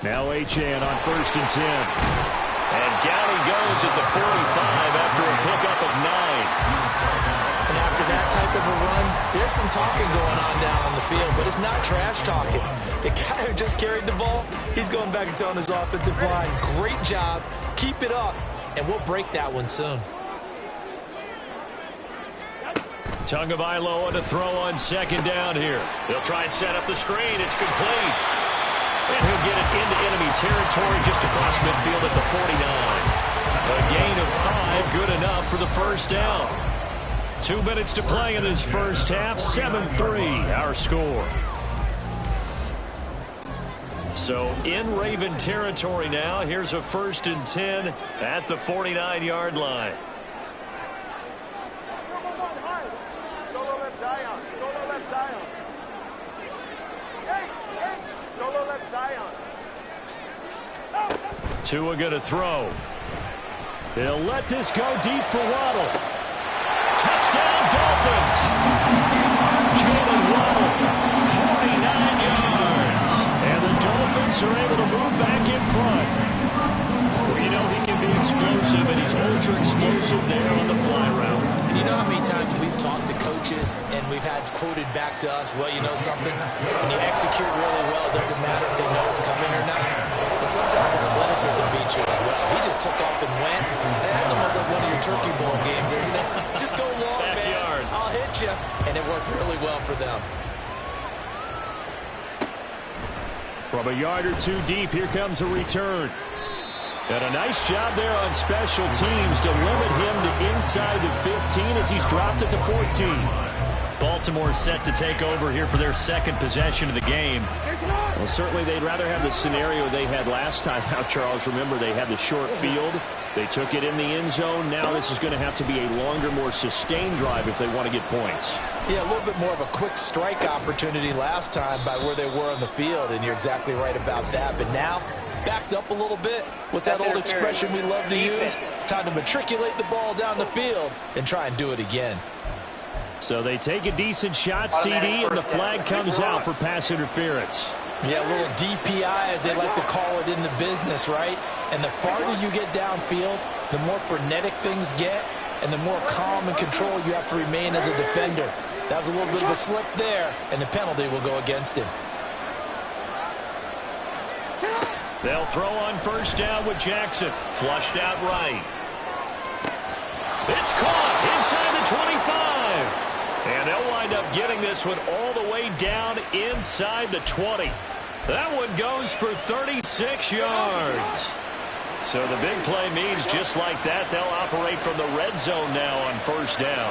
Speaker 8: Now Achane on 1st and 10.
Speaker 2: And down he goes at the 45 after a pickup of 9.
Speaker 3: And after that type of a run, there's some talking going on down on the field, but it's not trash talking. The guy who just carried the ball, he's going back and telling his offensive line, great job, keep it up, and we'll break that one soon.
Speaker 2: Tagovailoa to throw on second down here. They'll try and set up the screen. It's complete. And he'll get it into enemy territory just across midfield at the 49. A gain of 5, good enough for the first down. 2 minutes to play in this first half, 7-3 our score. So in Raven territory now, here's a 1st and 10 at the 49-yard line.
Speaker 6: Solo left Zion. Solo left Zion. Solo left Zion.
Speaker 2: Tua going to throw.
Speaker 8: He'll let this go deep for Waddle.
Speaker 2: Touchdown, Dolphins!
Speaker 8: Jalen Waddle, 49 yards. And the Dolphins are able to move back in front. Well, you know he can be explosive, and he's ultra-explosive there on the fly route.
Speaker 3: And you know how many times we've talked to coaches and we've had quoted back to us, well, you know something? When you execute really well, it doesn't matter if they know it's coming or not. But sometimes athleticism beats you as well. He just took off and went. That's almost like one of your turkey bowl games, isn't it? Just go long,
Speaker 2: Backyard.
Speaker 3: man. I'll hit you. And it worked really well for them.
Speaker 8: From a yard or two deep, here comes a return. And a nice job there on special teams to limit him to inside the 15 as he's dropped at the 14.
Speaker 2: Baltimore set to take over here for their second possession of the game.
Speaker 8: Well, certainly they'd rather have the scenario they had last time out, Charles. Remember, they had the short field. They took it in the end zone. Now this is going to have to be a longer, more sustained drive if they want to get points.
Speaker 7: Yeah, a little bit more of a quick strike opportunity last time by where they were on the field, and you're exactly right about that. But now, backed up a little bit. What's that old expression we love to use? Time to matriculate the ball down the field and try and do it again.
Speaker 8: So they take a decent shot, CD, and the flag comes out for pass interference.
Speaker 7: Yeah, a little DPI, as they like to call it in the business, right? And the farther you get downfield, the more frenetic things get, and the more calm and control you have to remain as a defender. That was a little bit of a slip there, and the penalty will go against him.
Speaker 2: They'll throw on first down with Jackson. Flushed out right. It's caught inside the 25. And they'll wind up getting this one all the way down inside the 20. That one goes for 36 yards. So the big play means just like that, they'll operate from the red zone now on first down.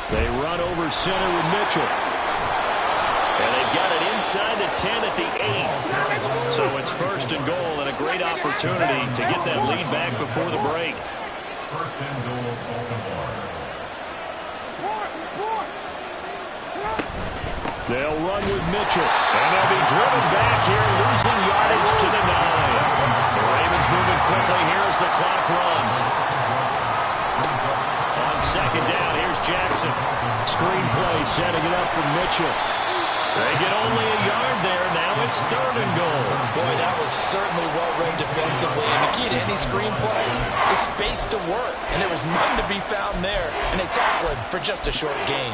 Speaker 8: They run over center with Mitchell.
Speaker 2: And they've got it inside the 10 at the 8. So it's first and goal and a great opportunity to get that lead back before the break.
Speaker 5: First and goal, Baltimore.
Speaker 8: They'll run with Mitchell. And they'll be driven back here, losing yardage to the 9. The Ravens moving quickly here as the clock runs. On second down, here's Jackson. Screen play, setting it up for Mitchell. They get only a yard there. Now it's 3rd and goal.
Speaker 7: Boy, that was certainly well read defensively. And the key to any screenplay is space to work. And there was none to be found there. And they tackle him for just a short gain.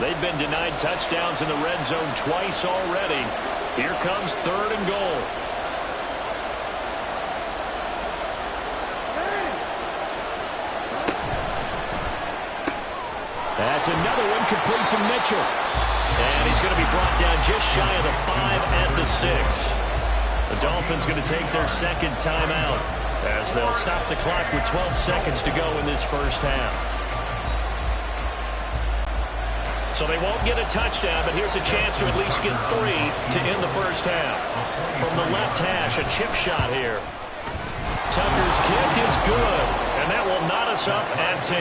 Speaker 8: They've been denied touchdowns in the red zone twice already. Here comes 3rd and goal. That's another one complete to Mitchell. And he's going to be brought down just shy of the 5 at the 6. The Dolphins going to take their second timeout as they'll stop the clock with 12 seconds to go in this first half. So they won't get a touchdown, but here's a chance to at least get 3 to end the first half. From the left hash, a chip shot here. Tucker's kick is good, and that will knot us up at 10.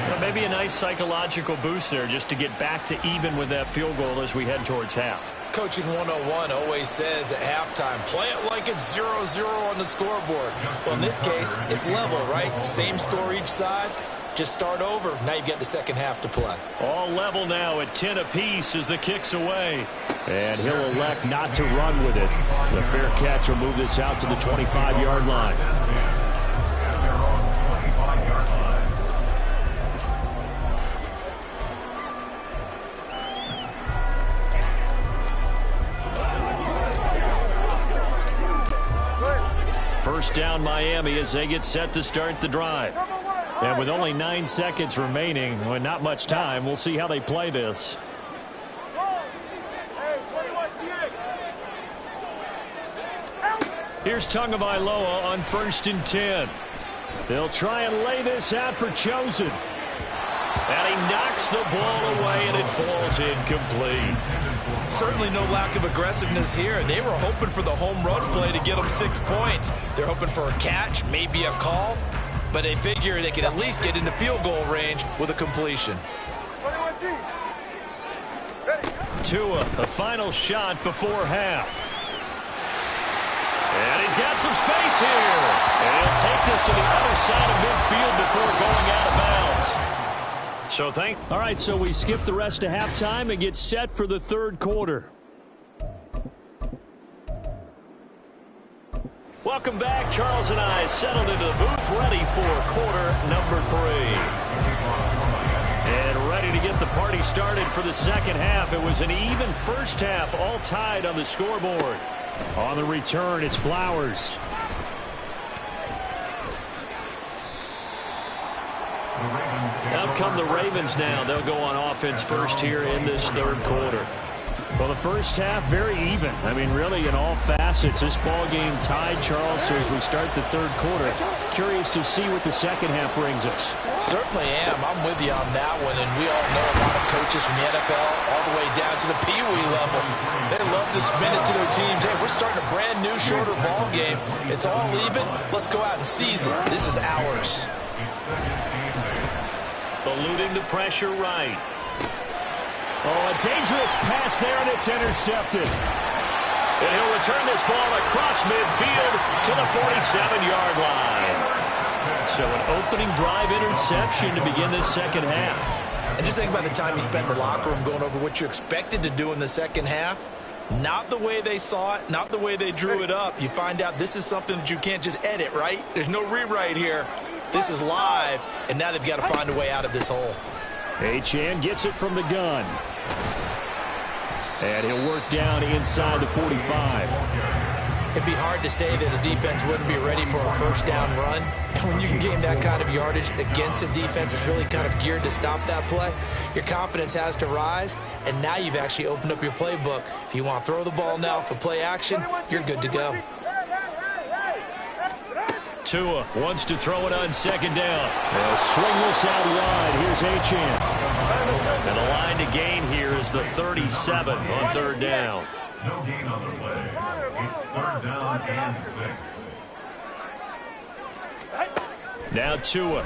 Speaker 8: Well, maybe a nice psychological boost there just to get back to even with that field goal as we head towards half.
Speaker 3: Coaching 101 always says at halftime, play it like it's 0-0 on the scoreboard. Well, in this case, it's level, right? Same score each side. Just start over. Now you've got the second half to play.
Speaker 8: All level now at 10 apiece as the kick's away. And he'll elect not to run with it. The fair catch will move this out to the 25-yard line.
Speaker 5: At their own 25-yard line.
Speaker 8: First down Miami as they get set to start the drive. And with only 9 seconds remaining, well, not much time, we'll see how they play this. Here's Tagovailoa on 1st and 10. They'll try and lay this out for Chosen. And he knocks the ball away, and it falls incomplete.
Speaker 3: Certainly no lack of aggressiveness here. They were hoping for the home run play to get them 6 points. They're hoping for a catch, maybe a call. But they figure they can at least get into field goal range with a completion.
Speaker 8: Tua, a final shot before half. And he's got some space here. And he'll take this to the other side of midfield before going out of bounds. All right, so we skip the rest of halftime and get set for the 3rd quarter. Welcome back. Charles and I settled into the booth, ready for quarter number 3. And ready to get the party started for the second half. It was an even first half, all tied on the scoreboard. On the return, it's Flowers. Out come the Ravens now. They'll go on offense first here in this 3rd quarter. Well, the first half, very even. I mean, really, in all facets, this ball game tied, Charles. So as we start the 3rd quarter, curious to see what the second half brings us.
Speaker 7: Certainly am. I'm with you on that one. And we all know a lot of coaches from the NFL all the way down to the Pee Wee level. They love to spin it to their teams. Hey, we're starting a brand new, shorter ball game. It's all even. Let's go out and seize it. This is ours.
Speaker 8: Eluding the pressure right. Oh, a dangerous pass there, and it's intercepted. And he'll return this ball across midfield to the 47-yard line. So an opening drive interception to begin this second half.
Speaker 3: And just think about the time you spent in the locker room going over what you expected to do in the second half. Not the way they saw it, not the way they drew it up. You find out this is something that you can't just edit, right? There's no rewrite here. This is live, and now they've got to find a way out of this hole.
Speaker 8: Achane gets it from the gun. And he'll work down inside the 45.
Speaker 3: It'd be hard to say that a defense wouldn't be ready for a first down run. When you can gain that kind of yardage against a defense that's really kind of geared to stop that play, your confidence has to rise, and now you've actually opened up your playbook. If you want to throw the ball now for play action, you're good to go.
Speaker 8: Tua wants to throw it on second down. They'll swing this out wide. Here's Achane. And the line to gain here is the 37 on 3rd down.
Speaker 5: No gain on the play. It's third down and 6.
Speaker 8: Now Tua.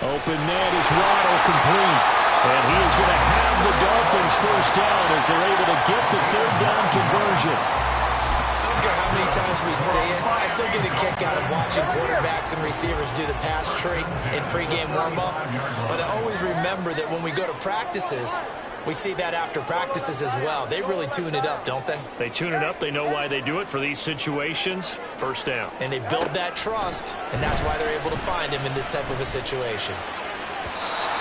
Speaker 8: Open net is Waddle complete. And he is going to have the Dolphins first down as they're able to get the third down conversion.
Speaker 7: I don't care how many times we see it. I still get a kick out of watching quarterbacks and receivers do the pass tree in pregame warm-up. But I always remember that when we go to practices, we see that after practices as well. They really tune it up, don't they?
Speaker 2: They tune it up. They know why they do it for these situations. First down.
Speaker 7: And they build that trust, and that's why they're able to find him in this type of a situation.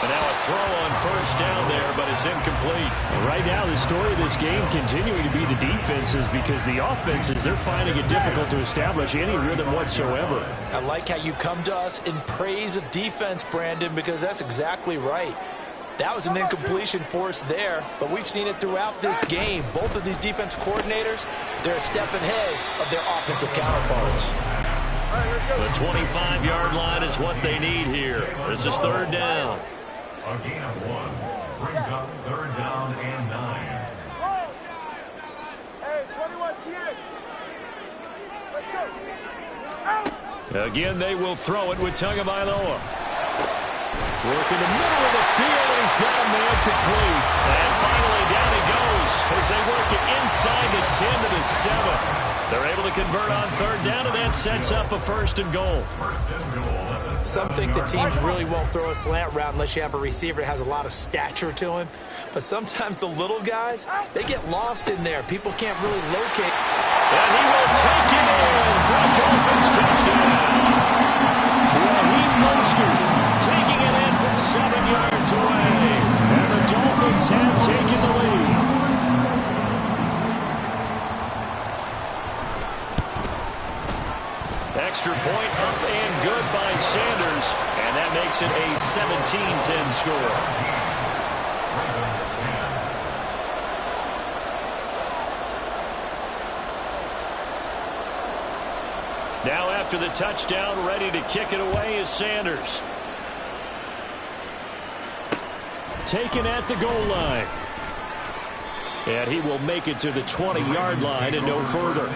Speaker 2: And now a throw on first down there, but it's incomplete.
Speaker 8: And right now, the story of this game continuing to be the defenses, because the offenses, they're finding it difficult to establish any rhythm whatsoever.
Speaker 7: I like how you come to us in praise of defense, Brandon, because that's exactly right. That was an incompletion for us there, but we've seen it throughout this game. Both of these defense coordinators, they're a step ahead of their offensive counterparts.
Speaker 2: The 25-yard line is what they need here. This is third down.
Speaker 5: A gain of 1 brings up third down and 9.
Speaker 6: Hey, 21 TA. Let's go. Out.
Speaker 8: Again, they will throw it with Tagovailoa. Working the middle of the field, and he's got a man complete.
Speaker 2: And finally, down he goes as they work it inside the 10 to the 7. They're able to convert on third down, and that sets up a first and goal.
Speaker 7: Some think the teams really won't throw a slant route unless you have a receiver that has a lot of stature to him. But sometimes the little guys, they get lost in there. People can't really locate.
Speaker 2: And he will take it in for a Dolphins touchdown.
Speaker 8: Raheem Mostert taking it in from 7 yards away. And the Dolphins have taken the lead.
Speaker 2: Extra point up and good by Sanders. And that makes it a 17-10 score. Now after the touchdown, ready to kick it away is Sanders.
Speaker 8: Taken at the goal line. And he will make it to the 20-yard line and no further.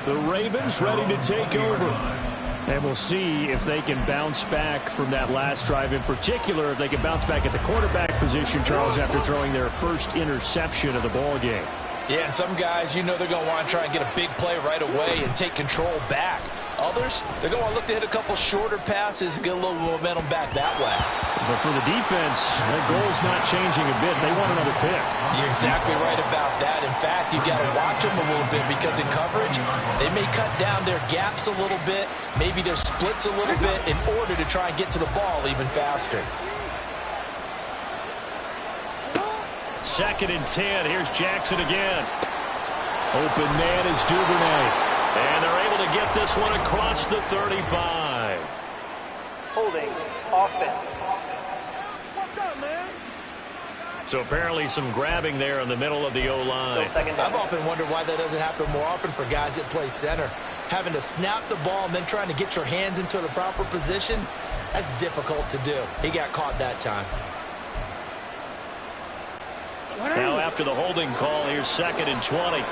Speaker 8: The Ravens ready to take over. And we'll see if they can bounce back from that last drive. In particular, if they can bounce back at the quarterback position, Charles, after throwing their first interception of the ball game.
Speaker 7: Yeah, and some guys, you know they're going to want to try and get a big play right away and take control back. Others, they're going to want to look to hit a couple shorter passes and get a little momentum back that way.
Speaker 8: But for the defense, their goal's not changing a bit. They want another pick.
Speaker 7: You're exactly right about that. In fact, you've got to watch them a little bit because in coverage, they may cut down their gaps a little bit, maybe their splits a little bit in order to try and get to the ball even faster.
Speaker 2: 2nd and 10. Here's Jackson again.
Speaker 8: Open man is Duvernay.
Speaker 2: And they're able to get this one across the 35.
Speaker 4: Holding. Offense.
Speaker 6: What's up, man?
Speaker 2: So apparently some grabbing there in the middle of the O-line.
Speaker 7: I've often wondered why that doesn't happen more often for guys that play center. Having to snap the ball and then trying to get your hands into the proper position, that's difficult to do. He got caught that time.
Speaker 2: Now after the holding call, here's 2nd and 20.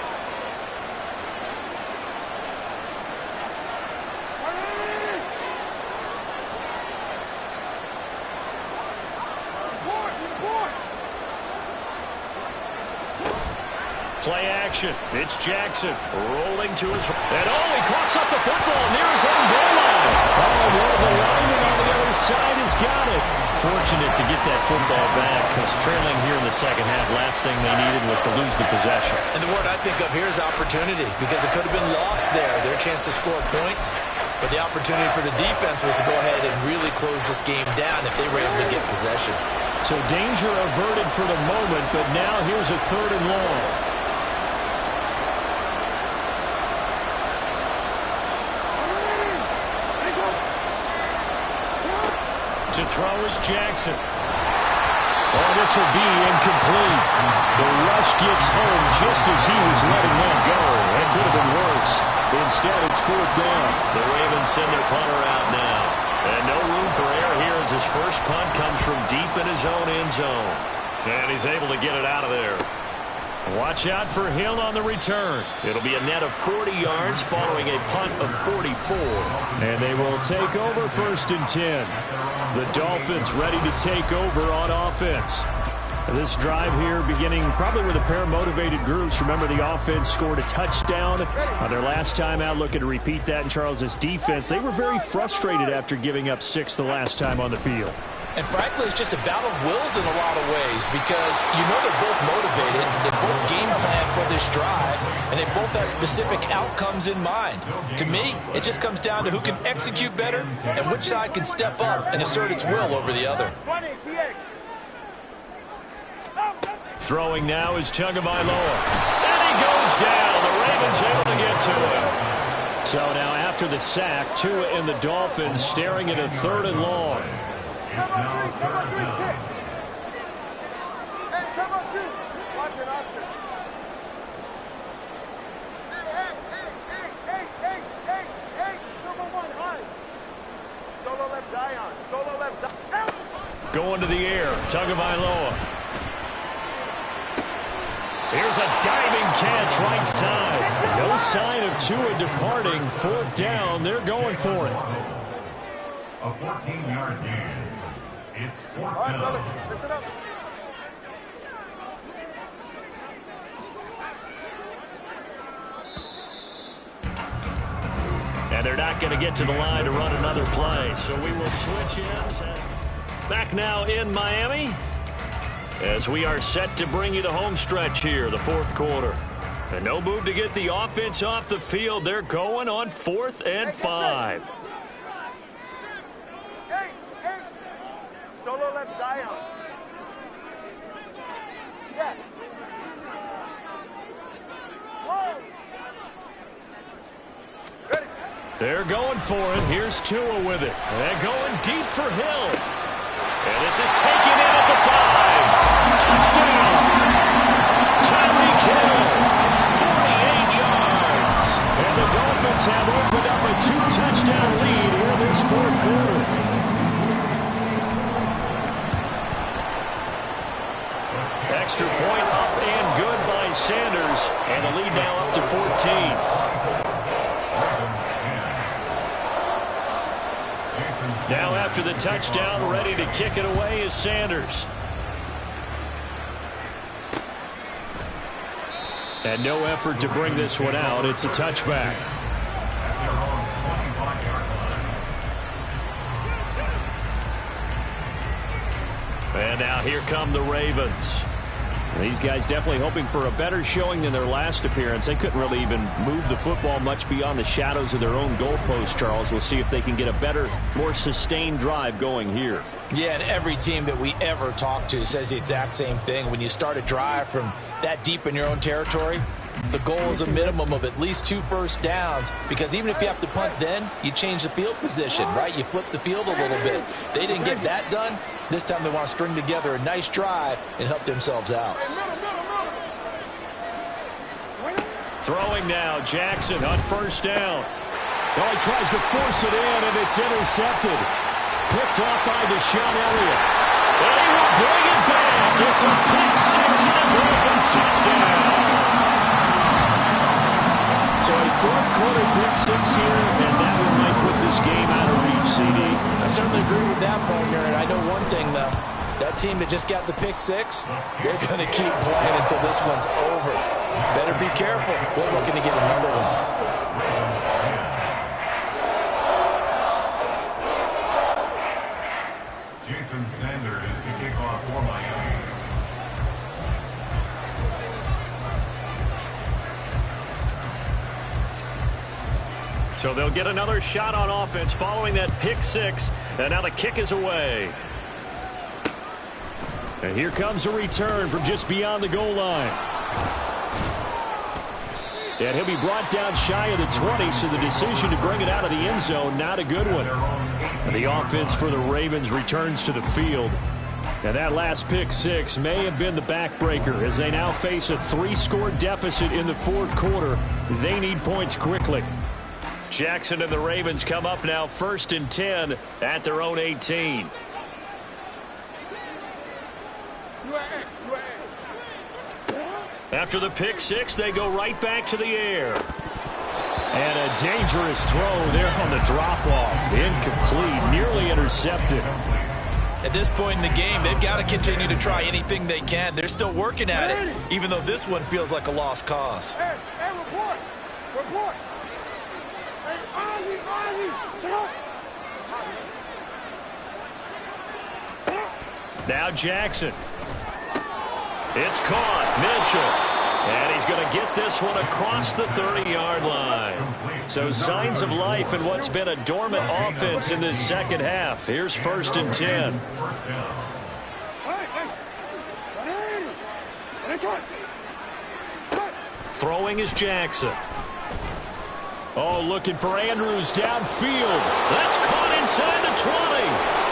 Speaker 2: Play action. It's Jackson rolling to his right. And he coughs up the football near his own goal line.
Speaker 8: Oh, one of the linemen on the other side has got it.
Speaker 2: Fortunate to get that football back because trailing here in the second half, last thing they needed was to lose the possession.
Speaker 7: And the word I think of here is opportunity because it could have been lost there. Their chance to score points. But the opportunity for the defense was to go ahead and really close this game down if they were able to get possession.
Speaker 8: So danger averted for the moment, but now here's a 3rd and long.
Speaker 2: To throw is Jackson.
Speaker 8: Oh, this will be incomplete. The rush gets home just as he was letting that go. That could have been worse. Instead, it's 4th down.
Speaker 2: The Ravens send their punter out now. And no room for error here as his first punt comes from deep in his own end zone. And he's able to get it out of there.
Speaker 8: Watch out for Hill on the return.
Speaker 2: It'll be a net of 40 yards following a punt of 44.
Speaker 8: And they will take over 1st and 10. The Dolphins ready to take over on offense. This drive here beginning probably with a pair of motivated groups. Remember, the offense scored a touchdown on their last time out. Looking to repeat that in Charles's defense. They were very frustrated after giving up 6 the last time on the field.
Speaker 7: And frankly, it's just a battle of wills in a lot of ways because you know they're both motivated, they both game plan for this drive, and they both have specific outcomes in mind. To me, it just comes down to who can execute better and which side can step up and assert its will over the other.
Speaker 8: Throwing now is Tagovailoa. And he goes down. The Ravens able to get to him. So now after the sack, Tua and the Dolphins staring at a 3rd and long.
Speaker 6: Come on, kick. Hey, come on, 2. Watch it, Oscar. Hey. Solo 1, high. Solo left Zion. Solo left Zion.
Speaker 8: Going to the air, Tagovailoa. Here's a diving catch right side. No sign of Tua departing. 4th down, they're going for it.
Speaker 5: A 14-yard gain. It's 4th
Speaker 6: All right,
Speaker 5: down.
Speaker 6: fellas, listen up.
Speaker 8: And they're not going to get to the line to run another play. So we will switch ends. Back now in Miami as we are set to bring you the home stretch here, the 4th quarter. And no move to get the offense off the field. They're going on 4th and 5.
Speaker 6: Hey. Solo left Zion. Yeah. Whoa. Ready.
Speaker 8: They're going for it. Here's Tua with it. And they're going deep for Hill. And this is taken in at the 5. Touchdown. Tyreek Hill. 48 yards. And the Dolphins have opened up a 2-touchdown lead here this 4th quarter. Extra point up and good by Sanders. And the lead now up to 14. Now after the touchdown, ready to kick it away is Sanders. And no effort to bring this one out. It's a touchback. And now here come the Ravens. These guys definitely hoping for a better showing than their last appearance. They couldn't really even move the football much beyond the shadows of their own goalpost, Charles. We'll see if they can get a better, more sustained drive going here.
Speaker 7: Yeah, and every team that we ever talk to says the exact same thing. When you start a drive from that deep in your own territory, the goal is a minimum of at least 2 first downs, because even if you have to punt then, you change the field position, right? You flip the field a little bit. They didn't get that done. This time they want to string together a nice drive and help themselves out.
Speaker 8: Throwing now, Jackson on 1st down. Well, he tries to force it in, and it's intercepted. Picked off by Deshaun Elliott. And he will bring it back. It's a pick 6 and a Dolphins touchdown. So a 4th quarter pick 6 here, and that one might put this game out of reach, CD.
Speaker 7: I certainly agree with that, partner, and I know one thing, though. That team that just got the pick 6, they're going to keep playing until this one's over. Better be careful. They're looking to get another one.
Speaker 5: Jason Sanders is the kickoff for Miami.
Speaker 8: So they'll get another shot on offense following that pick 6. And now the kick is away. And here comes a return from just beyond the goal line. And he'll be brought down shy of the 20, so the decision to bring it out of the end zone, not a good one. And the offense for the Ravens returns to the field. And that last pick 6 may have been the backbreaker as they now face a 3-score deficit in the 4th quarter. They need points quickly. Jackson and the Ravens come up now 1st and 10 at their own 18.
Speaker 2: After the pick six, they go right back to the air.
Speaker 8: And a dangerous throw there on the drop-off. Incomplete, nearly intercepted.
Speaker 3: At this point in the game, they've got to continue to try anything they can. They're still working at it, even though this one feels like a lost cause.
Speaker 6: Hey, report. Report. Hey, Ozzy, sit up.
Speaker 2: Now Jackson. It's caught. Mitchell. And he's going to get this one across the 30-yard line. So signs of life in what's been a dormant offense in this second half. Here's 1st and 10. Throwing is Jackson. Oh, looking for Andrews downfield. That's caught inside the 20.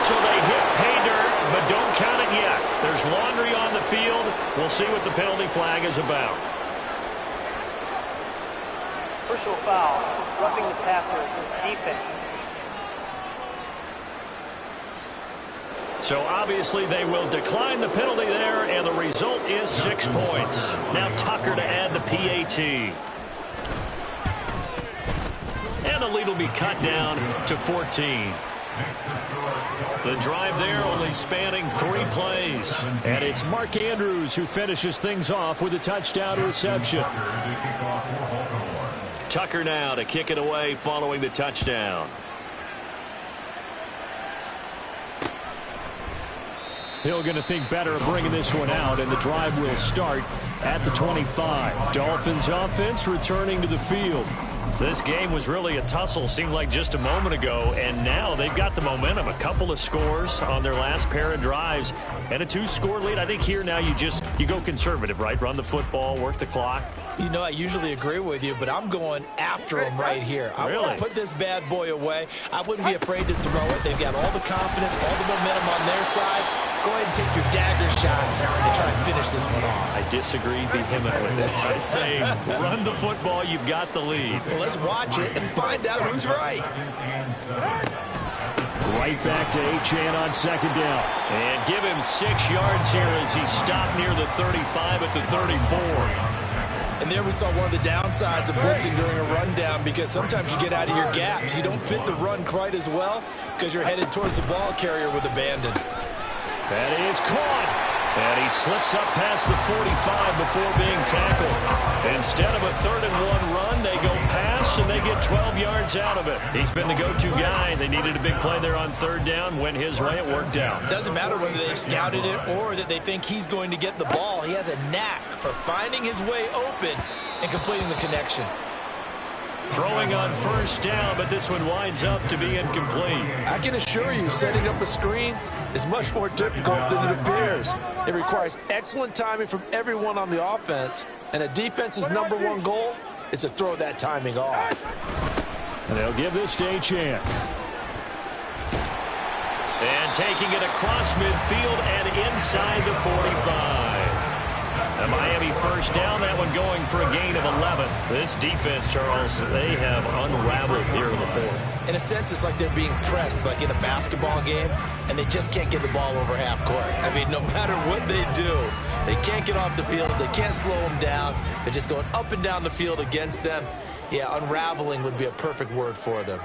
Speaker 2: So they hit pay dirt, but don't count it yet. There's laundry on the field. We'll see what the penalty flag is about.
Speaker 4: Personal foul, roughing the passer, defense.
Speaker 2: So obviously they will decline the penalty there, and the result is 6 points. Now Tucker to add the PAT. And the lead will be cut down to 14. The drive there only spanning 3 plays.
Speaker 8: And it's Mark Andrews who finishes things off with a touchdown reception.
Speaker 2: Tucker now to kick it away following the touchdown.
Speaker 8: Hill going to think better of bringing this one out, and the drive will start at the 25. Dolphins offense returning to the field.
Speaker 2: This game was really a tussle, seemed like just a moment ago, and now they've got the momentum. A couple of scores on their last pair of drives and a 2-score lead. I think here now you go conservative, right? Run the football, work the clock.
Speaker 3: You know, I usually agree with you, but I'm going after them right here. I want to put this bad boy away. I wouldn't be afraid to throw it. They've got all the confidence, all the momentum on their side. Go ahead and take your dagger shots and try and finish this one off.
Speaker 2: I disagree vehemently. I say run the football. You've got the lead.
Speaker 3: Well, let's watch it and find out who's right.
Speaker 8: Right back to Achane on 2nd down.
Speaker 2: And give him 6 yards here as he stopped near the 35 at the 34.
Speaker 3: And there we saw one of the downsides of blitzing during a rundown, because sometimes you get out of your gaps. You don't fit the run quite as well because you're headed towards the ball carrier with abandon.
Speaker 2: That is caught. And he slips up past the 45 before being tackled. Instead of a 3rd and 1 run, they go pass, and they get 12 yards out of it. He's been the go-to guy. They needed a big play there on 3rd down. Went his way. It worked out.
Speaker 3: Doesn't matter whether they scouted it or that they think he's going to get the ball. He has a knack for finding his way open and completing the connection.
Speaker 2: Throwing on 1st down, but this one winds up to be incomplete.
Speaker 7: I can assure you, setting up a screen is much more difficult than it appears. It requires excellent timing from everyone on the offense, and a defense's #1 goal is to throw that timing off.
Speaker 8: And they'll give this to Achane.
Speaker 2: And taking it across midfield and inside the 45. A Miami 1st down, that one going for a gain of 11. This defense, Charles, they have unraveled here in the 4th.
Speaker 3: In a sense, it's like they're being pressed, like in a basketball game, and they just can't get the ball over half court. I mean, no matter what they do, they can't get off the field. They can't slow them down. They're just going up and down the field against them. Yeah, unraveling would be a perfect word for them.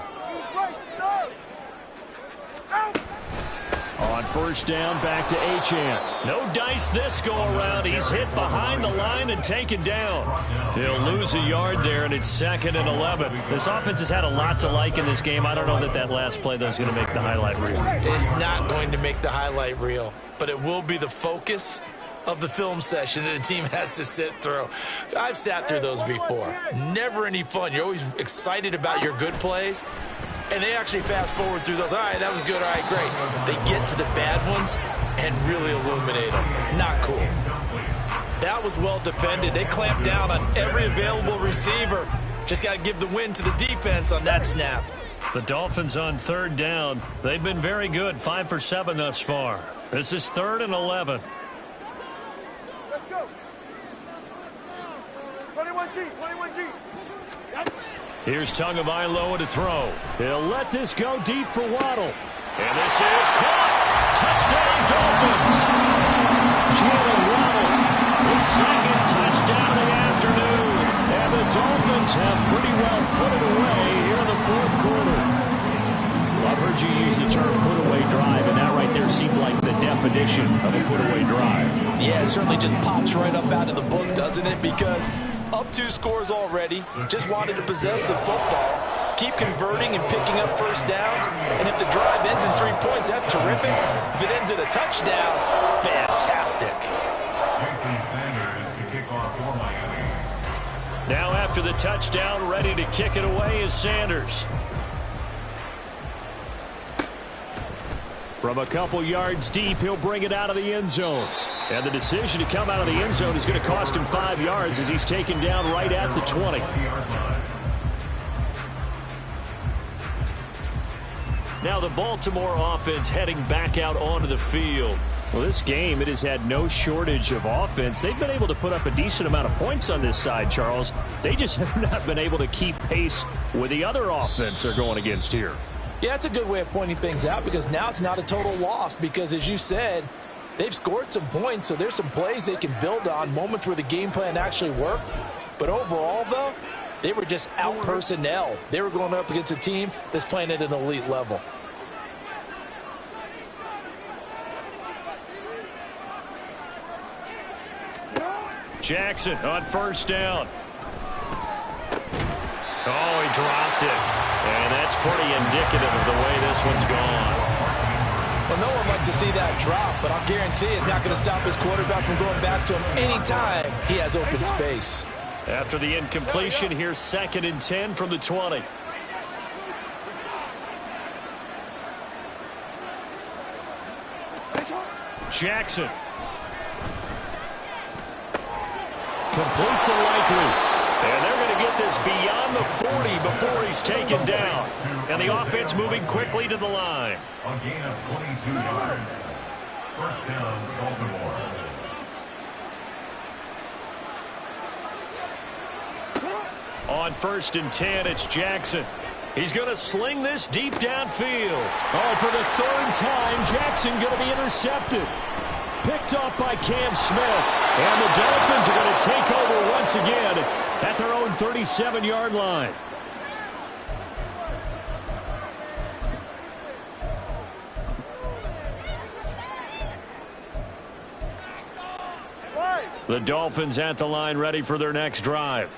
Speaker 8: On 1st down, back to Achane.
Speaker 2: No dice this go-around. He's hit behind the line and taken down. He'll lose a yard there, and it's 2nd and 11. This offense has had a lot to like in this game. I don't know that last play, though, is going to make the highlight reel.
Speaker 3: It's not going to make the highlight reel, but it will be the focus of the film session that the team has to sit through. I've sat through those before. Never any fun. You're always excited about your good plays, and they actually fast forward through those. All right, that was good. All right, great. They get to the bad ones and really illuminate them. Not cool. That was well defended. They clamped down on every available receiver. Just got to give the win to the defense on that snap.
Speaker 2: The Dolphins on 3rd down. They've been very good, 5 for 7 thus far. This is 3rd and 11.
Speaker 6: Let's go. 21G, 21G.
Speaker 2: Here's Tagovailoa to throw.
Speaker 8: He'll let this go deep for Waddle.
Speaker 2: And this is caught. Touchdown, Dolphins.
Speaker 8: Jalen Waddle, his second touchdown of the afternoon. And the Dolphins have pretty well put it away here in the fourth quarter. I've heard you use the term put-away drive, and that right there seemed like the definition of a put-away drive.
Speaker 7: Yeah, it certainly just pops right up out of the book, doesn't it? Because up 2 scores already, just wanted to possess the football, keep converting and picking up first downs, and if the drive ends in 3 points, that's terrific. If it ends in a touchdown, fantastic.
Speaker 5: Jason Sanders to kick off for Miami.
Speaker 8: Now after the touchdown, ready to kick it away is Sanders. From a couple yards deep, he'll bring it out of the end zone. And the decision to come out of the end zone is going to cost him 5 yards as he's taken down right at the 20. Now the Baltimore offense heading back out onto the field. Well, this game, it has had no shortage of offense. They've been able to put up a decent amount of points on this side, Charles. They just have not been able to keep pace with the other offense they're going against here.
Speaker 7: Yeah, that's a good way of pointing things out because now it's not a total loss because, as you said, they've scored some points, so there's some plays they can build on, moments where the game plan actually worked. But overall, though, they were just out-personnel. They were going up against a team that's playing at an elite level.
Speaker 8: Jackson on first down. Oh, he dropped it. And that's pretty indicative of the way this one's gone.
Speaker 7: Well, no one wants to see that drop, but I'll guarantee it's not going to stop his quarterback from going back to him anytime he has open space.
Speaker 8: After the incompletion, here's 2nd and 10 from the 20. Jackson. Complete to Likely. And they're going to get this beyond the 40 before he's taken down. And the offense moving quickly to the line.
Speaker 5: A gain of 22 yards. First down, Baltimore.
Speaker 8: On 1st and 10, it's Jackson. He's going to sling this deep downfield. Oh, for the 3rd time, Jackson going to be intercepted. Picked off by Cam Smith. And the Dolphins are going to take over once again at their own 37-yard line. The Dolphins at the line ready for their next drive.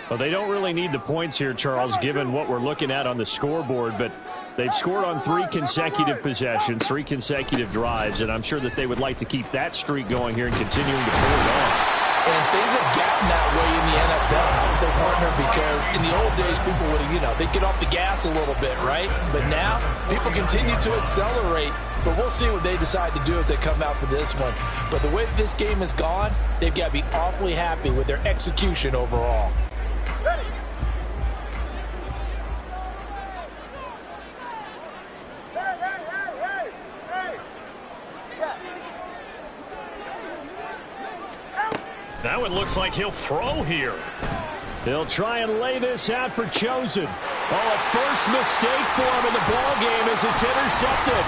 Speaker 8: Well, they don't really need the points here, Charles, given what we're looking at on the scoreboard, but they've scored on 3 consecutive possessions, 3 consecutive drives, and I'm sure that they would like to keep that streak going here and continuing to pull it on.
Speaker 7: And things have gotten that way in the NFL, haven't they, partner? Because in the old days, people would, they'd get off the gas a little bit, right? But now, people continue to accelerate. But we'll see what they decide to do as they come out for this one. But the way that this game has gone, they've got to be awfully happy with their execution overall.
Speaker 6: Ready.
Speaker 8: That one looks like he'll throw here. They'll try and lay this out for Chosen. Oh, a first mistake for him in the ballgame as it's intercepted.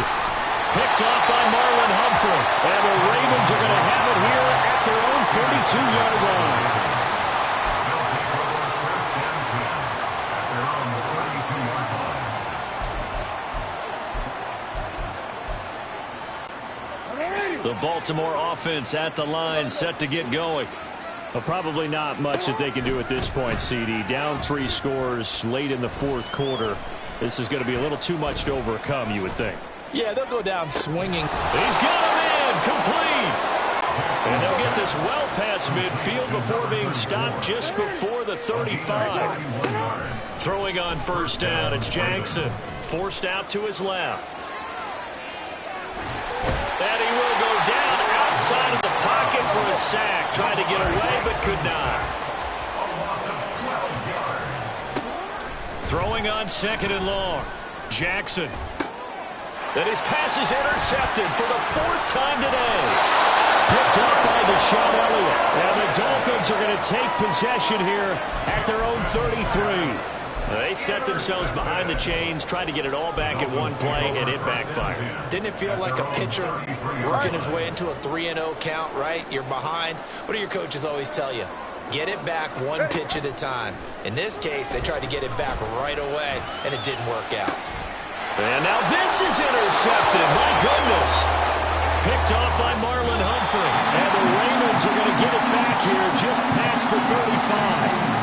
Speaker 8: Picked off by Marlon Humphrey. And the Ravens are going to have it here at their own 32-yard line. The Baltimore offense at the line, set to get going. Well, probably not much that they can do at this point, CD. Down 3 scores late in the fourth quarter. This is going to be a little too much to overcome, you would think.
Speaker 7: Yeah, they'll go down swinging.
Speaker 8: He's got him in, complete. And they'll get this well past midfield before being stopped just before the 35. Throwing on first down, it's Jackson. Forced out to his left. And he will go down outside of the pocket for a sack. Tried to get away, but could not. Throwing on 2nd and long. Jackson. And his pass is intercepted for the 4th time today. Picked up by Deshaun Elliott. And the Dolphins are going to take possession here at their own 33.
Speaker 2: They set themselves behind the chains, tried to get it all back in one play, and it backfired.
Speaker 7: Didn't it feel like a pitcher working his way into a 3-0 count, right? You're behind. What do your coaches always tell you? Get it back one pitch at a time. In this case, they tried to get it back right away, and it didn't work out.
Speaker 2: And now this is intercepted. My goodness. Picked off by Marlon Humphrey.
Speaker 8: And the Ravens are going to get it back here just past the 35.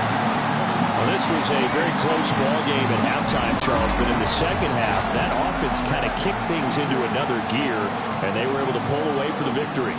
Speaker 8: Well, this was a very close ball game at halftime, Charles, but in the second half, that offense kind of kicked things into another gear, and they were able to pull away for the victory.